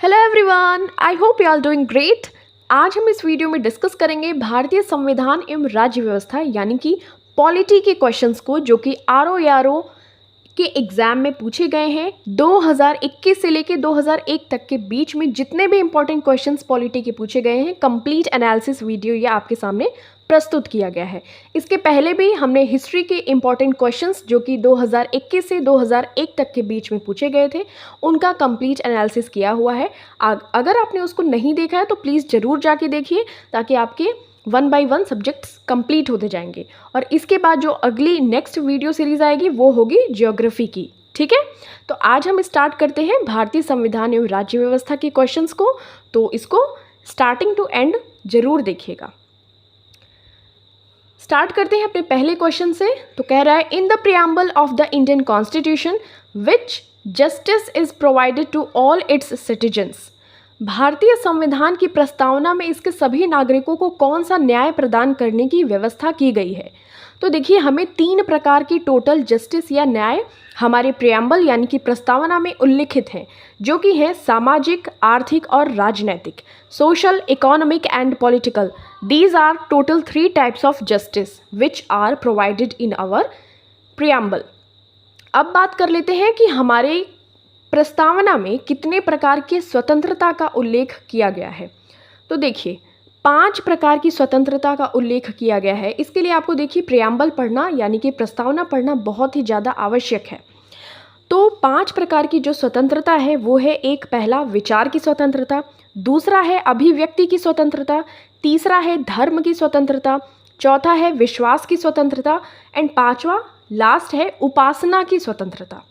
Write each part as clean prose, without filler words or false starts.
Hello everyone, I hope you are doing great. आज हम इस वीडियो में डिस्कस करेंगे भारतीय संविधान एवं राज्य व्यवस्था यानी कि पॉलिटी के क्वेश्चंस को, जो कि आरओ के एग्ज़ाम में पूछे गए हैं। 2021 से लेकर 2001 तक के बीच में जितने भी इंपॉर्टेंट क्वेश्चंस पॉलिटी के पूछे गए हैं, कंप्लीट एनालिसिस वीडियो ये आपके सामने प्रस्तुत किया गया है। इसके पहले भी हमने हिस्ट्री के इंपॉर्टेंट क्वेश्चंस जो कि 2021 से 2001 तक के बीच में पूछे गए थे, उनका कंप्लीट एनालिसिस किया हुआ है। अगर आपने उसको नहीं देखा है तो प्लीज़ ज़रूर जाके देखिए, ताकि आपके 1 बाय 1 सब्जेक्ट्स कंप्लीट होते जाएंगे। और इसके बाद जो अगली नेक्स्ट वीडियो सीरीज़ आएगी वो होगी ज्योग्राफी की। ठीक है, तो आज हम स्टार्ट करते हैं भारतीय संविधान एवं राज्य व्यवस्था के क्वेश्चंस को। तो इसको स्टार्टिंग टू एंड जरूर देखिएगा। स्टार्ट करते हैं अपने पहले क्वेश्चन से। तो कह रहा है, in the preamble of the Indian constitution which justice is provided to all its citizens. भारतीय संविधान की प्रस्तावना में इसके सभी नागरिकों को कौन सा न्याय प्रदान करने की व्यवस्था की गई है। तो देखिए, हमें 3 प्रकार की टोटल जस्टिस या न्याय हमारे प्रियम्बल यानी कि प्रस्तावना में उल्लिखित हैं, जो कि है सामाजिक, आर्थिक और राजनैतिक, social, economic and political. These are total 3 types of justice which are provided in our preamble. अब बात कर लेते हैं कि हमारे प्रस्तावना में कितने प्रकार की स्वतंत्रता का उल्लेख किया गया है। तो देखिए, 5 प्रकार की स्वतंत्रता का उल्लेख किया गया है। इसके लिए आपको देखिए प्रियम्बल पढ़ना यानी कि प्रस्तावना पढ़ना बहुत ही ज़्यादा आवश्यक है। तो 5 प्रकार की जो स्वतंत्रता है वो है, एक पहला विचार की स्वतंत्रता, दूसरा है अभिव्यक्ति की स्वतंत्रता, तीसरा है धर्म की स्वतंत्रता, चौथा है विश्वास की स्वतंत्रता एंड 5वां लास्ट है उपासना की स्वतंत्रता।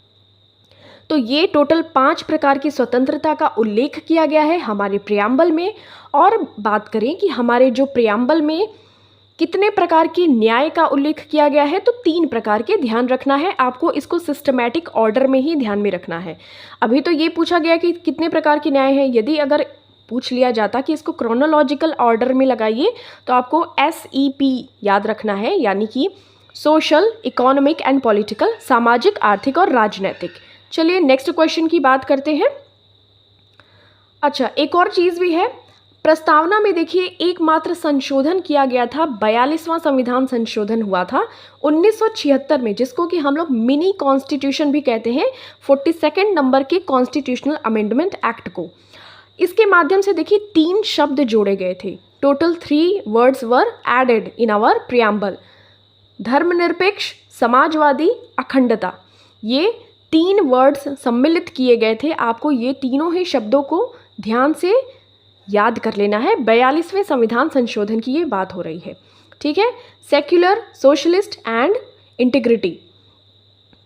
तो ये टोटल 5 प्रकार की स्वतंत्रता का उल्लेख किया गया है हमारे प्रियम्बल में। और बात करें कि हमारे जो प्रियम्बल में कितने प्रकार की न्याय का उल्लेख किया गया है, तो 3 प्रकार के ध्यान रखना है आपको। इसको सिस्टमैटिक ऑर्डर में ही ध्यान में रखना है। अभी तो ये पूछा गया कि कितने प्रकार के न्याय है। यदि अगर पूछ लिया जाता कि इसको क्रोनोलॉजिकल ऑर्डर में लगाइए, तो आपको SEP याद रखना है, यानी कि सोशल, इकोनॉमिक एंड पॉलिटिकल, सामाजिक, आर्थिक और राजनैतिक। चलिए नेक्स्ट क्वेश्चन की बात करते हैं। अच्छा, एक और चीज़ भी है प्रस्तावना में। देखिए, एकमात्र संशोधन किया गया था, 42वां संविधान संशोधन हुआ था 1976 में, जिसको कि हम लोग मिनी कॉन्स्टिट्यूशन भी कहते हैं, 42nd नंबर के कॉन्स्टिट्यूशनल अमेंडमेंट एक्ट को। इसके माध्यम से देखिए 3 शब्द जोड़े गए थे। Total 3 words were added in our preamble: धर्मनिरपेक्ष, समाजवादी, अखंडता। ये 3 वर्ड्स सम्मिलित किए गए थे। आपको ये तीनों ही शब्दों को ध्यान से याद कर लेना है। 42वें संविधान संशोधन की ये बात हो रही है। ठीक है, secular, socialist and integrity.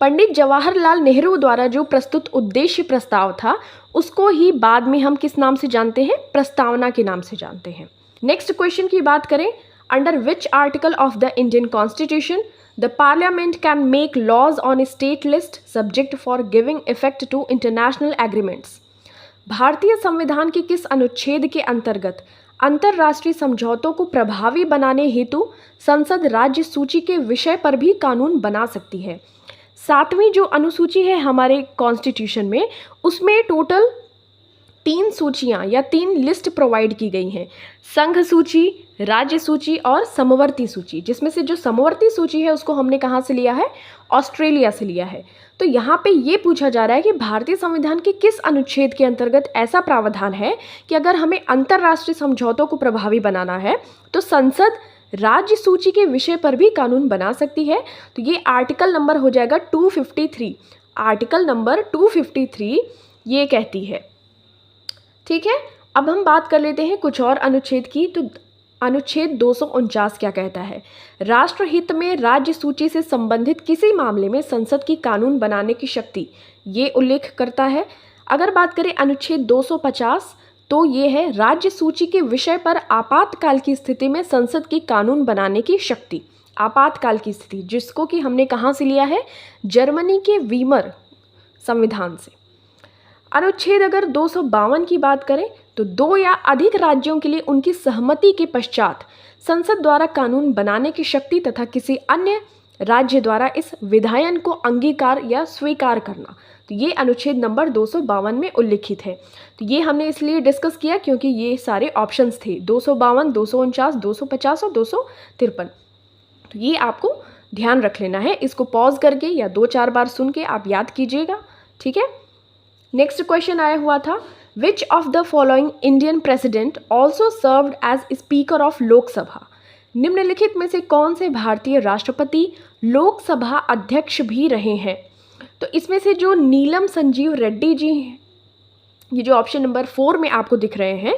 Pandit Jawaharlal Nehru द्वारा जो प्रस्तुत उद्देश्य प्रस्ताव था, उसको ही बाद में हम किस नाम से जानते हैं? प्रस्तावना के नाम से जानते हैं। नेक्स्ट क्वेश्चन की बात करें, under which article of the Indian constitution The Parliament can make laws on a state list subject for giving effect to international agreements. भारतीय संविधान के किस अनुच्छेद के अंतर्गत अंतर्राष्ट्रीय समझौतों को प्रभावी बनाने हेतु संसद राज्य सूची के विषय पर भी कानून बना सकती है? 7वीं जो अनुसूची है हमारे कॉन्स्टिट्यूशन में, उसमें टोटल 3 सूचियाँ या 3 लिस्ट प्रोवाइड की गई हैं: संघ सूची, राज्य सूची और समवर्ती सूची। जिसमें से जो समवर्ती सूची है उसको हमने कहाँ से लिया है? ऑस्ट्रेलिया से लिया है। तो यहाँ पे ये पूछा जा रहा है कि भारतीय संविधान के किस अनुच्छेद के अंतर्गत ऐसा प्रावधान है कि अगर हमें अंतर्राष्ट्रीय समझौतों को प्रभावी बनाना है तो संसद राज्य सूची के विषय पर भी कानून बना सकती है। तो ये आर्टिकल नंबर हो जाएगा 253। आर्टिकल नंबर 253 ये कहती है। ठीक है, अब हम बात कर लेते हैं कुछ और अनुच्छेद की। तो अनुच्छेद 249 क्या कहता है? राष्ट्रहित में राज्य सूची से संबंधित किसी मामले में संसद की कानून बनाने की शक्ति, ये उल्लेख करता है। अगर बात करें अनुच्छेद 250, तो ये है राज्य सूची के विषय पर आपातकाल की स्थिति में संसद की कानून बनाने की शक्ति। आपातकाल की स्थिति, जिसको कि हमने कहाँ से लिया है? जर्मनी के वीमर संविधान से। अनुच्छेद अगर 252 की बात करें, तो 2 या अधिक राज्यों के लिए उनकी सहमति के पश्चात संसद द्वारा कानून बनाने की शक्ति तथा किसी अन्य राज्य द्वारा इस विधायन को अंगीकार या स्वीकार करना। तो ये अनुच्छेद नंबर 252 में उल्लिखित है। तो ये हमने इसलिए डिस्कस किया क्योंकि ये सारे ऑप्शंस थे 252, 249, 250 और 253। तो ये आपको ध्यान रख लेना है, इसको पॉज करके या 2-4 बार सुन के आप याद कीजिएगा, ठीक है। नेक्स्ट क्वेश्चन आया हुआ था, which of the following Indian president also served as speaker of Lok Sabha. निम्नलिखित में से कौन से भारतीय राष्ट्रपति लोकसभा अध्यक्ष भी रहे हैं। तो इसमें से जो नीलम संजीव रेड्डी जी हैं, ये जो ऑप्शन नंबर 4 में आपको दिख रहे हैं,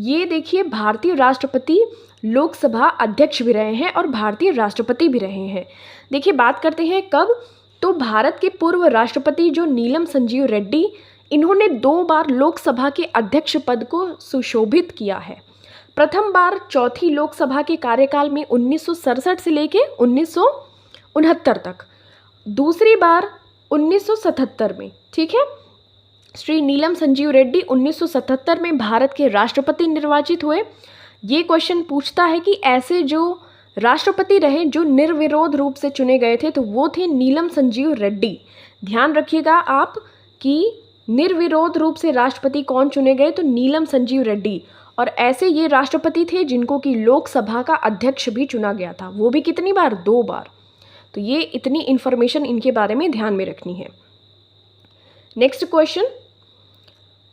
ये देखिए भारतीय राष्ट्रपति लोकसभा अध्यक्ष भी रहे हैं और भारतीय राष्ट्रपति भी रहे हैं। देखिए बात करते हैं कब, तो भारत के पूर्व राष्ट्रपति जो नीलम संजीव रेड्डी, इन्होंने 2 बार लोकसभा के अध्यक्ष पद को सुशोभित किया है। प्रथम बार चौथी लोकसभा के कार्यकाल में 1967 से लेके 1969 तक, दूसरी बार 1977 में, ठीक है। श्री नीलम संजीव रेड्डी 1977 में भारत के राष्ट्रपति निर्वाचित हुए। ये क्वेश्चन पूछता है कि ऐसे जो राष्ट्रपति रहे जो निर्विरोध रूप से चुने गए थे, तो वो थे नीलम संजीव रेड्डी। ध्यान रखिएगा आप कि निर्विरोध रूप से राष्ट्रपति कौन चुने गए, तो नीलम संजीव रेड्डी। और ऐसे ये राष्ट्रपति थे जिनको कि लोकसभा का अध्यक्ष भी चुना गया था, वो भी कितनी बार, 2 बार। तो ये इतनी इन्फॉर्मेशन इनके बारे में ध्यान में रखनी है। Next question,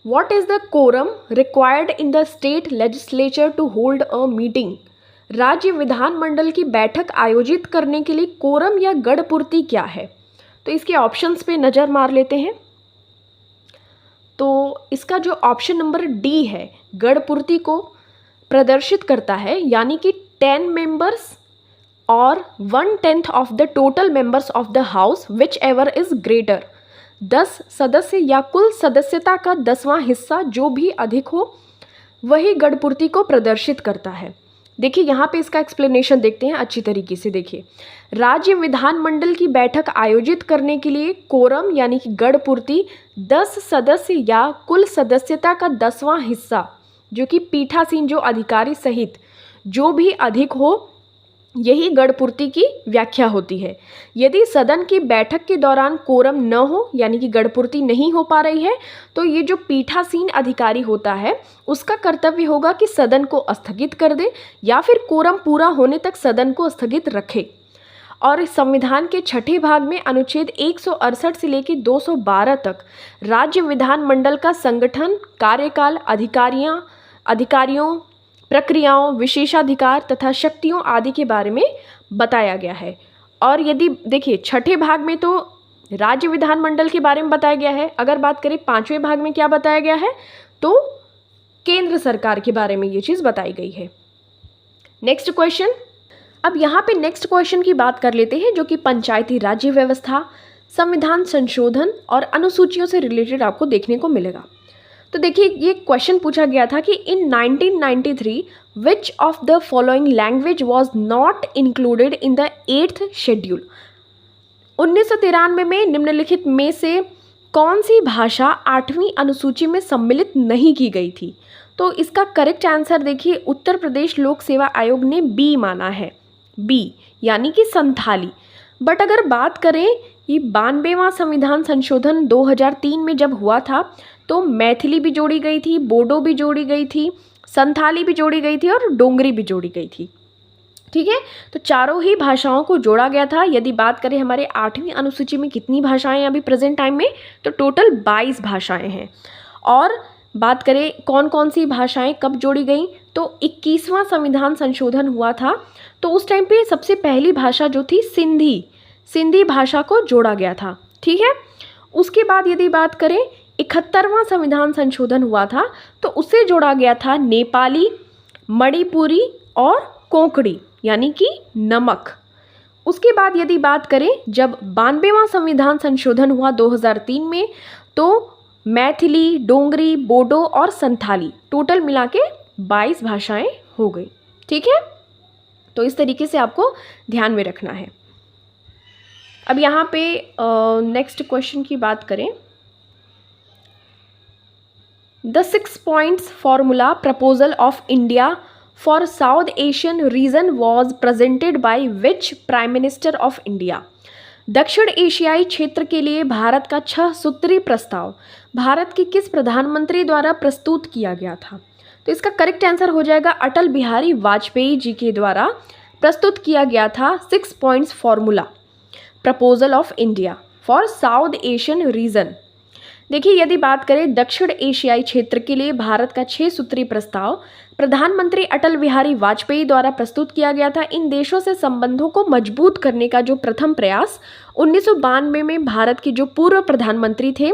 what is the quorum required in the state legislature to hold a meeting. राज्य विधानमंडल की बैठक आयोजित करने के लिए कोरम या गढ़पूर्ति क्या है। तो इसके ऑप्शंस पे नज़र मार लेते हैं। तो इसका जो ऑप्शन नंबर डी है, गढ़पूर्ति को प्रदर्शित करता है, यानी कि 10 मेंबर्स और 1/10 of the total members of the house which ever is greater. 10 सदस्य या कुल सदस्यता का 10वां हिस्सा जो भी अधिक हो, वही गढ़पूर्ति को प्रदर्शित करता है। देखिए यहाँ पे इसका एक्सप्लेनेशन देखते हैं अच्छी तरीके से। देखिए, राज्य विधानमंडल की बैठक आयोजित करने के लिए कोरम यानी कि गढ़पूर्ति 10 सदस्य या कुल सदस्यता का 10वां हिस्सा, जो कि पीठासीन जो अधिकारी सहित जो भी अधिक हो, यही गढ़पूर्ति की व्याख्या होती है। यदि सदन की बैठक के दौरान कोरम न हो, यानी कि गढ़पूर्ति नहीं हो पा रही है, तो ये जो पीठासीन अधिकारी होता है उसका कर्तव्य होगा कि सदन को स्थगित कर दे या फिर कोरम पूरा होने तक सदन को स्थगित रखे। और इस संविधान के 6ठे भाग में अनुच्छेद 168 से लेकर 212 तक राज्य विधानमंडल का संगठन, कार्यकाल, अधिकारियों, प्रक्रियाओं, विशेषाधिकार तथा शक्तियों आदि के बारे में बताया गया है। और यदि देखिए 6ठे भाग में तो राज्य विधानमंडल के बारे में बताया गया है, अगर बात करें 5वें भाग में क्या बताया गया है, तो केंद्र सरकार के बारे में ये चीज़ बताई गई है। नेक्स्ट क्वेश्चन, अब यहाँ पे नेक्स्ट क्वेश्चन की बात कर लेते हैं, जो कि पंचायती राज्य व्यवस्था, संविधान संशोधन और अनुसूचियों से रिलेटेड आपको देखने को मिलेगा। तो देखिए ये क्वेश्चन पूछा गया था कि इन 1993 विच of the following language was not included in the 8th schedule. 1993 में निम्नलिखित में से कौन सी भाषा 8वीं अनुसूची में सम्मिलित नहीं की गई थी। तो इसका करेक्ट आंसर देखिए, उत्तर प्रदेश लोक सेवा आयोग ने बी माना है, बी यानी कि संथाली। बट अगर बात करें ये 92वां संविधान संशोधन 2003 में जब हुआ था, तो मैथिली भी जोड़ी गई थी, बोडो भी जोड़ी गई थी, संथाली भी जोड़ी गई थी और डोंगरी भी जोड़ी गई थी, ठीक है। तो चारों ही भाषाओं को जोड़ा गया था। यदि बात करें हमारे 8वीं अनुसूची में कितनी भाषाएं अभी प्रेजेंट टाइम में, तो टोटल 22 भाषाएं हैं। और बात करें कौन कौन सी भाषाएं कब जोड़ी गई, तो 21वां संविधान संशोधन हुआ था, तो उस टाइम पे सबसे पहली भाषा जो थी सिंधी भाषा को जोड़ा गया था, ठीक है। उसके बाद यदि बात करें 71वां संविधान संशोधन हुआ था, तो उसे जोड़ा गया था नेपाली, मणिपुरी और कोंकणी यानी कि नमक। उसके बाद यदि बात करें जब 92वां संविधान संशोधन हुआ 2003 में, तो मैथिली, डोंगरी, बोडो और संथाली टोटल मिला के 22 भाषाएं हो गई, ठीक है। तो इस तरीके से आपको ध्यान में रखना है। अब यहाँ पे नेक्स्ट क्वेश्चन की बात करें, the 6 points formula proposal of India for south Asian region was presented by which prime minister of India. दक्षिण एशियाई क्षेत्र के लिए भारत का 6 सूत्री प्रस्ताव भारत के किस प्रधानमंत्री द्वारा प्रस्तुत किया गया था? तो इसका करेक्ट आंसर हो जाएगा अटल बिहारी वाजपेयी जी के द्वारा प्रस्तुत किया गया था 6 points formula proposal of India for south Asian region. देखिए, यदि बात करें दक्षिण एशियाई क्षेत्र के लिए भारत का 6 सूत्री प्रस्ताव प्रधानमंत्री अटल बिहारी वाजपेयी द्वारा प्रस्तुत किया गया था। इन देशों से संबंधों को मजबूत करने का जो प्रथम प्रयास 1992 में भारत के जो पूर्व प्रधानमंत्री थे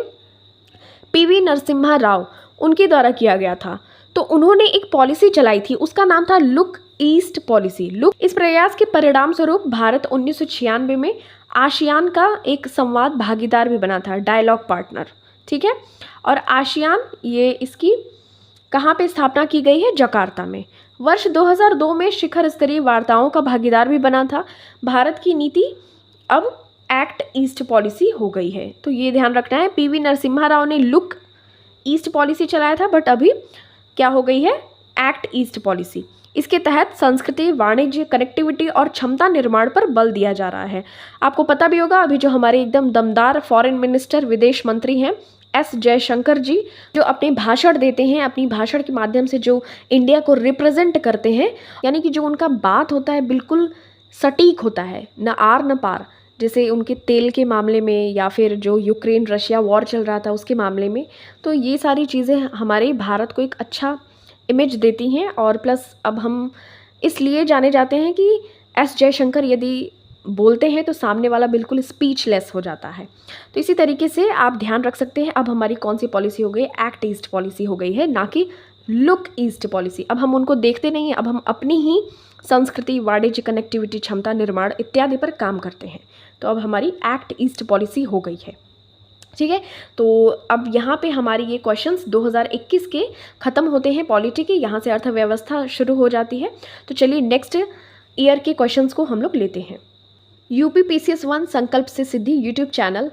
पीवी नरसिम्हा राव उनके द्वारा किया गया था। तो उन्होंने एक पॉलिसी चलाई थी, उसका नाम था लुक ईस्ट पॉलिसी। लुक इस प्रयास के परिणाम स्वरूप भारत 1996 में आसियान का एक संवाद भागीदार भी बना था, डायलॉग पार्टनर। ठीक है, और आसियान ये इसकी कहाँ पे स्थापना की गई है? जकार्ता में। वर्ष 2002 में शिखर स्तरीय वार्ताओं का भागीदार भी बना था। भारत की नीति अब एक्ट ईस्ट पॉलिसी हो गई है, तो ये ध्यान रखना है। पीवी नरसिम्हा राव ने लुक ईस्ट पॉलिसी चलाया था, बट अभी क्या हो गई है? Act east policy. इसके तहत संस्कृति, वाणिज्य, कनेक्टिविटी और क्षमता निर्माण पर बल दिया जा रहा है। आपको पता भी होगा, अभी जो हमारे एकदम दमदार फॉरेन मिनिस्टर, विदेश मंत्री हैं एस जयशंकर जी, जो अपने भाषण देते हैं, अपनी भाषण के माध्यम से जो इंडिया को रिप्रेजेंट करते हैं, यानी कि जो उनका बात होता है बिल्कुल सटीक होता है, न आर न पार। जैसे उनके तेल के मामले में या फिर जो यूक्रेन रशिया वॉर चल रहा था उसके मामले में, तो ये सारी चीज़ें हमारे भारत को एक अच्छा इमेज देती हैं। और प्लस अब हम इसलिए जाने जाते हैं कि एस जयशंकर यदि बोलते हैं तो सामने वाला बिल्कुल स्पीचलेस हो जाता है। तो इसी तरीके से आप ध्यान रख सकते हैं। अब हमारी कौन सी पॉलिसी हो गई? एक्ट ईस्ट पॉलिसी हो गई है, ना कि लुक ईस्ट पॉलिसी। अब हम उनको देखते नहीं हैं, अब हम अपनी ही संस्कृति, वाणिज्य, कनेक्टिविटी, क्षमता निर्माण इत्यादि पर काम करते हैं। तो अब हमारी एक्ट ईस्ट पॉलिसी हो गई है। ठीक है, तो अब यहाँ पे हमारी ये क्वेश्चंस 2021 के ख़त्म होते हैं पॉलिटी के, यहाँ से अर्थव्यवस्था शुरू हो जाती है। तो चलिए नेक्स्ट ईयर के क्वेश्चंस को हम लोग लेते हैं। UPPCS 1 संकल्प से सिद्धि यूट्यूब चैनल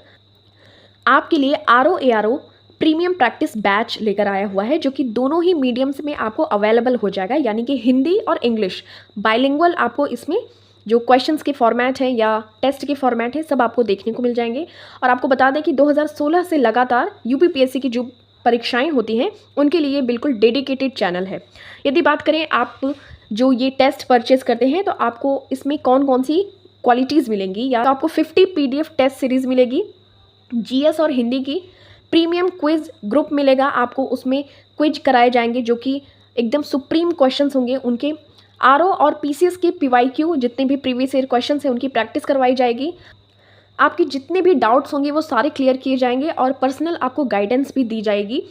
आपके लिए ROARO प्रीमियम प्रैक्टिस बैच लेकर आया हुआ है, जो कि दोनों ही मीडियम्स में आपको अवेलेबल हो जाएगा, यानी कि हिंदी और इंग्लिश बाइलिंगुअल। आपको इसमें जो क्वेश्चंस के फॉर्मेट हैं या टेस्ट के फॉर्मेट हैं, सब आपको देखने को मिल जाएंगे। और आपको बता दें कि 2016 से लगातार UPPSC की जो परीक्षाएं होती हैं उनके लिए बिल्कुल डेडिकेटेड चैनल है। यदि बात करें आप जो ये टेस्ट परचेज करते हैं, तो आपको इसमें कौन कौन सी क्वालिटीज़ मिलेंगी, या तो आपको 50 PDF टेस्ट सीरीज़ मिलेगी, GS और हिंदी की प्रीमियम क्विज ग्रुप मिलेगा आपको, उसमें क्विज कराए जाएंगे जो कि एकदम सुप्रीम क्वेश्चंस होंगे। उनके RO और PCS के PYQ जितने भी प्रीवियस ईयर क्वेश्चंस हैं उनकी प्रैक्टिस करवाई जाएगी। आपके जितने भी डाउट्स होंगे वो सारे क्लियर किए जाएंगे और पर्सनल आपको गाइडेंस भी दी जाएगी।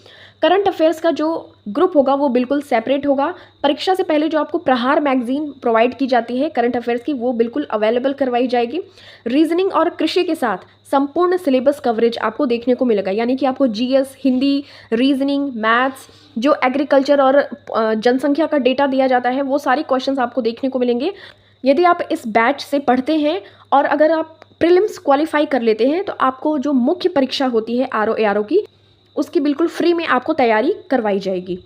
करंट अफेयर्स का जो ग्रुप होगा वो बिल्कुल सेपरेट होगा। परीक्षा से पहले जो आपको प्रहार मैगजीन प्रोवाइड की जाती है करंट अफेयर्स की, वो बिल्कुल अवेलेबल करवाई जाएगी। रीजनिंग और कृषि के साथ संपूर्ण सिलेबस कवरेज आपको देखने को मिलेगा, यानी कि आपको GS, हिंदी, रीजनिंग, मैथ्स, जो एग्रीकल्चर और जनसंख्या का डेटा दिया जाता है, वो सारे क्वेश्चंस आपको देखने को मिलेंगे। यदि आप इस बैच से पढ़ते हैं और अगर आप प्रीलिम्स क्वालिफाई कर लेते हैं, तो आपको जो मुख्य परीक्षा होती है ROARO की, उसकी बिल्कुल फ्री में आपको तैयारी करवाई जाएगी।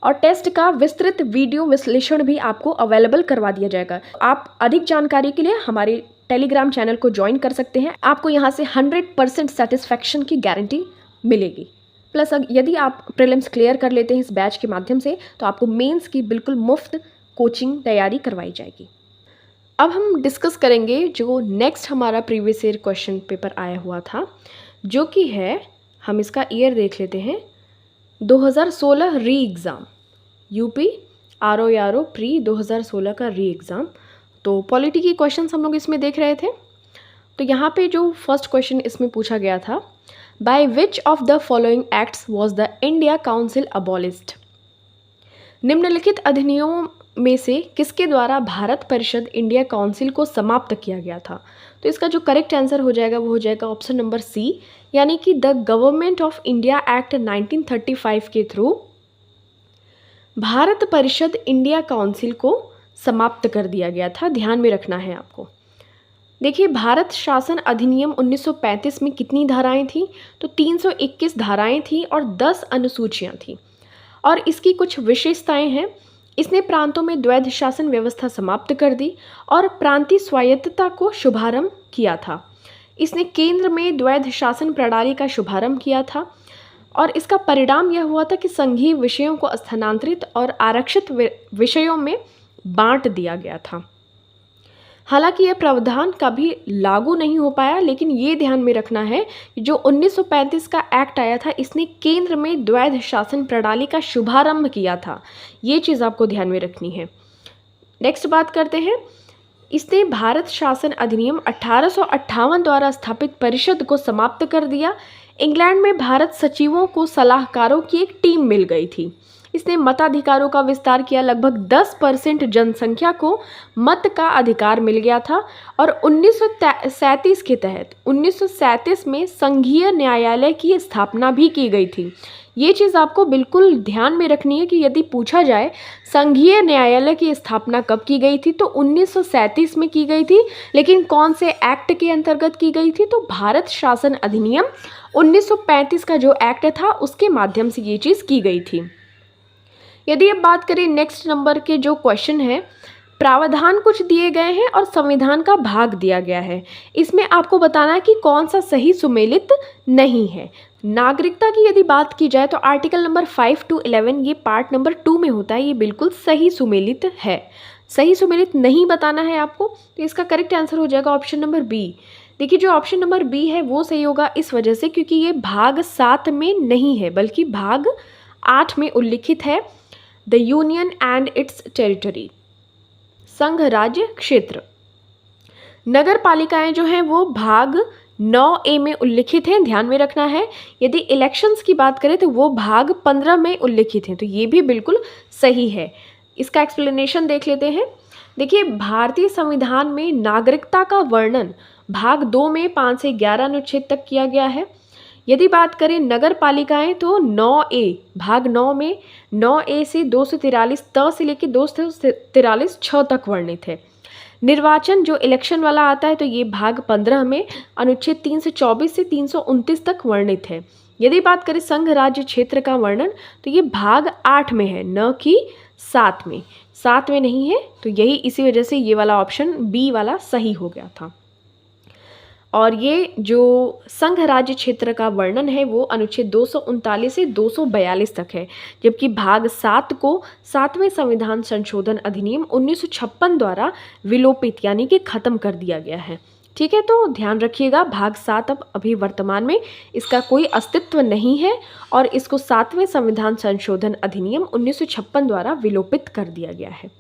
और टेस्ट का विस्तृत वीडियो विश्लेषण भी आपको अवेलेबल करवा दिया जाएगा। आप अधिक जानकारी के लिए हमारे टेलीग्राम चैनल को ज्वाइन कर सकते हैं। आपको यहाँ से 100% सेटिस्फैक्शन की गारंटी मिलेगी। प्लस यदि आप प्रीलिम्स क्लियर कर लेते हैं इस बैच के माध्यम से, तो आपको मेंस की बिल्कुल मुफ्त कोचिंग तैयारी करवाई जाएगी। अब हम डिस्कस करेंगे जो नेक्स्ट हमारा प्रीवियस ईयर क्वेश्चन पेपर आया हुआ था, जो कि है, हम इसका ईयर देख लेते हैं, 2016 री एग्ज़ाम, UP ROARO प्री 2016 का री एग्ज़ाम। तो पॉलिटी की क्वेश्चंस हम लोग इसमें देख रहे थे। तो यहाँ पे जो फर्स्ट क्वेश्चन इसमें पूछा गया था, by which of the following acts was the India council abolished? निम्नलिखित अधिनियमों में से किसके द्वारा भारत परिषद इंडिया काउंसिल को समाप्त किया गया था? तो इसका जो करेक्ट आंसर हो जाएगा वो हो जाएगा ऑप्शन नंबर C, यानी कि the government of India act 1935 के थ्रू भारत परिषद इंडिया काउंसिल को समाप्त कर दिया गया था। ध्यान में रखना है आपको। देखिए, भारत शासन अधिनियम 1935 में कितनी धाराएं थी? तो 321 धाराएं थी और 10 अनुसूचियां थी। और इसकी कुछ विशेषताएं हैं। इसने प्रांतों में द्वैध शासन व्यवस्था समाप्त कर दी और प्रांतीय स्वायत्तता को शुभारंभ किया था। इसने केंद्र में द्वैध शासन प्रणाली का शुभारंभ किया था और इसका परिणाम यह हुआ था कि संघीय विषयों को स्थानांतरित और आरक्षित विषयों में बांट दिया गया था। हालांकि यह प्रावधान कभी लागू नहीं हो पाया, लेकिन ये ध्यान में रखना है कि जो 1935 का एक्ट आया था, इसने केंद्र में द्वैध शासन प्रणाली का शुभारंभ किया था। ये चीज़ आपको ध्यान में रखनी है। नेक्स्ट बात करते हैं, इसने भारत शासन अधिनियम 1858 द्वारा स्थापित परिषद को समाप्त कर दिया। इंग्लैंड में भारत सचिवों को सलाहकारों की एक टीम मिल गई थी। इसने मताधिकारों का विस्तार किया। लगभग 10% जनसंख्या को मत का अधिकार मिल गया था और 1937 के तहत 1937 में संघीय न्यायालय की स्थापना भी की गई थी। ये चीज़ आपको बिल्कुल ध्यान में रखनी है कि यदि पूछा जाए संघीय न्यायालय की स्थापना कब की गई थी, तो 1937 में की गई थी, लेकिन कौन से एक्ट के अंतर्गत की गई थी, तो भारत शासन अधिनियम 1935 का जो एक्ट था उसके माध्यम से ये चीज़ की गई थी। यदि अब बात करें नेक्स्ट नंबर के जो क्वेश्चन है, प्रावधान कुछ दिए गए हैं और संविधान का भाग दिया गया है। इसमें आपको बताना है कि कौन सा सही सुमेलित नहीं है। नागरिकता की यदि बात की जाए तो आर्टिकल नंबर 5 to 11 ये पार्ट नंबर 2 में होता है, ये बिल्कुल सही सुमेलित है। सही सुमेलित नहीं बताना है आपको, तो इसका करेक्ट आंसर हो जाएगा ऑप्शन नंबर बी। देखिए जो ऑप्शन नंबर बी है वो सही होगा इस वजह से क्योंकि ये भाग 7 में नहीं है बल्कि भाग 8 में उल्लिखित है। The union and it's territory, संघ राज्य क्षेत्र। नगर पालिकाएं जो हैं वो भाग 9A में उल्लिखित हैं, ध्यान में रखना है। यदि इलेक्शंस की बात करें तो वो भाग 15 में उल्लिखित हैं, तो ये भी बिल्कुल सही है। इसका एक्सप्लेनेशन देख लेते हैं। देखिए भारतीय संविधान में नागरिकता का वर्णन भाग 2 में 5 से 11 अनुच्छेद तक किया गया है। यदि बात करें नगर पालिकाएं तो 9A भाग 9 में 9A से 243 त से लेकर 243 छ तक वर्णित है। निर्वाचन जो इलेक्शन वाला आता है तो ये भाग 15 में अनुच्छेद 324 से 329 तक वर्णित है। यदि बात करें संघ राज्य क्षेत्र का वर्णन तो ये भाग 8 में है, न कि 7 में। 7 में नहीं है, तो यही इसी वजह से ये वाला ऑप्शन बी वाला सही हो गया था। और ये जो संघ राज्य क्षेत्र का वर्णन है वो अनुच्छेद 239 से 242 तक है, जबकि भाग 7 को 7वें संविधान संशोधन अधिनियम 1956 द्वारा विलोपित यानी कि खत्म कर दिया गया है। ठीक है, तो ध्यान रखिएगा भाग 7 अब अभी वर्तमान में इसका कोई अस्तित्व नहीं है और इसको 7वें संविधान संशोधन अधिनियम 1956 द्वारा विलोपित कर दिया गया है।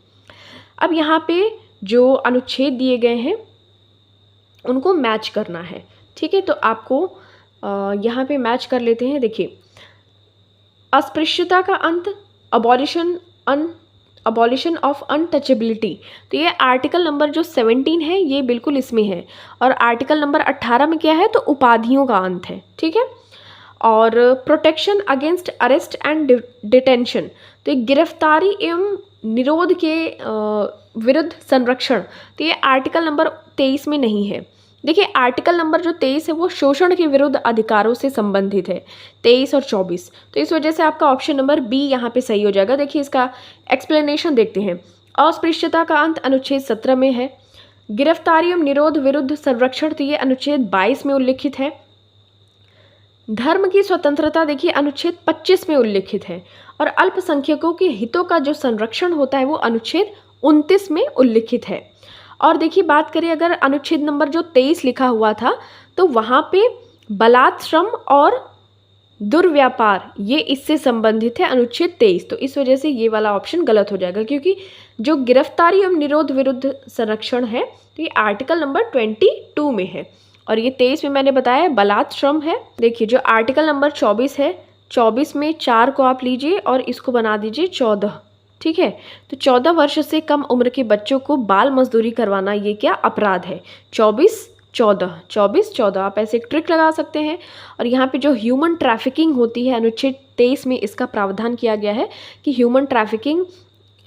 अब यहाँ पे जो अनुच्छेद दिए गए हैं उनको मैच करना है। ठीक है, तो आपको यहाँ पे मैच कर लेते हैं। देखिए अस्पृश्यता का अंत, अबॉलिशन ऑफ अनटचेबिलिटी, तो ये आर्टिकल नंबर जो 17 है ये बिल्कुल इसमें है। और आर्टिकल नंबर 18 में क्या है, तो उपाधियों का अंत है। ठीक है, और protection against arrest and detention, तो ये गिरफ्तारी एवं निरोध के विरुद्ध संरक्षण, तो ये आर्टिकल नंबर 23 में नहीं है। देखिए आर्टिकल नंबर जो 23 है वो शोषण के विरुद्ध अधिकारों से संबंधित है, 23 और 24, तो इस वजह से आपका ऑप्शन नंबर बी यहाँ पे सही हो जाएगा। देखिए इसका एक्सप्लेनेशन देखते हैं। अस्पृश्यता का अंत अनुच्छेद 17 में है। गिरफ्तारी एवं निरोध विरुद्ध संरक्षण, तो ये अनुच्छेद 22 में उल्लिखित है। धर्म की स्वतंत्रता देखिए अनुच्छेद 25 में उल्लिखित है। और अल्पसंख्यकों के हितों का जो संरक्षण होता है वो अनुच्छेद 29 में उल्लिखित है। और देखिए बात करें अगर अनुच्छेद नंबर जो 23 लिखा हुआ था तो वहाँ पे बलात्श्रम और दुर्व्यापार ये इससे संबंधित है अनुच्छेद 23, तो इस वजह से ये वाला ऑप्शन गलत हो जाएगा क्योंकि जो गिरफ्तारी एवं निरोध विरुद्ध संरक्षण है तो ये आर्टिकल नंबर 22 में है और ये 23 में मैंने बताया बलात्श्रम है। देखिए जो आर्टिकल नंबर 24 है, 24 में 4 को आप लीजिए और इसको बना दीजिए 14। ठीक है, तो 14 वर्ष से कम उम्र के बच्चों को बाल मजदूरी करवाना ये क्या अपराध है। 24-14 आप ऐसे एक ट्रिक लगा सकते हैं। और यहाँ पे जो ह्यूमन ट्रैफिकिंग होती है अनुच्छेद 23 में इसका प्रावधान किया गया है कि ह्यूमन ट्रैफिकिंग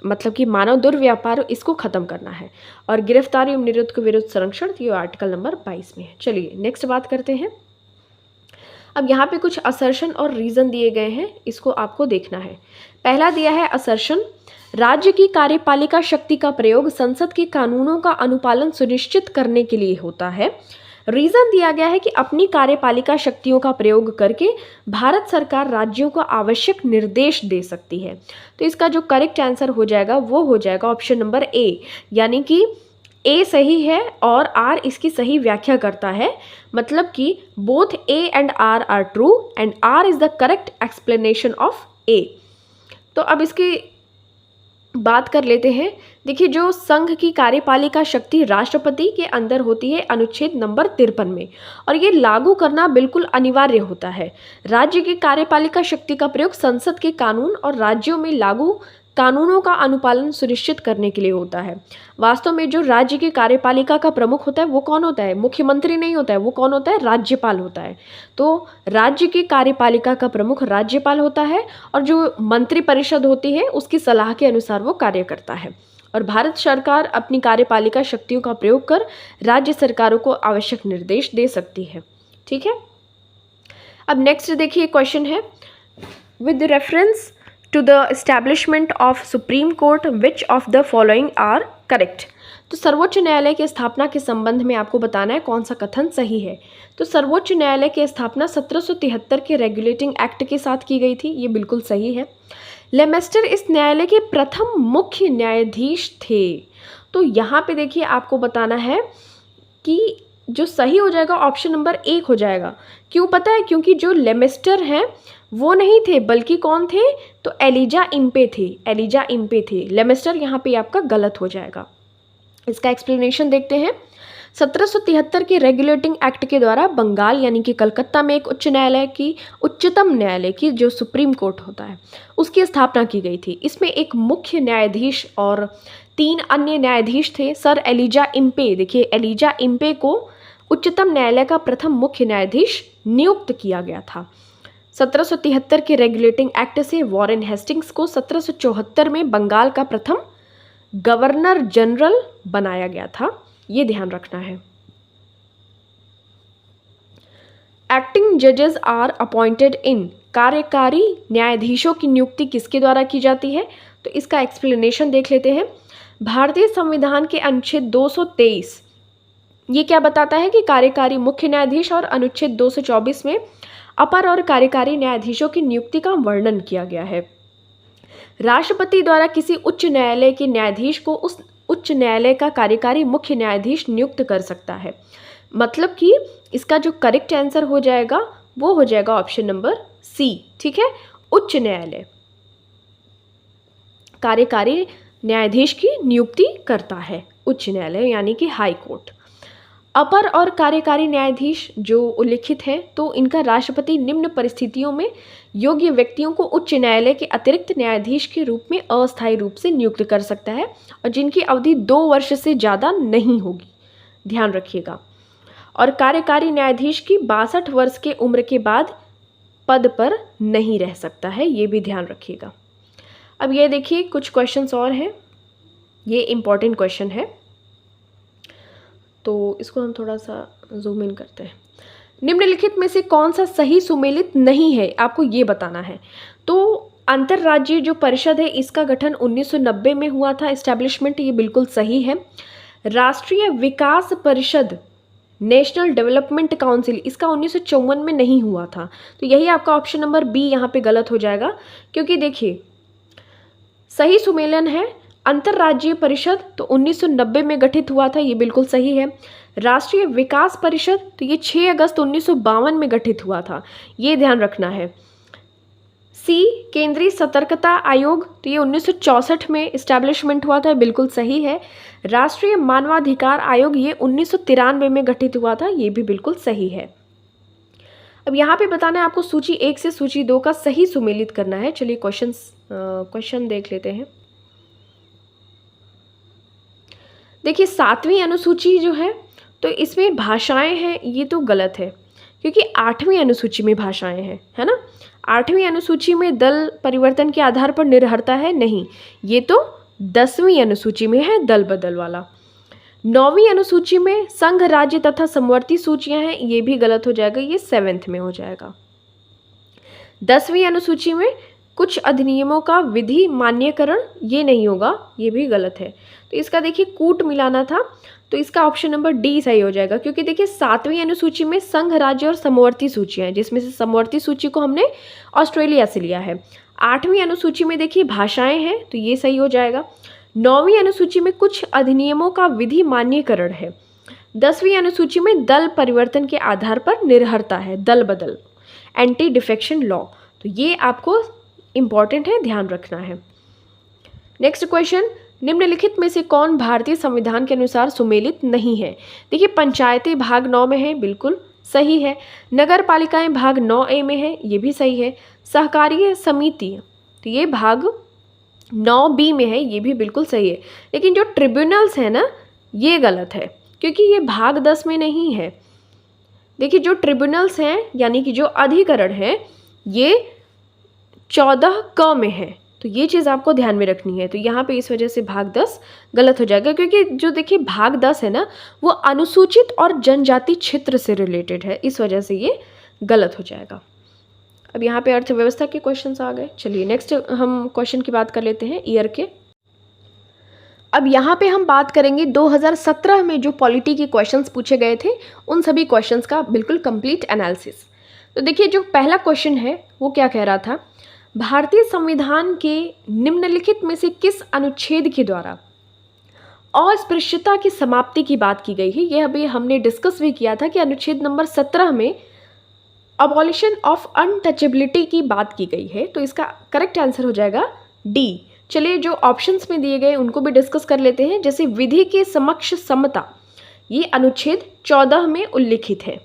मतलब कि मानव दुर्व्यापार, इसको ख़त्म करना है। और गिरफ्तारी एवं निरोध के विरुद्ध संरक्षण, ये आर्टिकल नंबर 22 में है। चलिए नेक्स्ट बात करते हैं। अब यहाँ पे कुछ असर्शन और रीज़न दिए गए हैं, इसको आपको देखना है। पहला दिया है असर्शन, राज्य की कार्यपालिका शक्ति का प्रयोग संसद के कानूनों का अनुपालन सुनिश्चित करने के लिए होता है। रीज़न दिया गया है कि अपनी कार्यपालिका शक्तियों का प्रयोग करके भारत सरकार राज्यों को आवश्यक निर्देश दे सकती है। तो इसका जो करेक्ट आंसर हो जाएगा वो हो जाएगा ऑप्शन नंबर ए, यानी कि ए सही है और आर इसकी सही व्याख्या करता है। मतलब कि both A and R true and R is the correct explanation of A. तो अब इसकी बात कर लेते हैं। देखिए, जो संघ की कार्यपालिका शक्ति राष्ट्रपति के अंदर होती है अनुच्छेद नंबर 53 में, और ये लागू करना बिल्कुल अनिवार्य होता है। राज्य की कार्यपालिका शक्ति का प्रयोग संसद के कानून और राज्यों में लागू कानूनों का अनुपालन सुनिश्चित करने के लिए होता है। वास्तव में जो राज्य की कार्यपालिका का प्रमुख होता है वो कौन होता है? मुख्यमंत्री नहीं होता है, वो कौन होता है? राज्यपाल होता है। तो राज्य की कार्यपालिका का प्रमुख राज्यपाल होता है और जो मंत्रिपरिषद होती है उसकी सलाह के अनुसार वो कार्य करता है। और भारत सरकार अपनी कार्यपालिका शक्तियों का प्रयोग कर राज्य सरकारों को आवश्यक निर्देश दे सकती है। ठीक है, अब नेक्स्ट देखिए क्वेश्चन है, with reference to the establishment of supreme court which of the following are correct. तो सर्वोच्च न्यायालय की स्थापना के संबंध में आपको बताना है कौन सा कथन सही है। तो सर्वोच्च न्यायालय की स्थापना 1773 के रेगुलेटिंग एक्ट के साथ की गई थी, ये बिल्कुल सही है। लेमेस्टर इस न्यायालय के प्रथम मुख्य न्यायाधीश थे। तो यहाँ पे देखिए आपको बताना है कि जो सही हो जाएगा ऑप्शन नंबर 1 हो जाएगा। क्यों पता है? क्योंकि जो लेमेस्टर हैं वो नहीं थे, बल्कि कौन थे? तो एलिजा इम्पे थे, एलिजा इम्पे थे। लेमेस्टर यहाँ पे आपका गलत हो जाएगा। इसका एक्सप्लेनेशन देखते हैं। 1773 के रेगुलेटिंग एक्ट के द्वारा बंगाल यानी कि कलकत्ता में एक उच्चतम न्यायालय की जो सुप्रीम कोर्ट होता है उसकी स्थापना की गई थी। इसमें एक मुख्य न्यायाधीश और 3 अन्य न्यायाधीश थे। सर एलिजा इम्पे, देखिए एलिजा इम्पे को उच्चतम न्यायालय का प्रथम मुख्य न्यायाधीश नियुक्त किया गया था। 1773 के रेगुलेटिंग एक्ट से वॉरेन हेस्टिंग्स को 1774 में बंगाल का प्रथम गवर्नर जनरल बनाया गया था, ये ध्यान रखना है। एक्टिंग जजेस आर अपॉइंटेड इन, कार्यकारी न्यायाधीशों की नियुक्ति किसके द्वारा की जाती है? तो इसका एक्सप्लेनेशन देख लेते हैं। भारतीय संविधान के अनुच्छेद 223 ये क्या बताता है कि कार्यकारी मुख्य न्यायाधीश, और अनुच्छेद 224 में अपर और कार्यकारी न्यायाधीशों की नियुक्ति का वर्णन किया गया है। राष्ट्रपति द्वारा किसी उच्च न्यायालय के न्यायाधीश को उस उच्च न्यायालय का कार्यकारी मुख्य न्यायाधीश नियुक्त कर सकता है। मतलब कि इसका जो करेक्ट आंसर हो जाएगा वो हो जाएगा ऑप्शन नंबर सी। ठीक है, उच्च न्यायालय कार्यकारी न्यायाधीश की नियुक्ति करता है, उच्च न्यायालय यानी कि हाई कोर्ट। अपर और कार्यकारी न्यायाधीश जो उल्लिखित हैं तो इनका राष्ट्रपति निम्न परिस्थितियों में योग्य व्यक्तियों को उच्च न्यायालय के अतिरिक्त न्यायाधीश के रूप में अस्थायी रूप से नियुक्त कर सकता है और जिनकी अवधि 2 वर्ष से ज़्यादा नहीं होगी, ध्यान रखिएगा। और कार्यकारी न्यायाधीश की 62 वर्ष के उम्र के बाद पद पर नहीं रह सकता है, ये भी ध्यान रखिएगा। अब ये देखिए कुछ क्वेश्चंस और हैं, ये इम्पॉर्टेंट क्वेश्चन है तो इसको हम थोड़ा सा जूम इन करते हैं। निम्नलिखित में से कौन सा सही सुमेलित नहीं है, आपको ये बताना है। तो अंतर्राज्यीय जो परिषद है इसका गठन 1990 में हुआ था, एस्टैब्लिशमेंट, ये बिल्कुल सही है। राष्ट्रीय विकास परिषद नेशनल डेवलपमेंट काउंसिल इसका 1954 में नहीं हुआ था, तो यही आपका ऑप्शन नंबर बी यहाँ पे गलत हो जाएगा। क्योंकि देखिए सही सुमेलन है अंतर्राज्यीय परिषद, तो 1990 में गठित हुआ था, ये बिल्कुल सही है। राष्ट्रीय विकास परिषद तो ये 6 अगस्त 1952 में गठित हुआ था, ये ध्यान रखना है। सी केंद्रीय सतर्कता आयोग तो ये 1964 में इस्टेब्लिशमेंट हुआ था, बिल्कुल सही है। राष्ट्रीय मानवाधिकार आयोग ये 1993 में गठित हुआ था, ये भी बिल्कुल सही है। अब यहाँ पे बताना है आपको सूची 1 से सूची 2 का सही सुमेलित करना है। चलिए क्वेश्चन देख लेते हैं। देखिए 7वीं अनुसूची जो है तो इसमें भाषाएं हैं, ये तो गलत है क्योंकि 8वीं अनुसूची में भाषाएं हैं, है ना। 8वीं अनुसूची में दल परिवर्तन के आधार पर निर्भरता है नहीं, ये तो 10वीं अनुसूची में है दल बदल वाला। 9वीं अनुसूची में संघ राज्य तथा समवर्ती सूचियां हैं, ये भी गलत हो जाएगा, ये 7th में हो जाएगा। 10वीं अनुसूची में कुछ अधिनियमों का विधि मान्यकरण, ये नहीं होगा, ये भी गलत है। तो इसका देखिए कूट मिलाना था, तो इसका ऑप्शन नंबर डी सही हो जाएगा, क्योंकि देखिए 7वीं अनुसूची में संघ, राज्य और समवर्ती सूचियाँ हैं, जिसमें से समवर्ती सूची को हमने ऑस्ट्रेलिया से लिया है। 8वीं अनुसूची में देखिए भाषाएं हैं, तो ये सही हो जाएगा। 9वीं अनुसूची में कुछ अधिनियमों का विधि मान्यकरण है। 10वीं अनुसूची में दल परिवर्तन के आधार पर निर्भरता है, दल बदल, एंटी डिफेक्शन लॉ। तो ये आपको इम्पॉर्टेंट है, ध्यान रखना है। नेक्स्ट क्वेश्चन, निम्नलिखित में से कौन भारतीय संविधान के अनुसार सुमेलित नहीं है? देखिए पंचायतें भाग 9 में है, बिल्कुल सही है। नगर पालिकाएं भाग 9A में है, ये भी सही है। सहकारिय समिति, तो ये भाग 9B में है, ये भी बिल्कुल सही है। लेकिन जो ट्रिब्यूनल्स है ना, ये गलत है, क्योंकि ये भाग 10 में नहीं है। देखिए जो ट्रिब्यूनल्स हैं यानी कि जो अधिकरण हैं, ये 14 में है, तो ये चीज़ आपको ध्यान में रखनी है। तो यहाँ पे इस वजह से भाग 10 गलत हो जाएगा, क्योंकि जो देखिए भाग 10 है ना, वो अनुसूचित और जनजाति क्षेत्र से रिलेटेड है, इस वजह से ये गलत हो जाएगा। अब यहाँ पे अर्थव्यवस्था के क्वेश्चंस आ गए। चलिए नेक्स्ट हम क्वेश्चन की बात कर लेते हैं ईयर के। अब यहाँ पे हम बात करेंगे 2017 में जो पॉलिटी के क्वेश्चंस पूछे गए थे, उन सभी क्वेश्चंस का बिल्कुल कंप्लीट एनालिसिस। तो देखिए जो पहला क्वेश्चन है वो क्या कह रहा था, भारतीय संविधान के निम्नलिखित में से किस अनुच्छेद के द्वारा अस्पृश्यता की समाप्ति की बात की गई है? यह अभी हमने डिस्कस भी किया था कि अनुच्छेद नंबर 17 में अबॉलिशन ऑफ अनटचेबिलिटी की बात की गई है, तो इसका करेक्ट आंसर हो जाएगा डी। चलिए जो ऑप्शंस में दिए गए उनको भी डिस्कस कर लेते हैं। जैसे विधि के समक्ष समता, ये अनुच्छेद 14 में उल्लिखित है,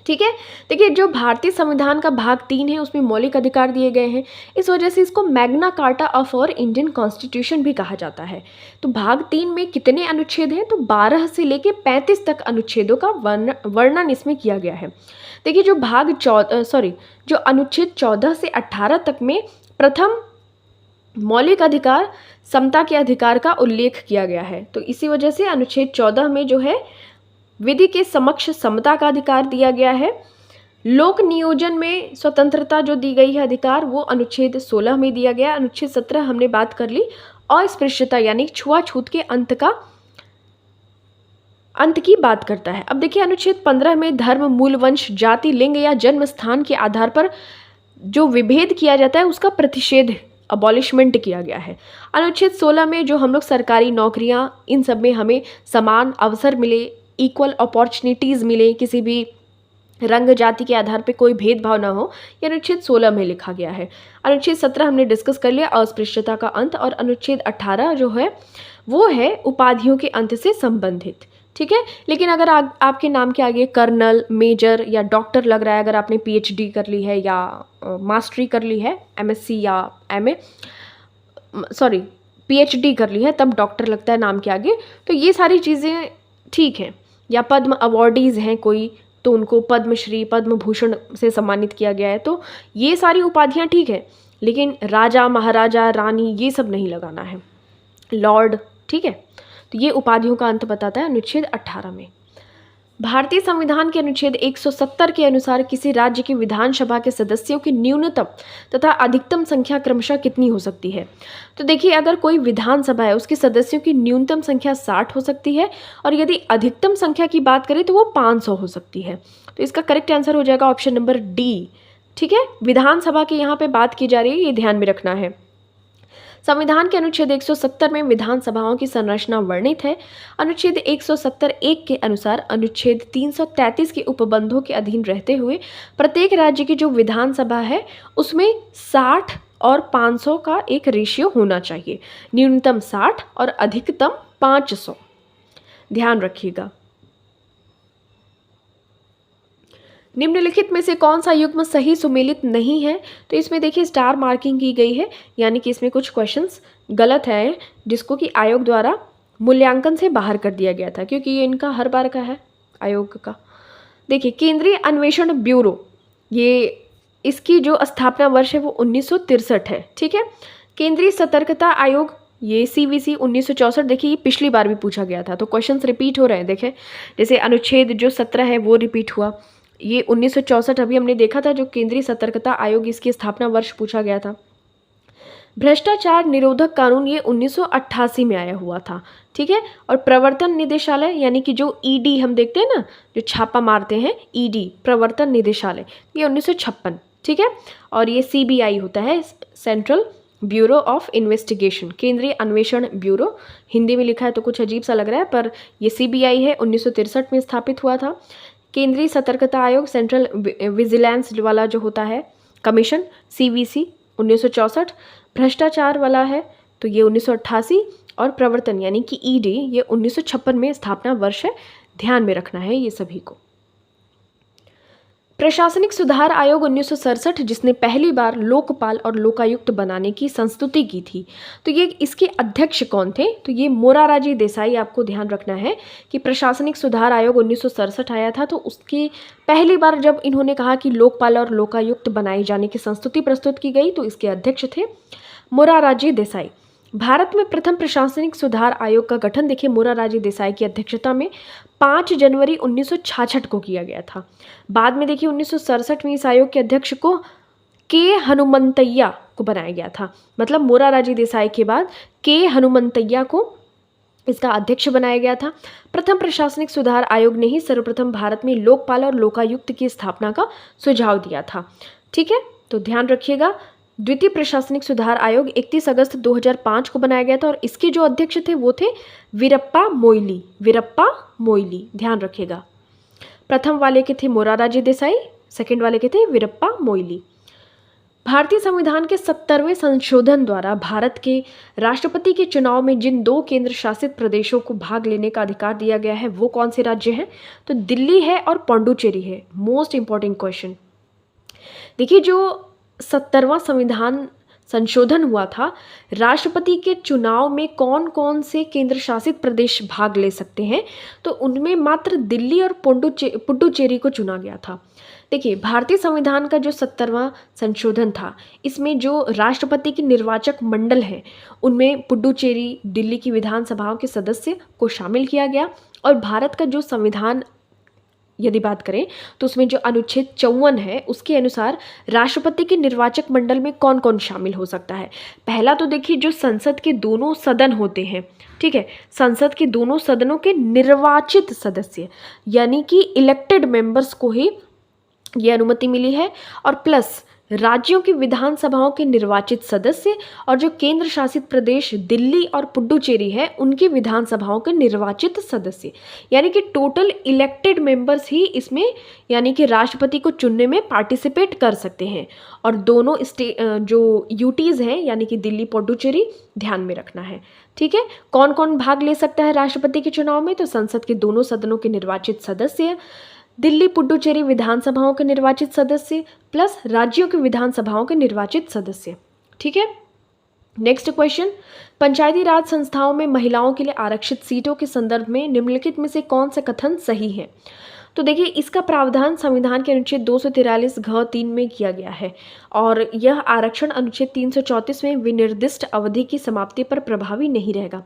ठीक है। देखिए जो भारतीय संविधान का भाग 3 है उसमें मौलिक अधिकार दिए गए हैं, इस वजह से इसको Magna Carta of our Indian constitution भी कहा जाता है। तो भाग 3 में कितने अनुच्छेद हैं? तो 12 से लेके 35 तक अनुच्छेदों का वर्णन इसमें किया गया है। देखिए जो जो अनुच्छेद 14 से 18 तक में प्रथम मौलिक अधिकार समता के अधिकार का उल्लेख किया गया है, तो इसी वजह से अनुच्छेद 14 में जो है विधि के समक्ष समता का अधिकार दिया गया है। लोक नियोजन में स्वतंत्रता जो दी गई है अधिकार, वो अनुच्छेद 16 में दिया गया। अनुच्छेद 17 हमने बात कर ली, अस्पृश्यता यानी छुआछूत के अंत की बात करता है। अब देखिए अनुच्छेद 15 में धर्म, मूल वंश, जाति, लिंग या जन्म स्थान के आधार पर जो विभेद किया जाता है उसका प्रतिषेध, अबॉलिशमेंट किया गया है। अनुच्छेद 16 में जो हम लोग सरकारी नौकरियां, इन सब में हमें समान अवसर मिले, इक्वल अपॉर्चुनिटीज़ मिले, किसी भी रंग जाति के आधार पे कोई भेदभाव ना हो, ये अनुच्छेद 16 में लिखा गया है। अनुच्छेद 17 हमने डिस्कस कर लिया, अस्पृश्यता का अंत। और अनुच्छेद 18 जो है वो है उपाधियों के अंत से संबंधित, ठीक है। लेकिन अगर आपके नाम के आगे कर्नल, मेजर या डॉक्टर लग रहा है, अगर आपने PhD कर ली है या मास्टरी कर ली है, MSc या PhD कर ली है, तब डॉक्टर लगता है नाम के आगे, तो ये सारी चीज़ें ठीक हैं। या पद्म अवॉर्डीज़ हैं कोई, तो उनको पद्मश्री, पद्म भूषण से सम्मानित किया गया है, तो ये सारी उपाधियाँ ठीक है। लेकिन राजा, महाराजा, रानी, ये सब नहीं लगाना है, लॉर्ड, ठीक है। तो ये उपाधियों का अंत बताता है अनुच्छेद 18 में। भारतीय संविधान के अनुच्छेद 170 के अनुसार किसी राज्य की विधानसभा के सदस्यों की न्यूनतम तथा अधिकतम संख्या क्रमशः कितनी हो सकती है? तो देखिए अगर कोई विधानसभा है उसके सदस्यों की न्यूनतम संख्या 60 हो सकती है, और यदि अधिकतम संख्या की बात करें तो वो 500 हो सकती है। तो इसका करेक्ट आंसर हो जाएगा ऑप्शन नंबर डी, ठीक है। विधानसभा की यहाँ पे बात की जा रही है, ये ध्यान में रखना है। संविधान के अनुच्छेद 170 में विधानसभाओं की संरचना वर्णित है। अनुच्छेद 170(1) के अनुसार अनुच्छेद 333 के उपबंधों के अधीन रहते हुए प्रत्येक राज्य की जो विधानसभा है उसमें 60 और 500 का एक रेशियो होना चाहिए, न्यूनतम 60 और अधिकतम 500, ध्यान रखिएगा। निम्नलिखित में से कौन सा युग्म सही सुमेलित नहीं है? तो इसमें देखिए स्टार मार्किंग की गई है, यानी कि इसमें कुछ क्वेश्चंस गलत हैं, जिसको कि आयोग द्वारा मूल्यांकन से बाहर कर दिया गया था, क्योंकि ये इनका हर बार का है आयोग का। देखिए केंद्रीय अन्वेषण ब्यूरो, ये इसकी जो स्थापना वर्ष है वो 1963 है, ठीक है। केंद्रीय सतर्कता आयोग, ये CVC 1964, देखिए ये पिछली बार भी पूछा गया था, तो क्वेश्चंस रिपीट हो रहे हैं। देखें जैसे अनुच्छेद जो 17 है वो रिपीट हुआ, ये 1964 अभी हमने देखा था, जो केंद्रीय सतर्कता आयोग, इसकी स्थापना वर्ष पूछा गया था। भ्रष्टाचार निरोधक कानून ये 1988 में आया हुआ था, ठीक है। और प्रवर्तन निदेशालय यानी कि जो ईडी हम देखते हैं ना, जो छापा मारते हैं, ईडी प्रवर्तन निदेशालय, ये 1956, ठीक है। और ये सीबीआई होता है, सेंट्रल ब्यूरो ऑफ इन्वेस्टिगेशन, केंद्रीय अन्वेषण ब्यूरो, हिंदी में लिखा है तो कुछ अजीब सा लग रहा है, पर ये सीबीआई है, 1963 में स्थापित हुआ था। केंद्रीय सतर्कता आयोग, सेंट्रल विजिलेंस वाला जो होता है कमीशन, सीवीसी, 1964। भ्रष्टाचार वाला है तो ये 1988, और प्रवर्तन यानी कि ईडी ये 1956 में स्थापना वर्ष है, ध्यान में रखना है ये सभी को। प्रशासनिक सुधार आयोग 1967, जिसने पहली बार लोकपाल और लोकायुक्त बनाने की संस्तुति की थी, तो ये इसके अध्यक्ष कौन थे? तो ये मोरारजी देसाई। आपको ध्यान रखना है कि प्रशासनिक सुधार आयोग 1967 आया था, तो उसकी पहली बार जब इन्होंने कहा कि लोकपाल और लोकायुक्त बनाए जाने की संस्तुति प्रस्तुत की गई, तो इसके अध्यक्ष थे मोरारजी देसाई। भारत में प्रथम प्रशासनिक सुधार आयोग का गठन देखिए मोरारजी देसाई की अध्यक्षता में 5 जनवरी 1966 को किया गया था। बाद में देखिए 1967 में इस आयोग के अध्यक्ष को के हनुमंतैया को बनाया गया था। मतलब मोरारजी देसाई के बाद के हनुमंतैया को इसका अध्यक्ष बनाया गया था। प्रथम प्रशासनिक सुधार आयोग ने ही सर्वप्रथम भारत में लोकपाल और लोकायुक्त की स्थापना का सुझाव दिया था, ठीक है। तो ध्यान रखिएगा, द्वितीय प्रशासनिक सुधार आयोग 31 अगस्त 2005 को बनाया गया था, और इसके जो अध्यक्ष थे वो थे वीरप्पा मोइली। वीरप्पा मोइली, ध्यान रखिएगा। प्रथम वाले के थे मोरारजी देसाई, सेकंड वाले के थे वीरप्पा मोइली। भारतीय संविधान के 70वें संशोधन द्वारा भारत के राष्ट्रपति के चुनाव में जिन 2 केंद्र शासित प्रदेशों को भाग लेने का अधिकार दिया गया है, वो कौन से राज्य हैं? तो दिल्ली है और पौंडुचेरी है। Most important question. देखिए, जो 70वां संविधान संशोधन हुआ था, राष्ट्रपति के चुनाव में कौन कौन से केंद्र शासित प्रदेश भाग ले सकते हैं, तो उनमें मात्र दिल्ली और पुडुचेरी को चुना गया था। देखिए, भारतीय संविधान का जो 70वां संशोधन था, इसमें जो राष्ट्रपति के निर्वाचक मंडल हैं, उनमें पुडुचेरी, दिल्ली की विधानसभाओं के सदस्य को शामिल किया गया। और भारत का जो संविधान यदि बात करें तो उसमें जो अनुच्छेद 54 है, उसके अनुसार राष्ट्रपति के निर्वाचक मंडल में कौन कौन शामिल हो सकता है। पहला तो देखिए, जो संसद के दोनों सदन होते हैं, ठीक है, संसद के दोनों सदनों के निर्वाचित सदस्य यानी कि इलेक्टेड मेंबर्स को ही ये अनुमति मिली है, और प्लस राज्यों की विधानसभाओं के निर्वाचित सदस्य, और जो केंद्र शासित प्रदेश दिल्ली और पुडुचेरी है, उनकी विधानसभाओं के निर्वाचित सदस्य, यानी कि टोटल इलेक्टेड मेंबर्स ही इसमें यानी कि राष्ट्रपति को चुनने में पार्टिसिपेट कर सकते हैं। और दोनों जो यूटीज़ हैं यानी कि दिल्ली पुडुचेरी, ध्यान में रखना है, ठीक है। कौन कौन भाग ले सकता है राष्ट्रपति के चुनाव में? तो संसद के दोनों सदनों के निर्वाचित सदस्य, दिल्ली पुडुचेरी विधानसभाओं के निर्वाचित सदस्य, प्लस राज्यों की विधानसभाओं के निर्वाचित सदस्य, ठीक है। नेक्स्ट क्वेश्चन, पंचायती राज संस्थाओं में महिलाओं के लिए आरक्षित सीटों के संदर्भ में निम्नलिखित में से कौन सा कथन सही है? तो देखिए, इसका प्रावधान संविधान के अनुच्छेद 243 घ 3 में किया गया है, और यह आरक्षण अनुच्छेद 334 में विनिर्दिष्ट अवधि की समाप्ति पर प्रभावी नहीं रहेगा।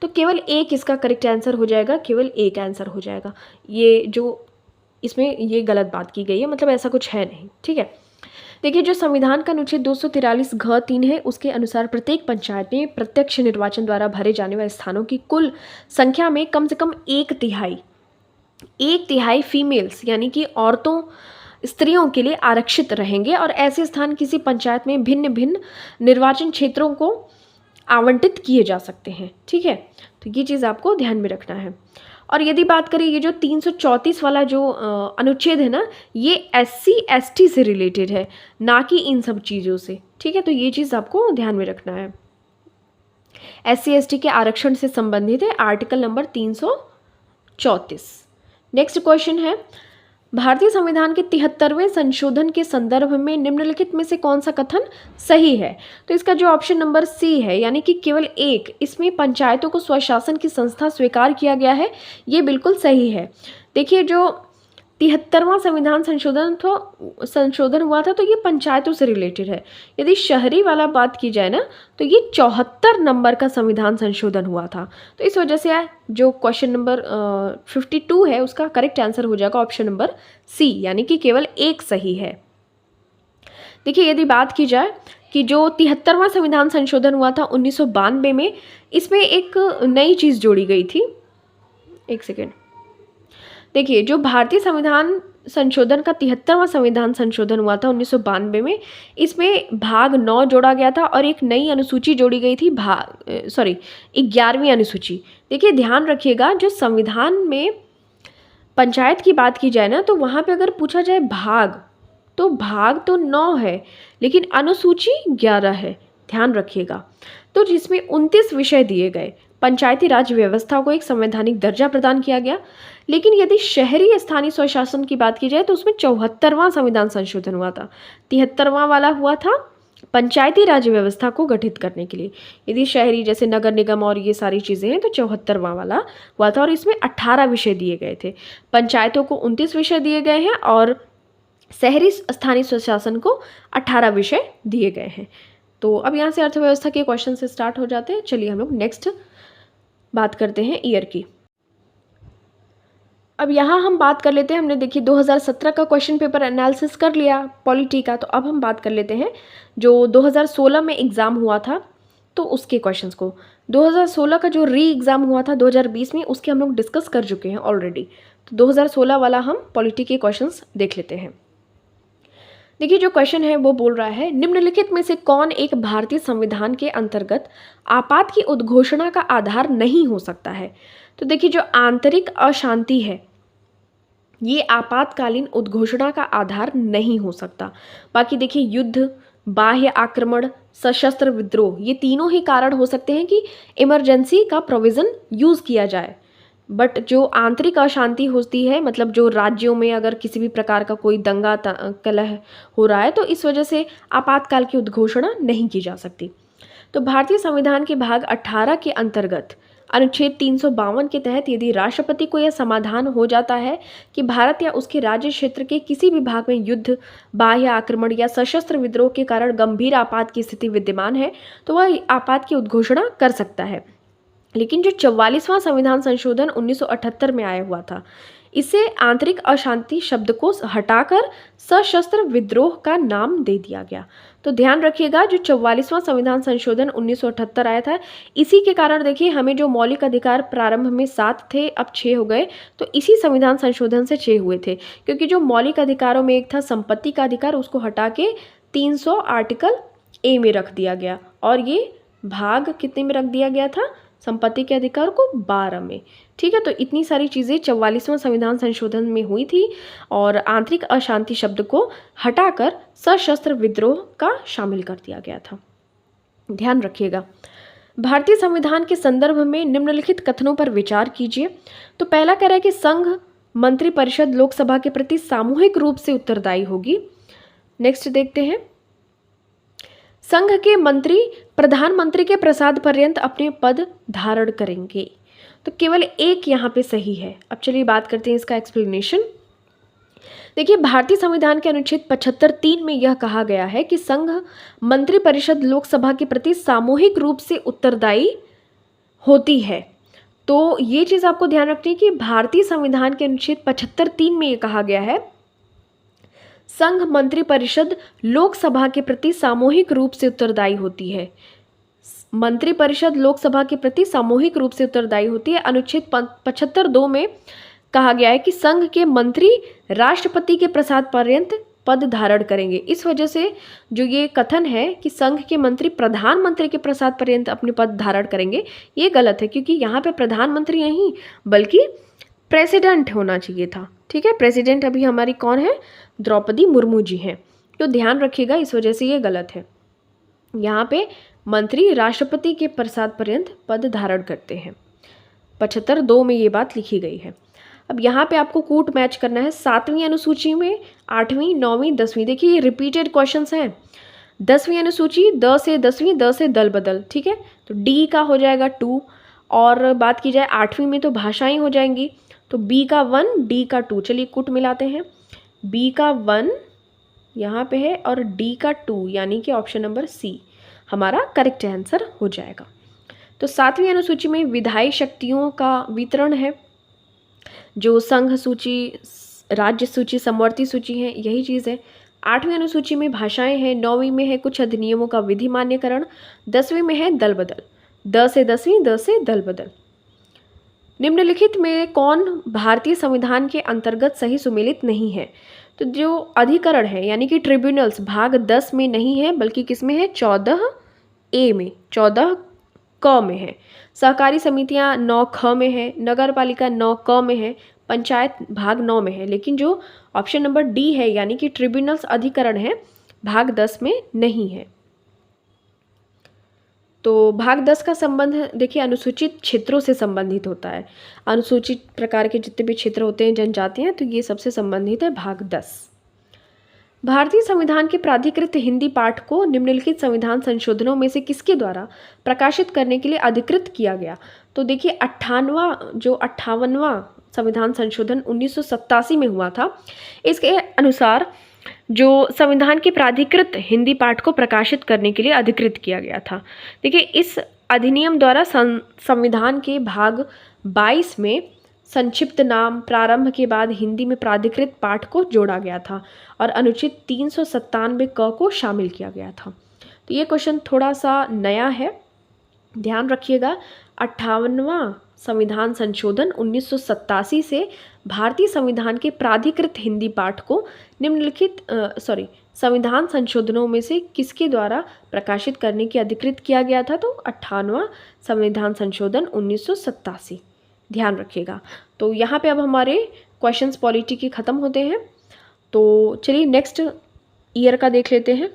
तो केवल एक इसका करेक्ट आंसर हो जाएगा, केवल एक आंसर हो जाएगा। ये जो इसमें ये गलत बात की गई है, मतलब ऐसा कुछ है नहीं, ठीक है। देखिए, जो संविधान का अनुच्छेद 243 घ 3 है, उसके अनुसार प्रत्येक पंचायत में प्रत्यक्ष निर्वाचन द्वारा भरे जाने वाले स्थानों की कुल संख्या में कम से कम एक तिहाई फीमेल्स यानी कि औरतों, स्त्रियों के लिए आरक्षित रहेंगे, और ऐसे स्थान किसी पंचायत में भिन्न भिन्न निर्वाचन क्षेत्रों को आवंटित किए जा सकते हैं, ठीक है। तो ये चीज़ आपको ध्यान में रखना है। और यदि बात करें, ये जो 334 वाला जो अनुच्छेद है ना, ये SC ST से रिलेटेड है, ना कि इन सब चीज़ों से, ठीक है। तो ये चीज़ आपको ध्यान में रखना है। SC ST के आरक्षण से संबंधित है आर्टिकल नंबर 334। नेक्स्ट क्वेश्चन है, भारतीय संविधान के 73वें संशोधन के संदर्भ में निम्नलिखित में से कौन सा कथन सही है? तो इसका जो ऑप्शन नंबर सी है, यानी कि केवल एक, इसमें पंचायतों को स्वशासन की संस्था स्वीकार किया गया है, ये बिल्कुल सही है। देखिए, जो 73वां संशोधन हुआ था तो ये पंचायतों से रिलेटेड है। यदि शहरी वाला बात की जाए ना तो ये 74 नंबर का संविधान संशोधन हुआ था। तो इस वजह से जो क्वेश्चन नंबर 52 है उसका करेक्ट आंसर हो जाएगा ऑप्शन नंबर सी, यानी कि केवल एक सही है। देखिए, यदि बात की जाए कि जो 73वां संविधान संशोधन हुआ था 1992 में, इसमें एक नई चीज़ जोड़ी गई थी। एक सेकेंड, देखिए, जो भारतीय संविधान संशोधन का 73वां संविधान संशोधन हुआ था 1992 में, इसमें भाग 9 जोड़ा गया था और एक नई अनुसूची जोड़ी गई थी, 11वीं अनुसूची। देखिए, ध्यान रखिएगा, जो संविधान में पंचायत की बात की जाए ना तो वहाँ पे अगर पूछा जाए भाग तो 9 है, लेकिन अनुसूची 11 है, ध्यान रखिएगा। तो जिसमें 29 विषय दिए गए, पंचायती राज व्यवस्था को एक संवैधानिक दर्जा प्रदान किया गया। लेकिन यदि शहरी स्थानीय स्वशासन की बात की जाए तो उसमें 74वां संविधान संशोधन हुआ था। 73वां वाला हुआ था पंचायती राज व्यवस्था को गठित करने के लिए। यदि शहरी जैसे नगर निगम और ये सारी चीज़ें हैं तो 74वां वाला हुआ था और इसमें 18 विषय दिए गए थे। पंचायतों को 29 विषय दिए गए हैं और शहरी स्थानीय स्वशासन को 18 विषय दिए गए हैं। तो अब यहाँ से अर्थव्यवस्था के क्वेश्चन से स्टार्ट हो जाते हैं। चलिए हम लोग नेक्स्ट बात करते हैं ईयर की। अब यहाँ हम बात कर लेते हैं, हमने देखिए 2017 का क्वेश्चन पेपर एनालिसिस कर लिया पॉलिटी का, तो अब हम बात कर लेते हैं जो 2016 में एग्ज़ाम हुआ था तो उसके क्वेश्चंस को। 2016 का जो री एग्ज़ाम हुआ था 2020 में, उसके हम लोग डिस्कस कर चुके हैं ऑलरेडी। तो 2016 वाला हम पॉलिटी के क्वेश्चंस देख लेते हैं। देखिए, जो क्वेश्चन है वो बोल रहा है, निम्नलिखित में से कौन एक भारतीय संविधान के अंतर्गत आपात की उद्घोषणा का आधार नहीं हो सकता है। तो देखिए, जो आंतरिक अशांति है ये आपातकालीन उद्घोषणा का आधार नहीं हो सकता। बाकी देखिए, युद्ध, बाह्य आक्रमण, सशस्त्र विद्रोह, ये तीनों ही कारण हो सकते हैं कि इमरजेंसी का प्रोविज़न यूज़ किया जाए। बट जो आंतरिक अशांति होती है, मतलब जो राज्यों में अगर किसी भी प्रकार का कोई दंगा कलह हो रहा है तो इस वजह से आपातकाल की उद्घोषणा नहीं की जा सकती। तो भारतीय संविधान के भाग 18 के अंतर्गत अनुच्छेद 352 के तहत यदि राष्ट्रपति को यह समाधान हो जाता है कि भारत या उसके राज्य क्षेत्र के किसी भी भाग में युद्ध, बाह्य आक्रमण या सशस्त्र विद्रोह के कारण गंभीर आपात की स्थिति विद्यमान है तो वह आपात की उद्घोषणा कर सकता है। लेकिन जो 44वां संविधान संशोधन 1978 में आया हुआ था, इसे आंतरिक अशांति शब्द को हटाकर सशस्त्र विद्रोह का नाम दे दिया गया। तो ध्यान रखिएगा, जो 44वां संविधान संशोधन 1978 आया था, इसी के कारण देखिए हमें जो मौलिक अधिकार प्रारंभ में 7 थे अब 6 हो गए, तो इसी संविधान संशोधन से 6 हुए थे। क्योंकि जो मौलिक अधिकारों में एक था संपत्ति का अधिकार, उसको हटा के 300 आर्टिकल ए में रख दिया गया और ये भाग कितने में रख दिया गया था, संपत्ति के अधिकार को 12 में। ठीक है, तो इतनी सारी चीज़ें 44वां संविधान संशोधन में हुई थी और आंतरिक अशांति शब्द को हटाकर सशस्त्र विद्रोह का शामिल कर दिया गया था। ध्यान रखिएगा, भारतीय संविधान के संदर्भ में निम्नलिखित कथनों पर विचार कीजिए। तो पहला कह रहा है कि संघ मंत्री परिषद लोकसभा के प्रति सामूहिक रूप से उत्तरदायी होगी। नेक्स्ट देखते हैं, संघ के मंत्री प्रधानमंत्री के प्रसाद पर्यंत अपने पद धारण करेंगे। तो केवल एक यहाँ पे सही है। अब चलिए बात करते हैं इसका एक्सप्लेनेशन। देखिए, भारतीय संविधान के अनुच्छेद 75(3) में यह कहा गया है कि संघ मंत्री परिषद लोकसभा के प्रति सामूहिक रूप से उत्तरदायी होती है। तो ये चीज़ आपको ध्यान रखनी है कि भारतीय संविधान के अनुच्छेद 75(3) में ये कहा गया है, संघ मंत्री परिषद लोकसभा के प्रति सामूहिक रूप से उत्तरदायी होती है। मंत्री परिषद लोकसभा के प्रति सामूहिक रूप से उत्तरदायी होती है। अनुच्छेद 75(2) में कहा गया है कि संघ के मंत्री राष्ट्रपति के प्रसाद पर्यंत पद धारण करेंगे। इस वजह से जो ये कथन है कि संघ के मंत्री प्रधानमंत्री के प्रसाद पर्यंत अपने पद धारण करेंगे, ये गलत है, क्योंकि यहाँ पे प्रधानमंत्री नहीं बल्कि प्रेसिडेंट होना चाहिए था। ठीक है, प्रेसिडेंट अभी हमारी कौन है, द्रौपदी मुर्मू जी हैं। तो ध्यान रखिएगा, इस वजह से ये गलत है। यहाँ पे मंत्री राष्ट्रपति के प्रसाद पर्यंत पद धारण करते हैं। 75(2) में ये बात लिखी गई है। अब यहाँ पे आपको कूट मैच करना है 7वीं अनुसूची में 8वीं, 9वीं, 10वीं। देखिए, ये रिपीटेड क्वेश्चंस हैं। 10वीं अनुसूची द से 10वीं, द से दल बदल। ठीक है, तो डी का हो जाएगा 2। और बात की जाए 8वीं में तो भाषाएं हो जाएंगी, तो बी का 1, डी का 2, चलिए कुट मिलाते हैं। बी का 1 यहाँ पे है और डी का 2, यानी कि ऑप्शन नंबर सी हमारा करेक्ट आंसर हो जाएगा। तो 7वीं अनुसूची में विधायी शक्तियों का वितरण है, जो संघ सूची, राज्य सूची, समवर्ती सूची है, यही चीज़ है। 8वीं अनुसूची में भाषाएं हैं, 9वीं में है कुछ अधिनियमों का विधि मान्यकरण, 10वीं में है दल बदल, 10 से 10वीं, 10 से दल बदल। निम्नलिखित में कौन भारतीय संविधान के अंतर्गत सही सुमेलित नहीं है? तो जो अधिकरण है यानी कि ट्रिब्यूनल्स भाग 10 में नहीं है, बल्कि किस में है? 14A में, 14 क में है। सहकारी समितियां 9 ख में है, नगर पालिका 9 क में है, पंचायत भाग 9 में है। लेकिन जो ऑप्शन नंबर डी है यानी कि ट्रिब्यूनल्स अधिकरण है, भाग 10 में नहीं है। तो भाग 10 का संबंध देखिए अनुसूचित क्षेत्रों से संबंधित होता है। अनुसूचित प्रकार के जितने भी क्षेत्र होते हैं, जनजातियां, तो ये सबसे संबंधित है भाग 10। भारतीय संविधान के प्राधिकृत हिंदी पाठ को निम्नलिखित संविधान संशोधनों में से किसके द्वारा प्रकाशित करने के लिए अधिकृत किया गया? तो देखिए 58वां संविधान संशोधन 1987 में हुआ था। इसके अनुसार जो संविधान के प्राधिकृत हिंदी पाठ को प्रकाशित करने के लिए अधिकृत किया गया था। देखिए इस अधिनियम द्वारा संविधान के भाग 22 में संक्षिप्त नाम प्रारंभ के बाद हिंदी में प्राधिकृत पाठ को जोड़ा गया था और अनुच्छेद 397 क को शामिल किया गया था। तो ये क्वेश्चन थोड़ा सा नया है, ध्यान रखिएगा। 58वां संविधान संशोधन 1987 से भारतीय संविधान के प्राधिकृत हिंदी पाठ को निम्नलिखित संविधान संशोधनों में से किसके द्वारा प्रकाशित करने की अधिकृत किया गया था? तो 58वां संविधान संशोधन 1987, ध्यान रखिएगा। तो यहाँ पे अब हमारे क्वेश्चंस पॉलिटी के ख़त्म होते हैं। तो चलिए नेक्स्ट ईयर का देख लेते हैं।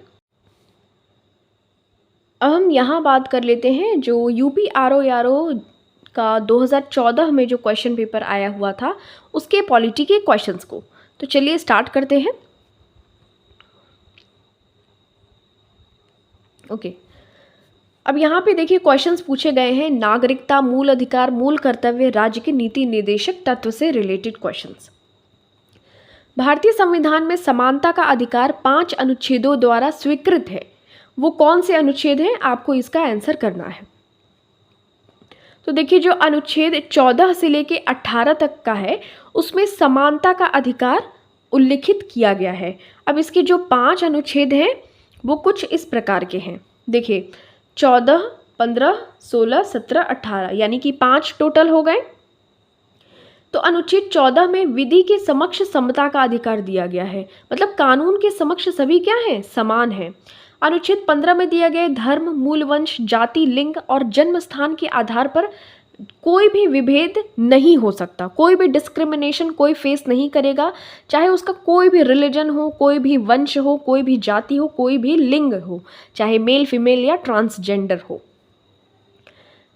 अब हम यहाँ बात कर लेते हैं जो यूपी आरओ का 2014 में जो क्वेश्चन पेपर आया हुआ था उसके पॉलिटी के क्वेश्चंस को। तो चलिए स्टार्ट करते हैं। ओके, अब यहाँ पे देखिए क्वेश्चंस पूछे गए हैं नागरिकता, मूल अधिकार, मूल कर्तव्य, राज्य के नीति निर्देशक तत्व से रिलेटेड क्वेश्चंस। भारतीय संविधान में समानता का अधिकार 5 अनुच्छेदों द्वारा स्वीकृत है। वो कौन से अनुच्छेद हैं? आपको इसका आंसर करना है। तो देखिए जो अनुच्छेद 14 से लेके 18 तक का है उसमें समानता का अधिकार उल्लिखित किया गया है। अब इसके जो 5 अनुच्छेद हैं वो कुछ इस प्रकार के हैं। देखिए 14, 15, 16, 17, 18 यानी कि 5 टोटल हो गए। तो अनुच्छेद 14 में विधि के समक्ष समता का अधिकार दिया गया है, मतलब कानून के समक्ष सभी क्या हैं? समान हैं। अनुच्छेद 15 में दिया गया धर्म, मूल वंश, जाति, लिंग और जन्म स्थान के आधार पर कोई भी विभेद नहीं हो सकता, कोई भी डिस्क्रिमिनेशन कोई फेस नहीं करेगा, चाहे उसका कोई भी रिलीजन हो, कोई भी वंश हो, कोई भी जाति हो, कोई भी लिंग हो, चाहे मेल, फीमेल या ट्रांसजेंडर हो।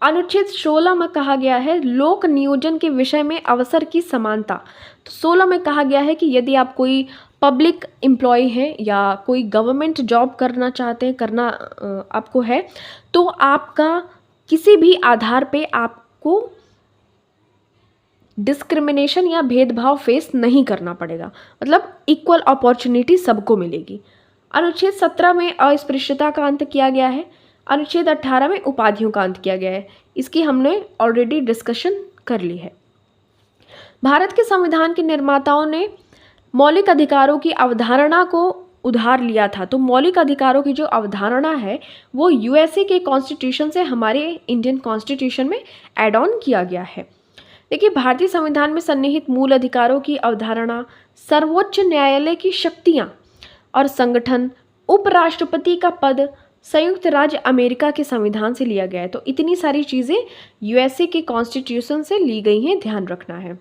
अनुच्छेद 16 में कहा गया है लोक नियोजन के विषय में अवसर की समानता। तो 16 में कहा गया है कि यदि आप कोई पब्लिक एम्प्लॉय हैं या कोई गवर्नमेंट जॉब करना चाहते हैं, करना आपको है, तो आपका किसी भी आधार पे आपको डिस्क्रिमिनेशन या भेदभाव फेस नहीं करना पड़ेगा, मतलब इक्वल अपॉर्चुनिटी सबको मिलेगी। अनुच्छेद 17 में अस्पृश्यता का अंत किया गया है। अनुच्छेद 18 में उपाधियों का अंत किया गया है। इसकी हमने ऑलरेडी डिस्कशन कर ली है। भारत के संविधान के निर्माताओं ने मौलिक अधिकारों की अवधारणा को उधार लिया था। तो मौलिक अधिकारों की जो अवधारणा है वो यूएसए के कॉन्स्टिट्यूशन से हमारे इंडियन कॉन्स्टिट्यूशन में ऐड ऑन किया गया है। देखिए भारतीय संविधान में सन्निहित मूल अधिकारों की अवधारणा, सर्वोच्च न्यायालय की शक्तियाँ और संगठन, उपराष्ट्रपति का पद संयुक्त राज्य अमेरिका के संविधान से लिया गया है। तो इतनी सारी चीज़ें यूएसए के कॉन्स्टिट्यूशन से ली गई हैं, ध्यान रखना है।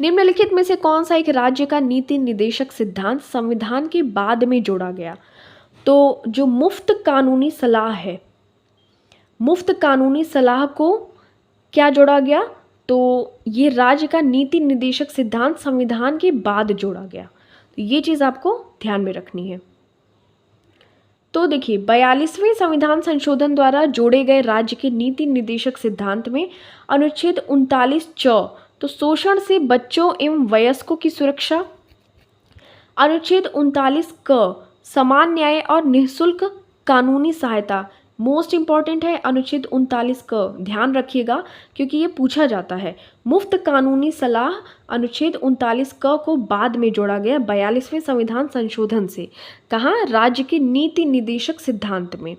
निम्नलिखित में से कौन सा एक राज्य का नीति निर्देशक सिद्धांत संविधान के बाद में जोड़ा गया? तो जो मुफ्त कानूनी सलाह है, मुफ्त कानूनी सलाह को क्या जोड़ा गया? तो ये राज्य का नीति निर्देशक सिद्धांत संविधान के बाद जोड़ा गया। तो ये चीज़ आपको ध्यान में रखनी है। तो देखिए 42वें संविधान संशोधन द्वारा जोड़े गए राज्य के नीति निर्देशक सिद्धांत में अनुच्छेद 39 च तो शोषण से बच्चों एवं वयस्कों की सुरक्षा। अनुच्छेद 39 क समान न्याय और निःशुल्क कानूनी सहायता। मोस्ट इंपॉर्टेंट है अनुच्छेद 39 क, ध्यान रखिएगा क्योंकि ये पूछा जाता है। मुफ्त कानूनी सलाह अनुच्छेद 39 क को बाद में जोड़ा गया 42वें संविधान संशोधन से। कहाँ? राज्य के नीति निर्देशक सिद्धांत में,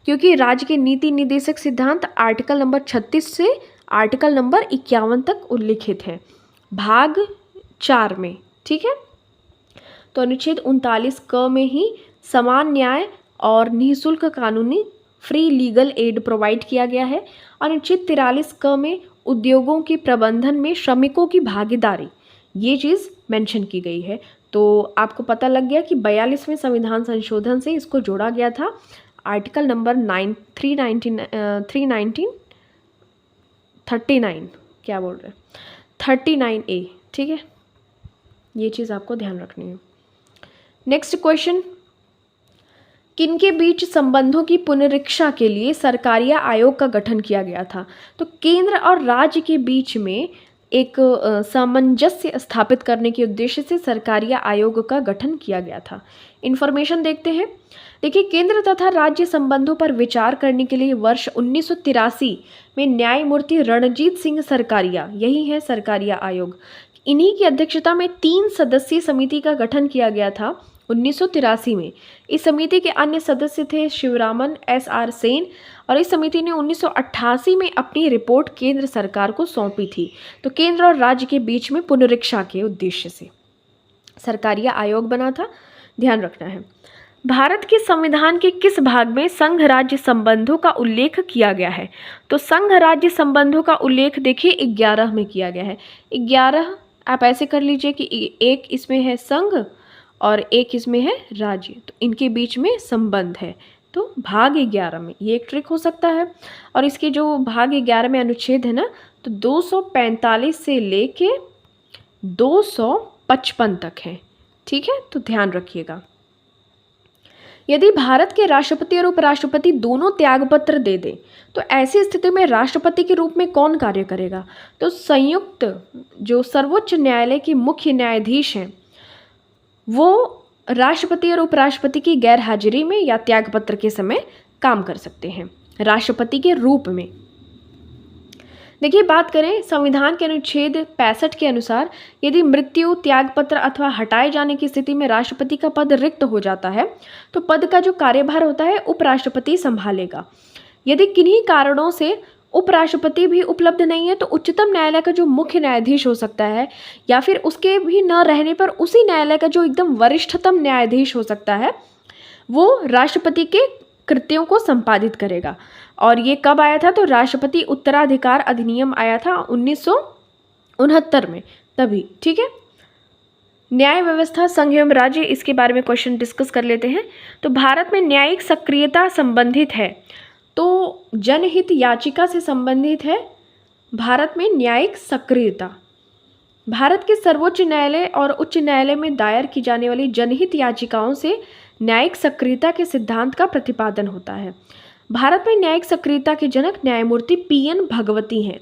क्योंकि राज्य के नीति निर्देशक सिद्धांत आर्टिकल नंबर 36 से आर्टिकल नंबर 51 तक उल्लिखित है भाग 4 में। ठीक है, तो अनुच्छेद 39 क में ही समान न्याय और निःशुल्क कानूनी फ्री लीगल एड प्रोवाइड किया गया है। अनुच्छेद 43 क में उद्योगों के प्रबंधन में श्रमिकों की भागीदारी, ये चीज़ मेंशन की गई है। तो आपको पता लग गया कि 42वें संविधान संशोधन से इसको जोड़ा गया था आर्टिकल नंबर 39 क्या बोल रहे हैं 39A। ठीक है, ये चीज़ आपको ध्यान रखनी है। नेक्स्ट क्वेश्चन, किनके बीच संबंधों की पुनरीक्षा के लिए सरकारीय आयोग का गठन किया गया था? तो केंद्र और राज्य के बीच में एक सामंजस्य स्थापित करने के उद्देश्य से सरकारीय आयोग का गठन किया गया था। इन्फॉर्मेशन देखते हैं। देखिए, केंद्र तथा राज्य संबंधों पर विचार करने के लिए वर्ष 1983 में न्यायमूर्ति रणजीत सिंह सरकारिया, यही है सरकारीय आयोग, इन्हीं की अध्यक्षता में 3 सदस्यीय समिति का गठन किया गया था 1983 में। इस समिति के अन्य सदस्य थे शिवरामन SR सेन, और इस समिति ने 1988 में अपनी रिपोर्ट केंद्र सरकार को सौंपी थी। तो केंद्र और राज्य के बीच में पुनरीक्षा के उद्देश्य से सरकारीय आयोग बना था, ध्यान रखना है। भारत के संविधान के किस भाग में संघ राज्य संबंधों का उल्लेख किया गया है? तो संघ राज्य संबंधों का उल्लेख देखिए 11 में किया गया है। 11 आप ऐसे कर लीजिए कि एक इसमें है संघ और एक इसमें है राज्य, तो इनके बीच में संबंध है, तो भाग 11 में ये एक ट्रिक हो सकता है। और इसके जो भाग 11 में अनुच्छेद है ना, तो 245 से लेके 255 तक है। ठीक है, तो ध्यान रखिएगा। यदि भारत के राष्ट्रपति और उपराष्ट्रपति दोनों त्यागपत्र दे दें तो ऐसी स्थिति में राष्ट्रपति के रूप में कौन कार्य करेगा? तो संयुक्त जो सर्वोच्च न्यायालय के मुख्य न्यायाधीश हैं वो राष्ट्रपति और उपराष्ट्रपति की गैर हाजिरी में या त्यागपत्र के समय काम कर सकते हैं राष्ट्रपति के रूप में। देखिए, बात करें संविधान के अनुच्छेद 65 के अनुसार, यदि मृत्यु, त्यागपत्र अथवा हटाए जाने की स्थिति में राष्ट्रपति का पद रिक्त हो जाता है तो पद का जो कार्यभार होता है उपराष्ट्रपति संभालेगा। यदि किन्हीं कारणों से उपराष्ट्रपति भी उपलब्ध नहीं है तो उच्चतम न्यायालय का जो मुख्य न्यायाधीश हो सकता है, या फिर उसके भी न रहने पर उसी न्यायालय का जो एकदम वरिष्ठतम न्यायाधीश हो सकता है, वो राष्ट्रपति के कृत्यों को संपादित करेगा। और ये कब आया था? तो राष्ट्रपति उत्तराधिकार अधिनियम आया था 1969 में, तभी। ठीक है, न्याय व्यवस्था संघ एवं राज्य, इसके बारे में क्वेश्चन डिस्कस कर लेते हैं। तो भारत में न्यायिक सक्रियता संबंधित है, तो जनहित याचिका से संबंधित है भारत में न्यायिक सक्रियता। भारत के सर्वोच्च न्यायालय और उच्च न्यायालय में दायर की जाने वाली जनहित याचिकाओं से न्यायिक सक्रियता के सिद्धांत का प्रतिपादन होता है। भारत में न्यायिक सक्रियता के जनक न्यायमूर्ति PN भगवती हैं।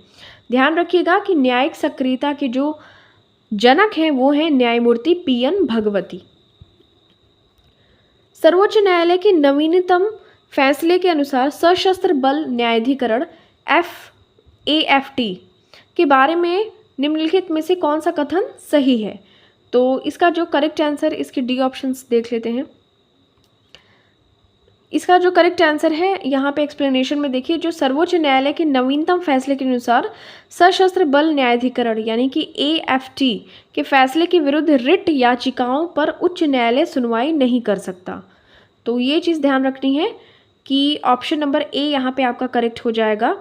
ध्यान रखिएगा कि न्यायिक सक्रियता के जो जनक हैं वो हैं न्यायमूर्ति PN भगवती। सर्वोच्च न्यायालय के नवीनतम फैसले के अनुसार सशस्त्र बल न्यायाधिकरण AFT के बारे में निम्नलिखित में से कौन सा कथन सही है? तो इसका जो करेक्ट आंसर, इसके डी ऑप्शंस देख लेते हैं। इसका जो करेक्ट आंसर है यहाँ पे एक्सप्लेनेशन में देखिए, जो सर्वोच्च न्यायालय के नवीनतम फैसले के अनुसार सशस्त्र बल न्यायाधिकरण यानी कि AFT के फैसले के विरुद्ध रिट याचिकाओं पर उच्च न्यायालय सुनवाई नहीं कर सकता। तो ये चीज़ ध्यान रखनी है कि ऑप्शन नंबर A यहाँ पे आपका करेक्ट हो जाएगा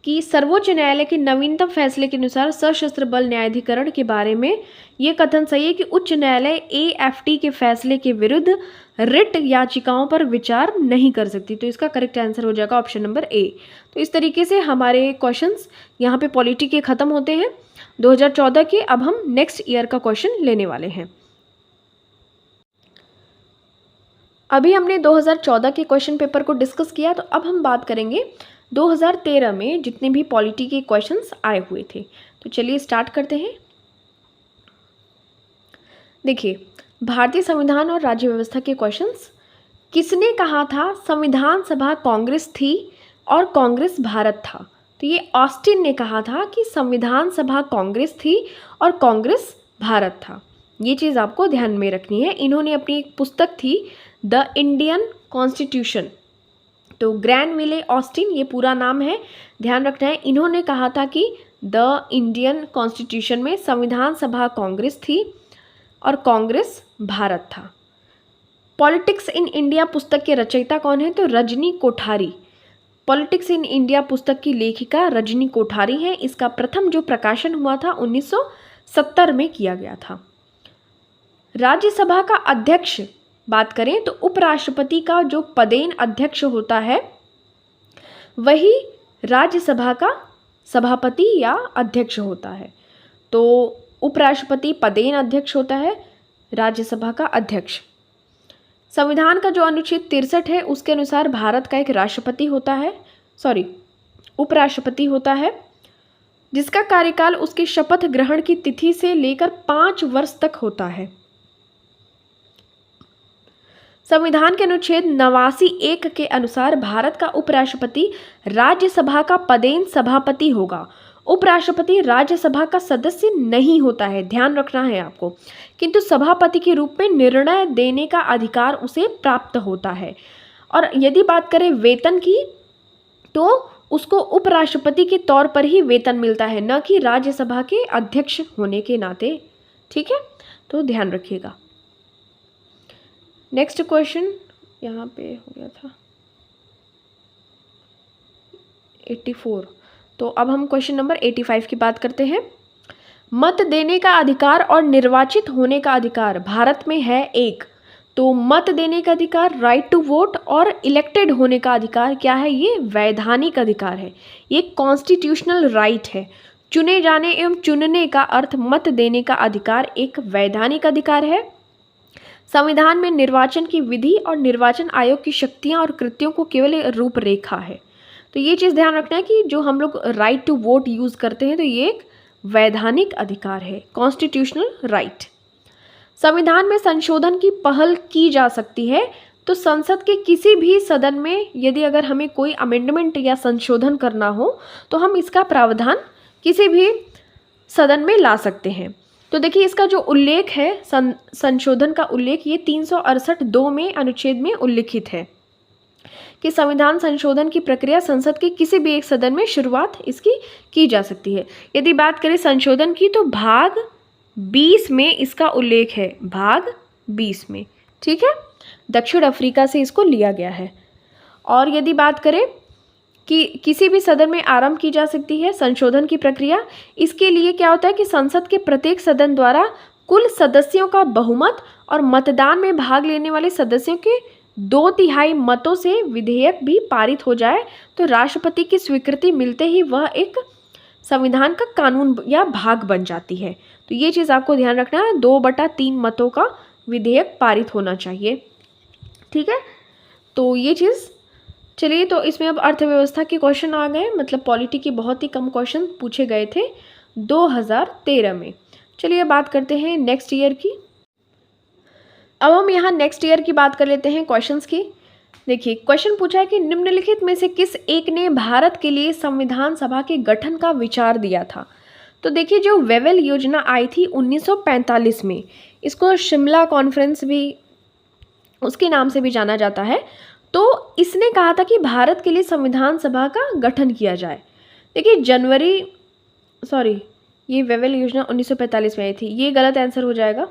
कि सर्वोच्च न्यायालय के नवीनतम फैसले के अनुसार सशस्त्र बल न्यायाधिकरण के बारे में ये कथन सही है कि उच्च न्यायालय AFT के फैसले के विरुद्ध रिट याचिकाओं पर विचार नहीं कर सकती। तो इसका करेक्ट आंसर हो जाएगा ऑप्शन नंबर A। तो इस तरीके से हमारे क्वेश्चंस यहाँ पे पॉलिटी के ख़त्म होते हैं 2014 के। अब हम नेक्स्ट ईयर का क्वेश्चन लेने वाले हैं। अभी हमने 2014 के क्वेश्चन पेपर को डिस्कस किया, तो अब हम बात करेंगे 2013 में जितने भी पॉलिटी के क्वेश्चंस आए हुए थे। तो चलिए स्टार्ट करते हैं। देखिए, भारतीय संविधान और राज्य व्यवस्था के क्वेश्चंस। किसने कहा था संविधान सभा कांग्रेस थी और कांग्रेस भारत था? तो ये ऑस्टिन ने कहा था कि संविधान सभा कांग्रेस थी और कांग्रेस भारत था। ये चीज़ आपको ध्यान में रखनी है। इन्होंने अपनी एक पुस्तक थी द इंडियन कॉन्स्टिट्यूशन, तो ग्रैनविले ऑस्टिन ये पूरा नाम है, ध्यान रखना है। इन्होंने कहा था कि द इंडियन कॉन्स्टिट्यूशन में संविधान सभा कांग्रेस थी और कांग्रेस भारत था। पॉलिटिक्स इन इंडिया पुस्तक के रचयिता कौन है? तो Rajni Kothari. Politics in India पुस्तक की लेखिका रजनी कोठारी हैं। इसका प्रथम जो प्रकाशन हुआ था 1970 में किया गया था। राज्यसभा का अध्यक्ष बात करें तो उपराष्ट्रपति का जो पदेन अध्यक्ष होता है वही राज्यसभा का सभापति या अध्यक्ष होता है। तो उपराष्ट्रपति पदेन अध्यक्ष होता है, राज्यसभा का अध्यक्ष। संविधान का जो अनुच्छेद 63 है उसके अनुसार भारत का एक राष्ट्रपति होता है, उपराष्ट्रपति होता है, जिसका कार्यकाल उसके शपथ ग्रहण की तिथि से लेकर 5 वर्ष तक होता है। संविधान के अनुच्छेद 89(1) के अनुसार भारत का उपराष्ट्रपति राज्यसभा का पदेन सभापति होगा। उपराष्ट्रपति राज्यसभा का सदस्य नहीं होता है, ध्यान रखना है आपको, किंतु सभापति के रूप में निर्णय देने का अधिकार उसे प्राप्त होता है। और यदि बात करें वेतन की तो उसको उपराष्ट्रपति के तौर पर ही वेतन मिलता है, न कि राज्यसभा के अध्यक्ष होने के नाते। ठीक है, तो ध्यान रखिएगा। नेक्स्ट क्वेश्चन यहाँ पे हो गया था 84, तो अब हम क्वेश्चन नंबर 85 की बात करते हैं। मत देने का अधिकार और निर्वाचित होने का अधिकार भारत में है एक। तो मत देने का अधिकार राइट टू वोट और इलेक्टेड होने का अधिकार क्या है? ये वैधानिक अधिकार है, ये कॉन्स्टिट्यूशनल राइट है। चुने जाने एवं चुनने का अर्थ मत देने का अधिकार एक वैधानिक अधिकार है। संविधान में निर्वाचन की विधि और निर्वाचन आयोग की शक्तियां और कृत्यों को केवल रूपरेखा है। तो ये चीज़ ध्यान रखना है कि जो हम लोग राइट टू वोट यूज़ करते हैं तो ये एक वैधानिक अधिकार है, कॉन्स्टिट्यूशनल राइट। संविधान में संशोधन की पहल की जा सकती है। तो संसद के किसी भी सदन में यदि अगर हमें कोई अमेंडमेंट या संशोधन करना हो तो हम इसका प्रावधान किसी भी सदन में ला सकते हैं। तो देखिए, इसका जो उल्लेख है संशोधन का उल्लेख ये 368(2) में अनुच्छेद में उल्लिखित है कि संविधान संशोधन की प्रक्रिया संसद के किसी भी एक सदन में शुरुआत इसकी की जा सकती है। यदि बात करें संशोधन की तो भाग 20 में इसका उल्लेख है, भाग 20 में। ठीक है, दक्षिण अफ्रीका से इसको लिया गया है। और यदि बात करें कि किसी भी सदन में आरंभ की जा सकती है संशोधन की प्रक्रिया, इसके लिए क्या होता है कि संसद के प्रत्येक सदन द्वारा कुल सदस्यों का बहुमत और मतदान में भाग लेने वाले सदस्यों के 2/3 मतों से विधेयक भी पारित हो जाए तो राष्ट्रपति की स्वीकृति मिलते ही वह एक संविधान का कानून या भाग बन जाती है। तो ये चीज़ आपको ध्यान रखना है, 2/3 मतों का विधेयक पारित होना चाहिए। ठीक है, तो ये चीज़। चलिए, तो इसमें अब अर्थव्यवस्था के क्वेश्चन आ गए, मतलब पॉलिटी के बहुत ही कम क्वेश्चन पूछे गए थे 2013 में। चलिए बात करते हैं नेक्स्ट ईयर की। अब हम यहाँ नेक्स्ट ईयर की बात कर लेते हैं क्वेश्चंस की। देखिए, क्वेश्चन पूछा है कि निम्नलिखित में से किस एक ने भारत के लिए संविधान सभा के गठन का विचार दिया था? तो देखिए, जो वेवेल योजना आई थी 1945 में, इसको शिमला कॉन्फ्रेंस भी उसके नाम से भी जाना जाता है। तो इसने कहा था कि भारत के लिए संविधान सभा का गठन किया जाए। देखिए, ये वेवेल योजना 1945 में आई थी, ये गलत आंसर हो जाएगा।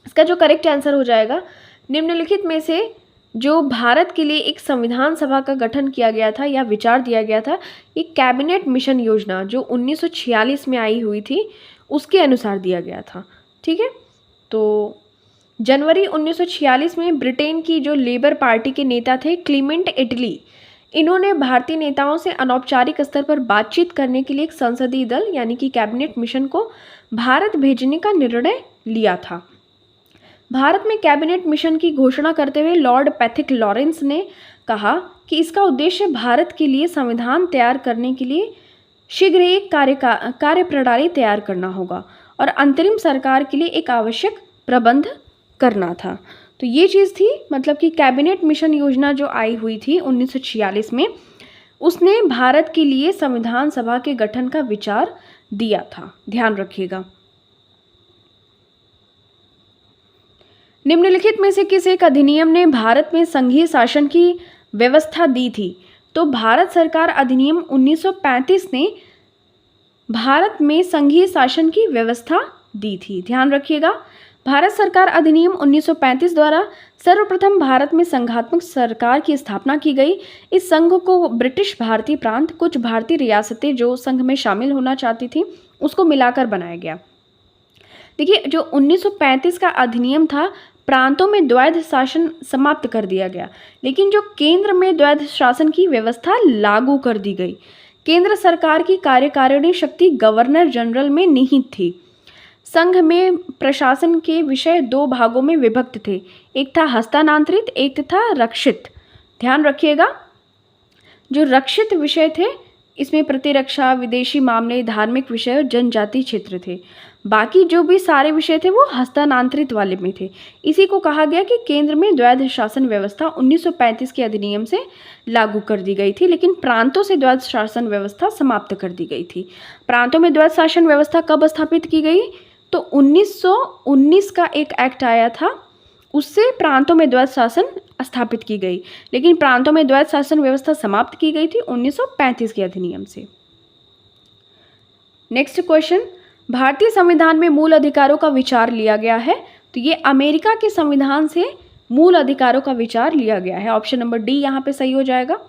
इसका जो करेक्ट आंसर हो जाएगा, निम्नलिखित में से जो भारत के लिए एक संविधान सभा का गठन किया गया था या विचार दिया गया था, ये कैबिनेट मिशन योजना जो 1946 में आई हुई थी उसके अनुसार दिया गया था। ठीक है, तो जनवरी 1946 में ब्रिटेन की जो लेबर पार्टी के नेता थे क्लीमेंट एटली, इन्होंने भारतीय नेताओं से अनौपचारिक स्तर पर बातचीत करने के लिए एक संसदीय दल यानी कि कैबिनेट मिशन को भारत भेजने का निर्णय लिया था। भारत में कैबिनेट मिशन की घोषणा करते हुए लॉर्ड पैथिक लॉरेंस ने कहा कि इसका उद्देश्य भारत के लिए संविधान तैयार करने के लिए शीघ्र एक कार्यप्रणाली तैयार करना होगा और अंतरिम सरकार के लिए एक आवश्यक प्रबंध करना था। तो ये चीज़ थी, मतलब कि कैबिनेट मिशन योजना जो आई हुई थी 1946 में, उसने भारत के लिए संविधान सभा के गठन का विचार दिया था, ध्यान रखिएगा। निम्नलिखित में से किस एक अधिनियम ने भारत में संघीय शासन की व्यवस्था दी थी? तो भारत सरकार अधिनियम 1935 ने भारत में संघीय शासन की व्यवस्था दी थी, ध्यान रखिएगा। भारत सरकार अधिनियम 1935 द्वारा सर्वप्रथम भारत में संघात्मक सरकार की स्थापना की गई। इस संघ को ब्रिटिश भारतीय प्रांत, कुछ भारतीय रियासतें जो संघ में शामिल होना चाहती थी, उसको मिलाकर बनाया गया। देखिए, जो 1935 का अधिनियम था, प्रांतों में द्वैध शासन समाप्त कर दिया गया, लेकिन जो केंद्र में द्वैध शासन की व्यवस्था लागू कर दी गई। केंद्र सरकार की कार्यकारिणी शक्ति गवर्नर जनरल में निहित थी। संघ में प्रशासन के विषय दो भागों में विभक्त थे, एक था हस्तांतरित, एक था रक्षित। ध्यान रखिएगा, जो रक्षित विषय थे इसमें प्रतिरक्षा, विदेशी मामले, धार्मिक विषय और जनजाति क्षेत्र थे। बाकी जो भी सारे विषय थे वो हस्तांतरित वाले में थे। इसी को कहा गया कि केंद्र में द्वैध शासन व्यवस्था 1935 के अधिनियम से लागू कर दी गई थी, लेकिन प्रांतों से द्वैध शासन व्यवस्था समाप्त कर दी गई थी। प्रांतों में द्वैध शासन व्यवस्था कब स्थापित की गई? तो 1919 का एक एक्ट आया था, उससे प्रांतों में द्वैध शासन स्थापित की गई, लेकिन प्रांतों में द्वैध शासन व्यवस्था समाप्त की गई थी 1935 के अधिनियम से। नेक्स्ट क्वेश्चन, भारतीय संविधान में मूल अधिकारों का विचार लिया गया है। तो ये अमेरिका के संविधान से मूल अधिकारों का विचार लिया गया है। ऑप्शन नंबर डी यहाँ पे सही हो जाएगा।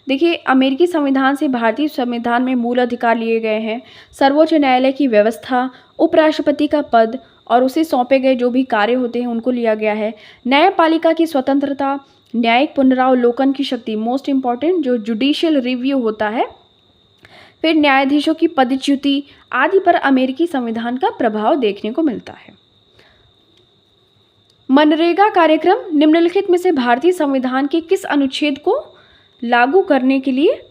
देखिए, अमेरिकी संविधान से भारतीय संविधान में मूल अधिकार लिए गए हैं। सर्वोच्च न्यायालय की व्यवस्था, उपराष्ट्रपति का पद और उसे सौंपे गए जो भी कार्य होते हैं उनको लिया गया है। न्यायपालिका की स्वतंत्रता, न्यायिक पुनरावलोकन की शक्ति, मोस्ट इंपॉर्टेंट जो जुडिशियल रिव्यू होता है, फिर न्यायाधीशों की पदच्युति आदि पर अमेरिकी संविधान का प्रभाव देखने को मिलता है। मनरेगा कार्यक्रम निम्नलिखित में से भारतीय संविधान के किस अनुच्छेद को लागू करने के लिए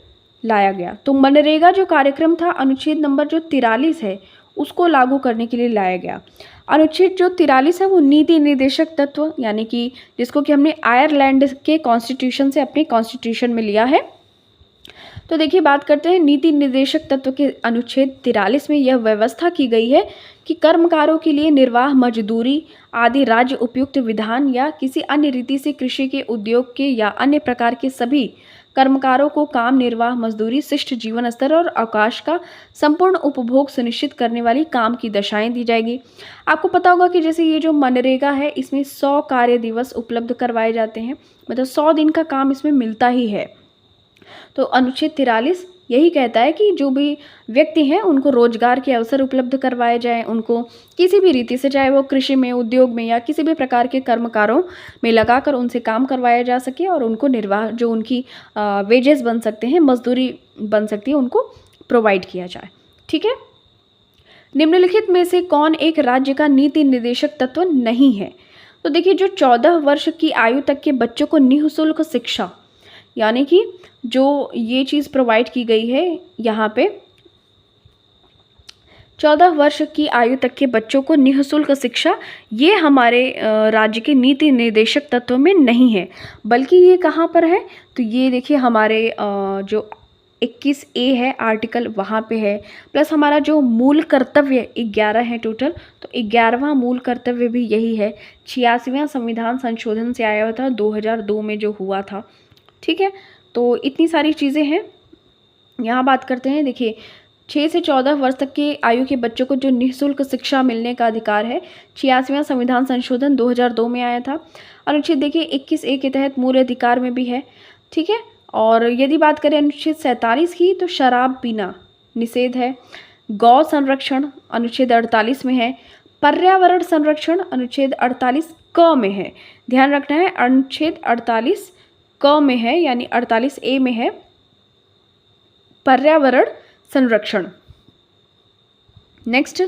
लाया गया? तो मनरेगा जो कार्यक्रम था, अनुच्छेद नंबर जो 43 है उसको लागू करने के लिए लाया गया। अनुच्छेद जो 43 है वो नीति निर्देशक तत्व, यानी कि जिसको कि हमने आयरलैंड के कॉन्स्टिट्यूशन से अपने कॉन्स्टिट्यूशन में लिया है। तो देखिए, बात करते हैं नीति निर्देशक तत्व के अनुच्छेद 43 में यह व्यवस्था की गई है कि कर्मकारों के लिए निर्वाह, मजदूरी आदि राज्य उपयुक्त विधान या किसी अन्य रीति से कृषि के, उद्योग के या अन्य प्रकार के सभी कर्मकारों को काम, निर्वाह, मजदूरी, शिष्ट जीवन स्तर और अवकाश का संपूर्ण उपभोग सुनिश्चित करने वाली काम की दशाएं दी जाएगी। आपको पता होगा कि जैसे ये जो मनरेगा है इसमें 100 कार्य दिवस उपलब्ध करवाए जाते हैं, मतलब 100 दिन का काम इसमें मिलता ही है। तो अनुच्छेद 43 यही कहता है कि जो भी व्यक्ति हैं उनको रोजगार के अवसर उपलब्ध करवाए जाएं, उनको किसी भी रीति से, चाहे वो कृषि में, उद्योग में या किसी भी प्रकार के कर्मकारों में लगाकर उनसे काम करवाया जा सके और उनको निर्वाह, जो उनकी वेजेस बन सकते हैं, मजदूरी बन सकती है, उनको प्रोवाइड किया जाए। ठीक है। निम्नलिखित में से कौन एक राज्य का नीति निर्देशक तत्व नहीं है? तो देखिए, जो 14 वर्ष की आयु तक के बच्चों को निःशुल्क शिक्षा, यानी कि जो ये चीज़ प्रोवाइड की गई है यहाँ पे, 14 वर्ष की आयु तक के बच्चों को निःशुल्क शिक्षा, ये हमारे राज्य के नीति निर्देशक तत्व में नहीं है, बल्कि ये कहाँ पर है? तो ये देखिए, हमारे जो 21A है आर्टिकल, वहाँ पे है। प्लस हमारा जो मूल कर्तव्य 11 है टोटल, तो 11वां मूल कर्तव्य भी यही है। 86वां संविधान संशोधन से आया हुआ था 2002 में जो हुआ था। ठीक है, तो इतनी सारी चीज़ें हैं। यहाँ बात करते हैं, देखिए 6 से 14 वर्ष तक के आयु के बच्चों को जो निःशुल्क शिक्षा मिलने का अधिकार है, 86वां संविधान संशोधन 2002 में आया था। अनुच्छेद देखिए 21A के तहत मूल अधिकार में भी है। ठीक है, और यदि बात करें अनुच्छेद 47 की, तो शराब पीना निषेध है। गौ संरक्षण अनुच्छेद 48 में है। पर्यावरण संरक्षण अनुच्छेद 48 क में है। ध्यान रखना है, अनुच्छेद 48 क में है, यानी 48A में है पर्यावरण संरक्षण। नेक्स्ट,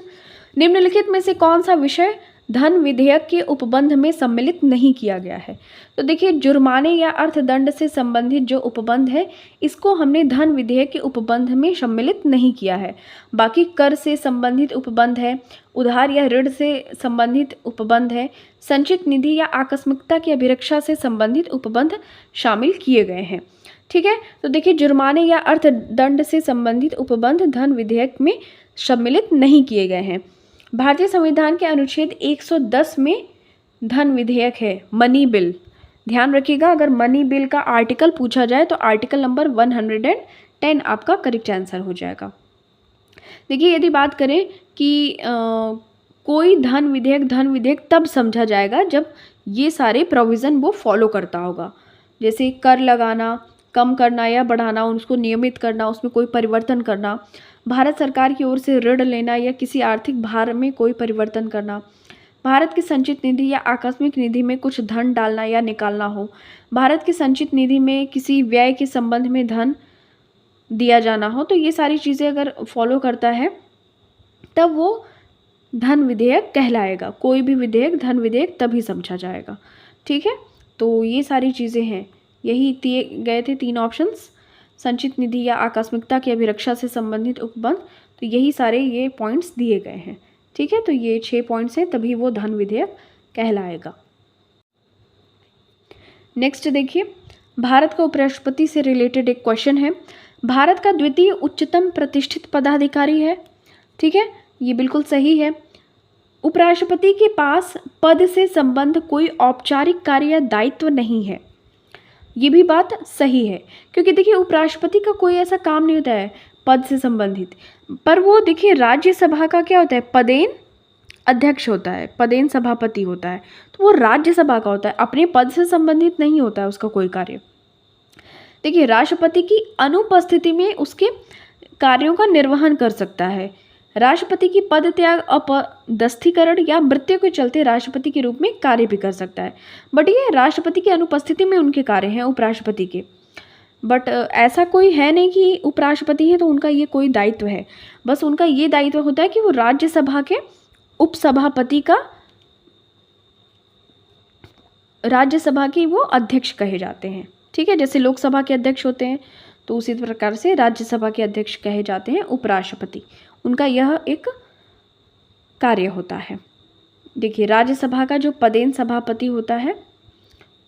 निम्नलिखित में से कौन सा विषय धन विधेयक के उपबंध में सम्मिलित नहीं किया गया है। तो देखिए जुर्माने या अर्थदंड से संबंधित जो उपबंध है इसको हमने धन विधेयक के उपबंध में सम्मिलित नहीं किया है। बाकी कर से संबंधित उपबंध है, उधार या ऋण से संबंधित उपबंध है, संचित निधि या आकस्मिकता की अभिरक्षा से संबंधित उपबंध शामिल किए गए हैं। ठीक है, तो देखिए जुर्माने या अर्थदंड से संबंधित उपबंध धन विधेयक में सम्मिलित नहीं किए गए हैं। भारतीय संविधान के अनुच्छेद 110 में धन विधेयक है, मनी बिल। ध्यान रखिएगा, अगर मनी बिल का आर्टिकल पूछा जाए तो आर्टिकल नंबर 110 आपका करेक्ट आंसर हो जाएगा। देखिए यदि बात करें कि कोई धन विधेयक तब समझा जाएगा जब ये सारे प्रोविज़न वो फॉलो करता होगा, जैसे कर लगाना, कम करना या बढ़ाना, उसको नियमित करना, उसमें कोई परिवर्तन करना, भारत सरकार की ओर से ऋण लेना या किसी आर्थिक भार में कोई परिवर्तन करना, भारत की संचित निधि या आकस्मिक निधि में कुछ धन डालना या निकालना हो, भारत की संचित निधि में किसी व्यय के संबंध में धन दिया जाना हो, तो ये सारी चीज़ें अगर फॉलो करता है तब वो धन विधेयक कहलाएगा। कोई भी विधेयक धन विधेयक तभी समझा जाएगा। ठीक है, तो ये सारी चीज़ें हैं, यही दिए गए थे 3 ऑप्शंस, संचित निधि या आकस्मिकता की अभिरक्षा से संबंधित उपबंध, तो यही सारे ये पॉइंट्स दिए गए हैं। ठीक है, तो ये 6 पॉइंट्स हैं, तभी वो धन विधेयक कहलाएगा। नेक्स्ट देखिए, भारत का उपराष्ट्रपति से रिलेटेड एक क्वेश्चन है। भारत का द्वितीय उच्चतम प्रतिष्ठित पदाधिकारी है। ठीक है, ये बिल्कुल सही है। उपराष्ट्रपति के पास पद से संबंध कोई औपचारिक कार्य या दायित्व नहीं है, ये भी बात सही है, क्योंकि देखिए उपराष्ट्रपति का कोई ऐसा काम नहीं होता है पद से संबंधित, पर वो देखिए राज्यसभा का क्या होता है, पदेन अध्यक्ष होता है, पदेन सभापति होता है, तो वो राज्यसभा का होता है, अपने पद से संबंधित नहीं होता है उसका कोई कार्य। देखिए राष्ट्रपति की अनुपस्थिति में उसके कार्यों का निर्वहन कर सकता है। राष्ट्रपति की पद त्याग, अपदस्थीकरण या मृत्यु के चलते राष्ट्रपति के रूप में कार्य भी कर सकता है, बट ये राष्ट्रपति की अनुपस्थिति में उनके कार्य हैं उपराष्ट्रपति के। बट ऐसा कोई है नहीं कि उपराष्ट्रपति है तो उनका ये कोई दायित्व है, बस उनका ये दायित्व होता है कि वो राज्यसभा के उपसभापति का, राज्यसभा के वो अध्यक्ष कहे जाते हैं। ठीक है, जैसे लोकसभा के अध्यक्ष होते हैं तो उसी प्रकार से राज्यसभा के अध्यक्ष कहे जाते हैं उपराष्ट्रपति, उनका यह एक कार्य होता है। देखिए राज्यसभा का जो पदेन सभापति होता है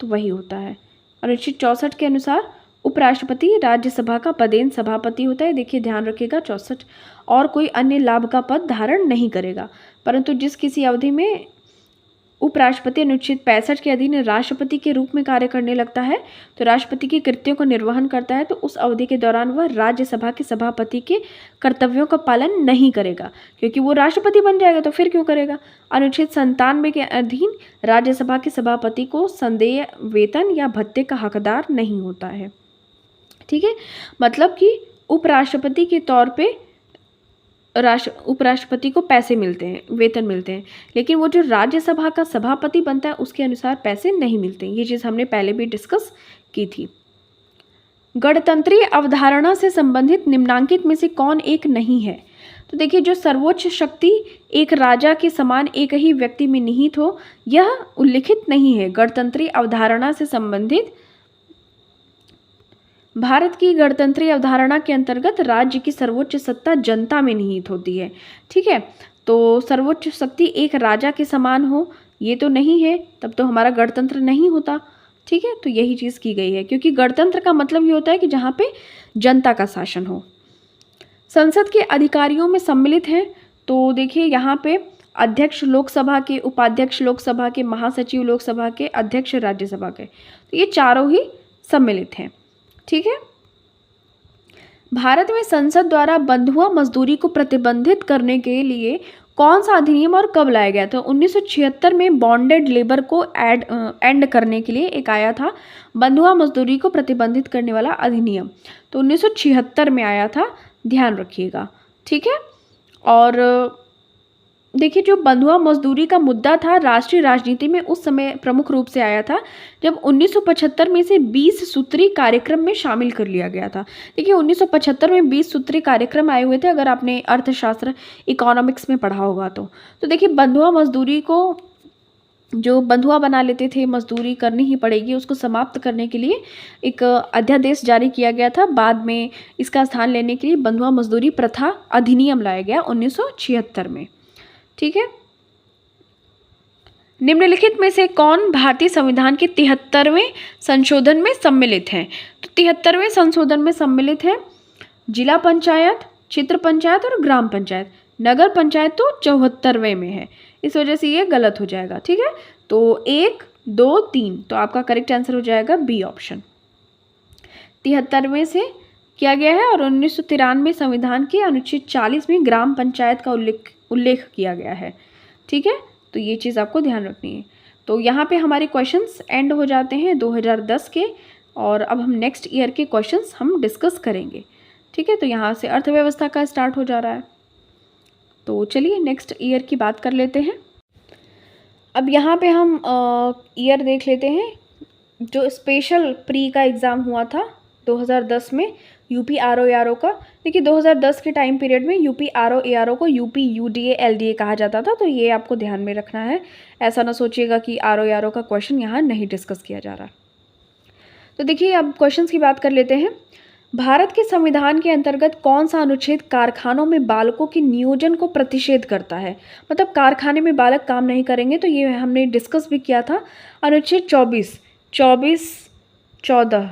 तो वही होता है। अनुच्छेद 64 के अनुसार उपराष्ट्रपति राज्यसभा का पदेन सभापति होता है। देखिए ध्यान रखिएगा 64, और कोई अन्य लाभ का पद धारण नहीं करेगा, परंतु जिस किसी अवधि में उपराष्ट्रपति अनुच्छेद 65 के अधीन राष्ट्रपति के रूप में कार्य करने लगता है तो राष्ट्रपति के कृत्यों का निर्वहन करता है, तो उस अवधि के दौरान वह राज्यसभा के सभापति के कर्तव्यों का पालन नहीं करेगा, क्योंकि वो राष्ट्रपति बन जाएगा तो फिर क्यों करेगा। अनुच्छेद 97 के अधीन राज्यसभा के सभापति को संदेय वेतन या भत्ते का हकदार नहीं होता है। ठीक है, मतलब कि उपराष्ट्रपति के तौर पे उपराष्ट्रपति को पैसे मिलते हैं, वेतन मिलते हैं, लेकिन वो जो राज्यसभा का सभापति बनता है उसके अनुसार पैसे नहीं मिलते। ये चीज़ हमने पहले भी डिस्कस की थी। गणतंत्रीय अवधारणा से संबंधित निम्नांकित में से कौन एक नहीं है। तो देखिए जो सर्वोच्च शक्ति एक राजा के समान एक ही व्यक्ति में निहित हो, यह उल्लिखित नहीं है। गणतंत्रीय अवधारणा से संबंधित भारत की गणतंत्रीय अवधारणा के अंतर्गत राज्य की सर्वोच्च सत्ता जनता में निहित होती है। ठीक है, तो सर्वोच्च शक्ति एक राजा के समान हो ये तो नहीं है, तब तो हमारा गणतंत्र नहीं होता। ठीक है, तो यही चीज़ की गई है, क्योंकि गणतंत्र का मतलब ये होता है कि जहाँ पे जनता का शासन हो। संसद के अधिकारियों में सम्मिलित हैं, तो देखिए यहाँ पे अध्यक्ष लोकसभा के, उपाध्यक्ष लोकसभा के, महासचिव लोकसभा के, अध्यक्ष राज्यसभा के, तो ये चारों ही सम्मिलित हैं। ठीक है, भारत में संसद द्वारा बंधुआ मजदूरी को प्रतिबंधित करने के लिए कौन सा अधिनियम और कब लाया गया था। 1976 में बॉन्डेड लेबर को एंड करने के लिए एक आया था बंधुआ मजदूरी को प्रतिबंधित करने वाला अधिनियम, तो 1976 में आया था, ध्यान रखिएगा। ठीक है, और देखिए जो बंधुआ मजदूरी का मुद्दा था राष्ट्रीय राजनीति में उस समय प्रमुख रूप से आया था जब 1975 में से 20 सूत्री कार्यक्रम में शामिल कर लिया गया था। देखिए 1975 में 20 सूत्री कार्यक्रम आए हुए थे, अगर आपने अर्थशास्त्र इकोनॉमिक्स में पढ़ा होगा तो देखिए बंधुआ मजदूरी को जो बंधुआ बना लेते थे, मजदूरी करनी ही पड़ेगी, उसको समाप्त करने के लिए एक अध्यादेश जारी किया गया था। बाद में इसका स्थान लेने के लिए बंधुआ मजदूरी प्रथा अधिनियम लाया गया 1976 में। ठीक है। निम्नलिखित में से कौन भारतीय संविधान के 73वें संशोधन में सम्मिलित हैं? तो 73वें संशोधन में सम्मिलित है जिला पंचायत, क्षेत्र पंचायत और ग्राम पंचायत। नगर पंचायत तो 74वें में है, इस वजह से ये गलत हो जाएगा। ठीक है, तो 1, 2, 3, तो आपका करेक्ट आंसर हो जाएगा बी ऑप्शन। 73वें से किया गया है और 1993 संविधान के अनुच्छेद 40 में ग्राम पंचायत का उल्लेख किया गया है। ठीक है, तो ये चीज़ आपको ध्यान रखनी है। तो यहाँ पे हमारे क्वेश्चंस एंड हो जाते हैं 2010 के, और अब हम नेक्स्ट ईयर के क्वेश्चंस हम डिस्कस करेंगे। ठीक है, तो यहाँ से अर्थव्यवस्था का स्टार्ट हो जा रहा है। तो चलिए नेक्स्ट ईयर की बात कर लेते हैं। अब यहाँ पे हम ईयर देख लेते हैं जो स्पेशल प्री का एग्ज़ाम हुआ था 2010 में यूपी आरओ एआरओ का। देखिए 2010 के टाइम पीरियड में यूपी आरओ एआरओ को यूपी यूडीए एलडीए कहा जाता था, तो ये आपको ध्यान में रखना है। ऐसा ना सोचिएगा कि आरओ एआरओ का क्वेश्चन यहाँ नहीं डिस्कस किया जा रहा। तो देखिए अब क्वेश्चंस की बात कर लेते हैं। भारत के संविधान के अंतर्गत कौन सा अनुच्छेद कारखानों में बालकों के नियोजन को प्रतिषेध करता है? मतलब कारखाने में बालक काम नहीं करेंगे, तो ये हमने डिस्कस भी किया था। अनुच्छेद 24, 14,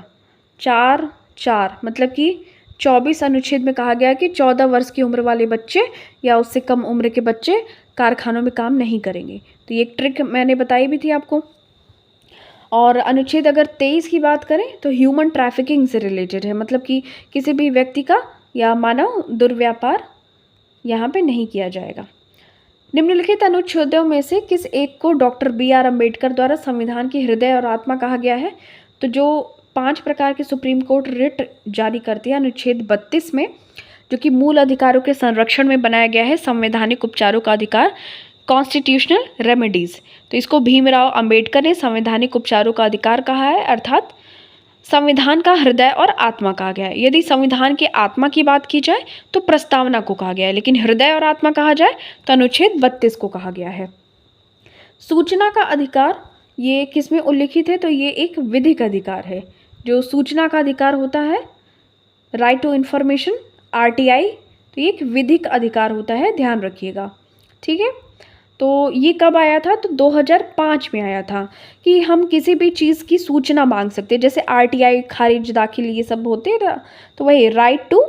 4, मतलब कि 24 अनुच्छेद में कहा गया कि 14 वर्ष की उम्र वाले बच्चे या उससे कम उम्र के बच्चे कारखानों में काम नहीं करेंगे। तो ये एक ट्रिक मैंने बताई भी थी आपको। और अनुच्छेद अगर 23 की बात करें तो ह्यूमन ट्रैफिकिंग से रिलेटेड है, मतलब कि किसी भी व्यक्ति का या मानव दुर्व्यापार यहाँ पे नहीं किया जाएगा। निम्नलिखित अनुच्छेदों में से किस एक को डॉक्टर BR अम्बेडकर द्वारा संविधान की हृदय और आत्मा कहा गया है? तो जो 5 प्रकार के सुप्रीम कोर्ट रिट जारी करती है अनुच्छेद 32 में, जो कि मूल अधिकारों के संरक्षण में बनाया गया है संवैधानिक उपचारों का अधिकार, कॉन्स्टिट्यूशनल रेमेडीज, तो इसको भीमराव अंबेडकर ने संवैधानिक उपचारों का अधिकार कहा है, अर्थात संविधान का हृदय और आत्मा कहा गया है। यदि संविधान की आत्मा की बात की जाए तो प्रस्तावना को कहा गया है, लेकिन हृदय और आत्मा कहा जाए तो अनुच्छेद 32 को कहा गया है। सूचना का अधिकार ये किस में उल्लिखित है? तो ये एक विधिक अधिकार है। जो सूचना का अधिकार होता है, राइट टू इंफॉर्मेशन, RTI, तो ये एक विधिक अधिकार होता है, ध्यान रखिएगा। ठीक है, तो ये कब आया था? तो 2005 में आया था कि हम किसी भी चीज़ की सूचना मांग सकते हैं, जैसे RTI, खारिज दाखिल, ये सब होते हैं, तो वही राइट टू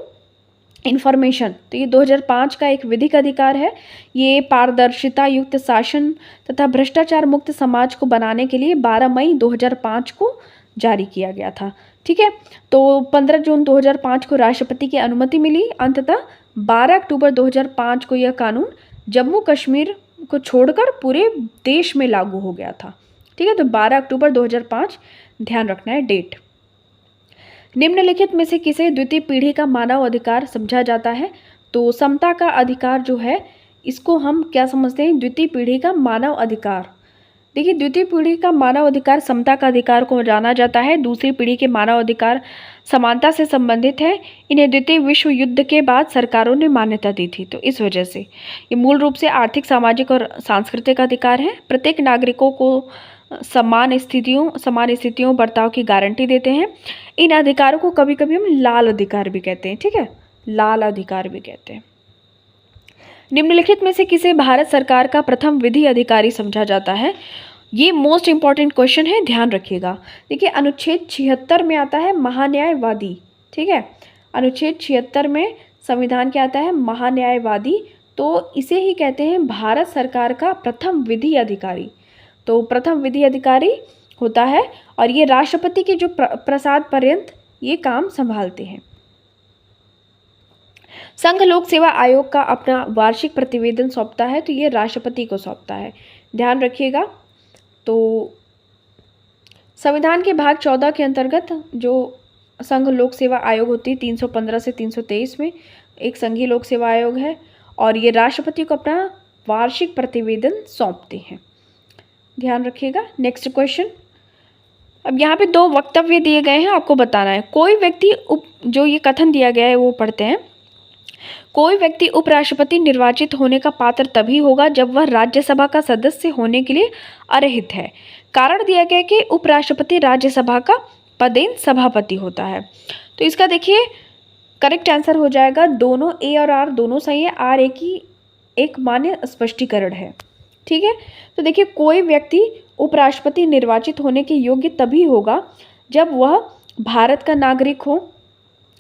इन्फॉर्मेशन, तो ये 2005 का एक विधिक अधिकार है। ये पारदर्शिता युक्त शासन तथा भ्रष्टाचार मुक्त समाज को बनाने के लिए 12 मई 2005 को जारी किया गया था। ठीक है, तो 15 जून 2005 को राष्ट्रपति की अनुमति मिली। अंततः 12 अक्टूबर 2005 को यह कानून जम्मू कश्मीर को छोड़कर पूरे देश में लागू हो गया था। ठीक है, तो 12 अक्टूबर 2005 ध्यान रखना है डेट। निम्नलिखित में से किसे द्वितीय पीढ़ी का मानव अधिकार समझा जाता है? तो समता का अधिकार जो है, इसको हम क्या समझते हैं? द्वितीय पीढ़ी का मानव अधिकार। देखिए द्वितीय पीढ़ी का मानव अधिकार समता का अधिकार को जाना जाता है। दूसरी पीढ़ी के मानव अधिकार समानता से संबंधित है। इन्हें द्वितीय विश्व युद्ध के बाद सरकारों ने मान्यता दी थी, तो इस वजह से ये मूल रूप से आर्थिक, सामाजिक और सांस्कृतिक अधिकार है। प्रत्येक नागरिकों को समान स्थितियों बर्ताव की गारंटी देते हैं। इन अधिकारों को कभी कभी हम लाल अधिकार भी कहते हैं। ठीक है, लाल अधिकार भी कहते हैं। निम्नलिखित में से किसे भारत सरकार का प्रथम विधि अधिकारी समझा जाता है? ये मोस्ट इंपॉर्टेंट क्वेश्चन है, ध्यान रखिएगा। देखिए अनुच्छेद 76 में आता है महान्यायवादी। ठीक है, अनुच्छेद 76 में संविधान क्या आता है? महान्यायवादी, तो इसे ही कहते हैं भारत सरकार का प्रथम विधि अधिकारी। तो प्रथम विधि अधिकारी होता है और ये राष्ट्रपति के जो प्रसाद पर्यंत ये काम संभालते हैं। संघ लोक सेवा आयोग का अपना वार्षिक प्रतिवेदन सौंपता है, तो ये राष्ट्रपति को सौंपता है, ध्यान रखिएगा। तो संविधान के भाग 14 के अंतर्गत जो संघ लोक सेवा आयोग होती है 315 से 323 में एक संघीय लोक सेवा आयोग है और ये राष्ट्रपति को अपना वार्षिक प्रतिवेदन सौंपते हैं, ध्यान रखिएगा। नेक्स्ट क्वेश्चन, अब यहाँ पे 2 वक्तव्य दिए गए हैं, आपको बताना है। कोई व्यक्ति जो ये कथन दिया गया है वो पढ़ते हैं। कोई व्यक्ति उपराष्ट्रपति निर्वाचित होने का पात्र तभी होगा जब वह राज्यसभा का सदस्य होने के लिए अर्हित है। कारण दिया गया कि उपराष्ट्रपति राज्यसभा का पदेन सभापति होता है। तो इसका देखिए करेक्ट आंसर हो जाएगा, दोनों ए और आर दोनों सही है। आर ए की एक मान्य स्पष्टीकरण है। ठीक है, तो देखिए कोई व्यक्ति उपराष्ट्रपति निर्वाचित होने के योग्य तभी होगा जब वह भारत का नागरिक हो,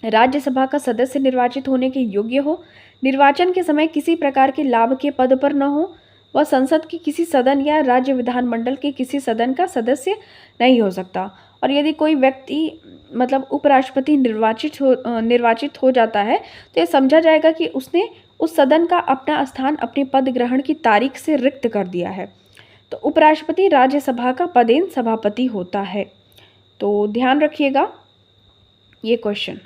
राज्यसभा का सदस्य निर्वाचित होने के योग्य हो, निर्वाचन के समय किसी प्रकार के लाभ के पद पर न हो, वह संसद के किसी सदन या राज्य विधानमंडल के किसी सदन का सदस्य नहीं हो सकता। और यदि कोई व्यक्ति मतलब उपराष्ट्रपति निर्वाचित हो जाता है तो ये समझा जाएगा कि उसने उस सदन का अपना स्थान अपने पद ग्रहण की तारीख से रिक्त कर दिया है। तो उपराष्ट्रपति राज्यसभा का पदेन सभापति होता है। तो ध्यान रखिएगा ये क्वेश्चन,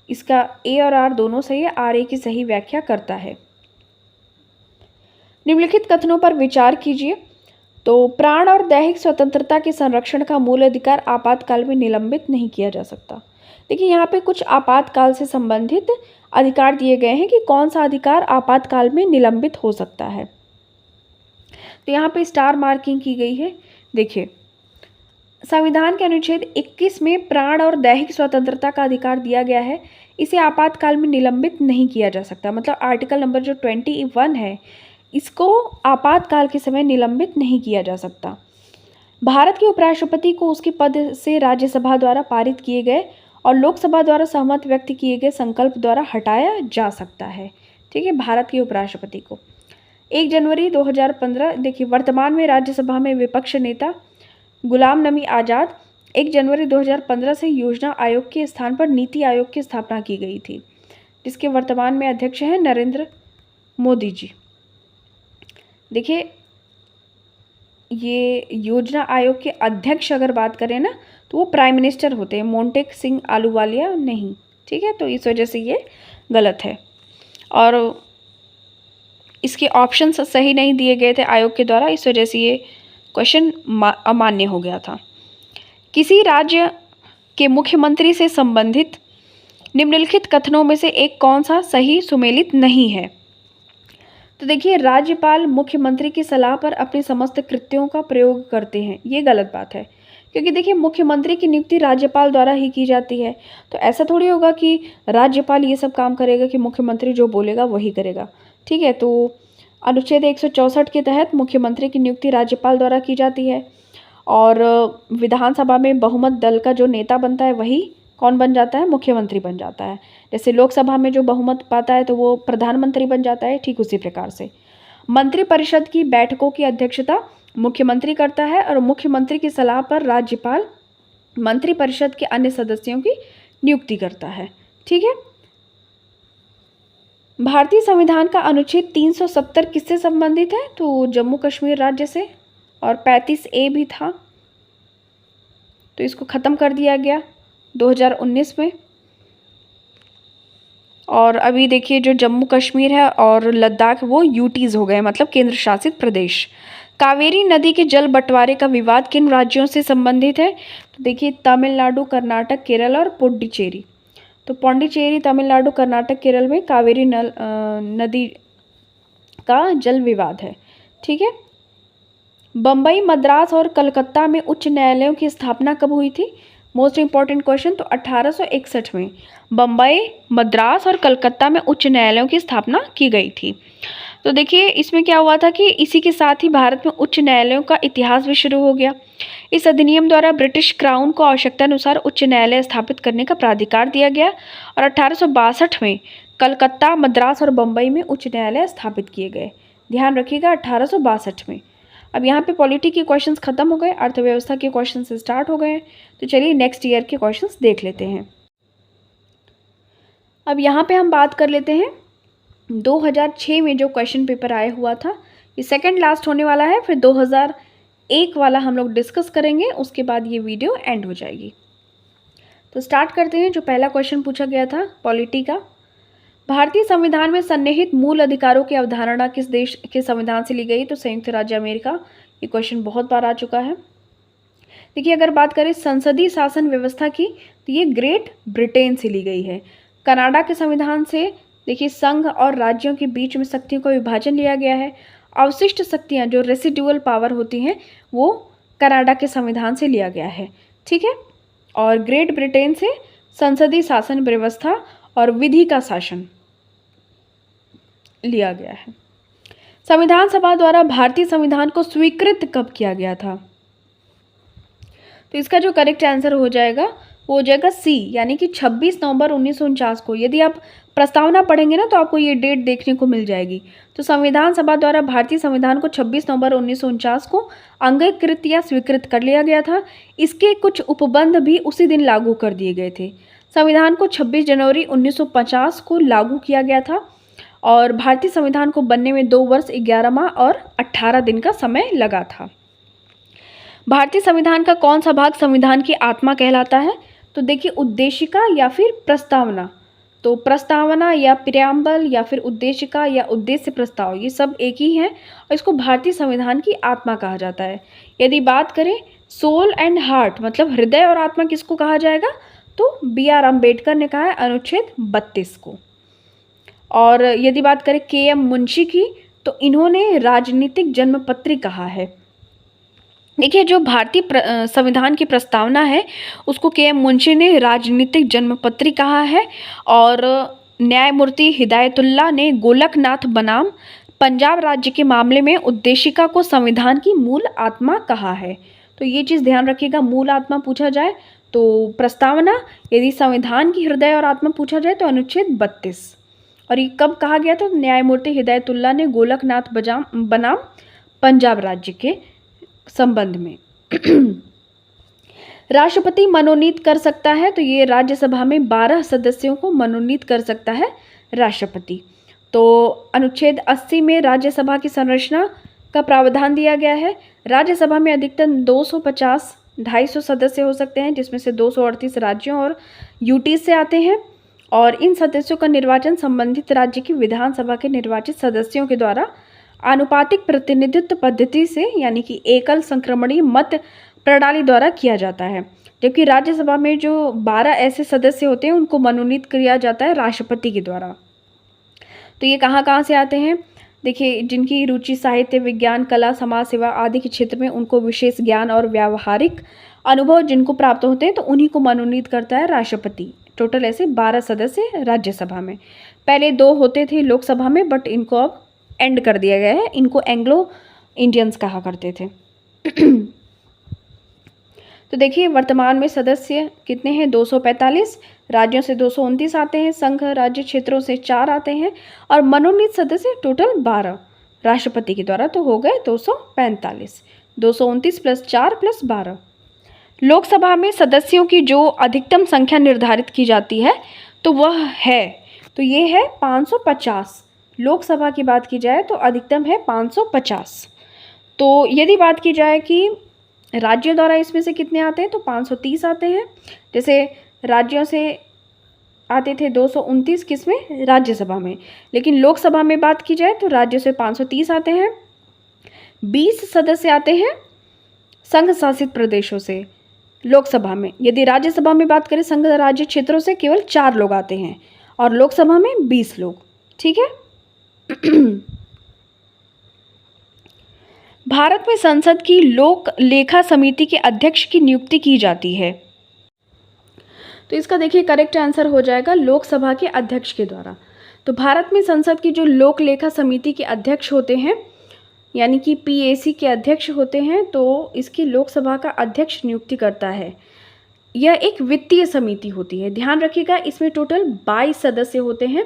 इसका ए और आर दोनों सही है, आर ए की सही व्याख्या करता है। निम्नलिखित कथनों पर विचार कीजिए। तो प्राण और दैहिक स्वतंत्रता के संरक्षण का मूल अधिकार आपातकाल में निलंबित नहीं किया जा सकता। देखिए यहाँ पे कुछ आपातकाल से संबंधित अधिकार दिए गए हैं कि कौन सा अधिकार आपातकाल में निलंबित हो सकता है। तो यहाँ पे स्टार मार्किंग की गई है। देखिए संविधान के अनुच्छेद 21 में प्राण और दैहिक स्वतंत्रता का अधिकार दिया गया है, इसे आपातकाल में निलंबित नहीं किया जा सकता। मतलब आर्टिकल नंबर जो 21 है इसको आपातकाल के समय निलंबित नहीं किया जा सकता। भारत के उपराष्ट्रपति को उसके पद से राज्यसभा द्वारा पारित किए गए और लोकसभा द्वारा सहमत व्यक्त किए गए संकल्प द्वारा हटाया जा सकता है। ठीक है, भारत के उपराष्ट्रपति को 1 जनवरी 2015 देखिए वर्तमान में राज्यसभा में विपक्ष नेता गुलाम नबी आज़ाद 1 जनवरी 2015 से योजना आयोग के स्थान पर नीति आयोग की स्थापना की गई थी, जिसके वर्तमान में अध्यक्ष हैं नरेंद्र मोदी जी। देखिए ये योजना आयोग के अध्यक्ष अगर बात करें ना तो वो प्राइम मिनिस्टर होते हैं, मोंटेक सिंह आलूवालिया नहीं। ठीक है, तो इस वजह से ये गलत है और इसके ऑप्शंस सही नहीं दिए गए थे आयोग के द्वारा, इस वजह से ये क्वेश्चन अमान्य हो गया था। किसी राज्य के मुख्यमंत्री से संबंधित निम्नलिखित कथनों में से एक कौन सा सही सुमेलित नहीं है। तो देखिए राज्यपाल मुख्यमंत्री की सलाह पर अपने समस्त कृत्यों का प्रयोग करते हैं, ये गलत बात है, क्योंकि देखिए मुख्यमंत्री की नियुक्ति राज्यपाल द्वारा ही की जाती है। तो ऐसा थोड़ी होगा कि राज्यपाल ये सब काम करेगा कि मुख्यमंत्री जो बोलेगा वही करेगा। ठीक है, तो अनुच्छेद 164 के तहत मुख्यमंत्री की नियुक्ति राज्यपाल द्वारा की जाती है और विधानसभा में बहुमत दल का जो नेता बनता है वही कौन बन जाता है, मुख्यमंत्री बन जाता है। जैसे लोकसभा में जो बहुमत पाता है तो वो प्रधानमंत्री बन जाता है, ठीक उसी प्रकार से मंत्रिपरिषद की बैठकों की अध्यक्षता मुख्यमंत्री करता है और मुख्यमंत्री की सलाह पर राज्यपाल मंत्रिपरिषद के अन्य सदस्यों की नियुक्ति करता है। ठीक है, भारतीय संविधान का अनुच्छेद 370 किससे संबंधित है, तो जम्मू कश्मीर राज्य से, और 35A भी था तो इसको ख़त्म कर दिया गया 2019 में। और अभी देखिए जो जम्मू कश्मीर है और लद्दाख वो यूटीज़ हो गए, मतलब केंद्र शासित प्रदेश। कावेरी नदी के जल बंटवारे का विवाद किन राज्यों से संबंधित है, तो देखिए तमिलनाडु, कर्नाटक, केरल और पुडुचेरी। तो पौंडीचेरी, तमिलनाडु, कर्नाटक, केरल में कावेरी नदी का जल विवाद है। ठीक है, बम्बई, मद्रास और कलकत्ता में उच्च न्यायालयों की स्थापना कब हुई थी, मोस्ट इंपॉर्टेंट क्वेश्चन। तो 1861 में बम्बई, मद्रास और कलकत्ता में उच्च न्यायालयों की स्थापना की गई थी। तो देखिए इसमें क्या हुआ था कि इसी के साथ ही भारत में उच्च न्यायालयों का इतिहास भी शुरू हो गया। इस अधिनियम द्वारा ब्रिटिश क्राउन को आवश्यकता अनुसार उच्च न्यायालय स्थापित करने का प्राधिकार दिया गया और 1862 में कलकत्ता, मद्रास और बम्बई में उच्च न्यायालय स्थापित किए गए। ध्यान रखिएगा 1862 में। अब यहाँ पे पॉलिटी के क्वेश्चंस खत्म हो गए, अर्थव्यवस्था के क्वेश्चंस स्टार्ट हो गए हैं। तो चलिए नेक्स्ट ईयर के क्वेश्चंस देख लेते हैं। अब यहाँ पे हम बात कर लेते हैं 2006 में जो क्वेश्चन पेपर आया हुआ था, ये सेकंड लास्ट होने वाला है, फिर 2001 वाला हम लोग डिस्कस करेंगे, उसके बाद ये वीडियो एंड हो जाएगी। तो स्टार्ट करते हैं। जो पहला क्वेश्चन पूछा गया था पॉलिटी का, भारतीय संविधान में सन्निहित मूल अधिकारों की अवधारणा किस देश के संविधान से ली गई, तो संयुक्त राज्य अमेरिका। ये क्वेश्चन बहुत बार आ चुका है। देखिए अगर बात करें संसदीय शासन व्यवस्था की तो ये ग्रेट ब्रिटेन से ली गई है। कनाडा के संविधान से देखिए संघ और राज्यों के बीच में शक्तियों का विभाजन लिया गया है। अवशिष्ट शक्तियाँ जो रेसिडुअल पावर होती हैं वो कनाडा के संविधान से लिया गया है, ठीक है। और ग्रेट ब्रिटेन से संसदीय शासन व्यवस्था और विधि का शासन लिया गया है। संविधान सभा द्वारा भारतीय संविधान को स्वीकृत कब किया गया था? तो इसका जो करेक्ट आंसर हो जाएगा वो हो जाएगा सी, यानी कि 26 नवंबर 1949 को। यदि आप प्रस्तावना पढ़ेंगे ना तो आपको ये डेट देखने को मिल जाएगी। तो संविधान सभा द्वारा भारतीय संविधान को 26 नवंबर 1949 को अंगीकृत या स्वीकृत कर लिया गया था। इसके कुछ उपबंध भी उसी दिन लागू कर दिए गए थे। संविधान को 26 जनवरी 1950 को लागू किया गया था और भारतीय संविधान को बनने में 2 वर्ष 11 माह और 18 दिन का समय लगा था। भारतीय संविधान का कौन सा भाग संविधान की आत्मा कहलाता है? तो देखिए उद्देशिका या फिर प्रस्तावना। तो प्रस्तावना या प्रियम्बल या फिर उद्देशिका या उद्देश्य प्रस्ताव, ये सब एक ही है और इसको भारतीय संविधान की आत्मा कहा जाता है। यदि बात करें सोल एंड हार्ट, मतलब हृदय और आत्मा, किसको कहा जाएगा? तो B.R. अम्बेडकर ने कहा है अनुच्छेद 32 को। और यदि बात करें K.M. मुंशी की, तो इन्होंने राजनीतिक जन्मपत्री कहा है। देखिए जो भारतीय संविधान की प्रस्तावना है उसको K.M. मुंशी ने राजनीतिक जन्मपत्री कहा है और न्यायमूर्ति हिदायतुल्लाह ने गोलकनाथ बनाम पंजाब राज्य के मामले में उद्देशिका को संविधान की मूल आत्मा कहा है। तो ये चीज़ ध्यान रखिएगा, मूल आत्मा पूछा जाए तो प्रस्तावना, यदि संविधान की हृदय और आत्मा पूछा जाए तो अनुच्छेद 32। और ये कब कहा गया था? न्यायमूर्ति हिदायतुल्लाह ने गोलकनाथ बनाम पंजाब राज्य के संबंध में। राष्ट्रपति मनोनीत कर सकता है, तो ये राज्यसभा में 12 सदस्यों को मनोनीत कर सकता है राष्ट्रपति। तो अनुच्छेद 80 में राज्यसभा की संरचना का प्रावधान दिया गया है। राज्यसभा में अधिकतम 250-250 सदस्य हो सकते हैं, जिसमें से 238 राज्यों और यूटी से आते हैं और इन सदस्यों का निर्वाचन संबंधित राज्य की विधानसभा के निर्वाचित सदस्यों के द्वारा आनुपातिक प्रतिनिधित्व पद्धति से, यानी कि एकल संक्रमणीय मत प्रणाली द्वारा किया जाता है। जबकि राज्यसभा में जो 12 ऐसे सदस्य होते हैं उनको मनोनीत किया जाता है राष्ट्रपति के द्वारा। तो ये कहाँ कहाँ से आते हैं? देखिए जिनकी रुचि साहित्य, विज्ञान, कला, समाज सेवा आदि के क्षेत्र में, उनको विशेष ज्ञान और व्यावहारिक अनुभव जिनको प्राप्त होते हैं तो उन्हीं को मनोनीत करता है राष्ट्रपति। टोटल ऐसे 12 सदस्य राज्यसभा में। पहले 2 होते थे लोकसभा में, बट इनको अब एंड कर दिया गया है। इनको एंग्लो इंडियंस कहा करते थे। तो देखिए वर्तमान में सदस्य कितने हैं? 245। राज्यों से 229 आते हैं, संघ राज्य क्षेत्रों से 4 आते हैं और मनोनीत सदस्य टोटल 12 राष्ट्रपति के द्वारा, तो हो गए 245। 229 + 4 + 12। लोकसभा में सदस्यों की जो अधिकतम संख्या निर्धारित की जाती है तो वह है, तो ये है 550। लोकसभा की बात की जाए तो अधिकतम है 550। तो यदि बात की जाए कि राज्यों द्वारा इसमें से कितने आते हैं तो 530 आते हैं। जैसे राज्यों से आते थे 229 किसमें? राज्यसभा में। लेकिन लोकसभा में बात की जाए तो राज्यों से 530 आते हैं। 20 सदस्य आते हैं संघ शासित प्रदेशों से लोकसभा में। यदि राज्यसभा में बात करें संघ राज्य क्षेत्रों से केवल 4 लोग आते हैं और लोकसभा में 20 लोग, ठीक है। भारत में संसद की लोक लेखा समिति के अध्यक्ष की नियुक्ति की जाती है। तो इसका देखिए करेक्ट आंसर हो जाएगा लोकसभा के अध्यक्ष के द्वारा। तो भारत में संसद की जो लोक लेखा समिति के अध्यक्ष होते हैं, यानी कि PAC के अध्यक्ष होते हैं, तो इसकी लोकसभा का अध्यक्ष नियुक्ति करता है। यह एक वित्तीय समिति होती है। ध्यान रखिएगा इसमें टोटल 22 सदस्य होते हैं,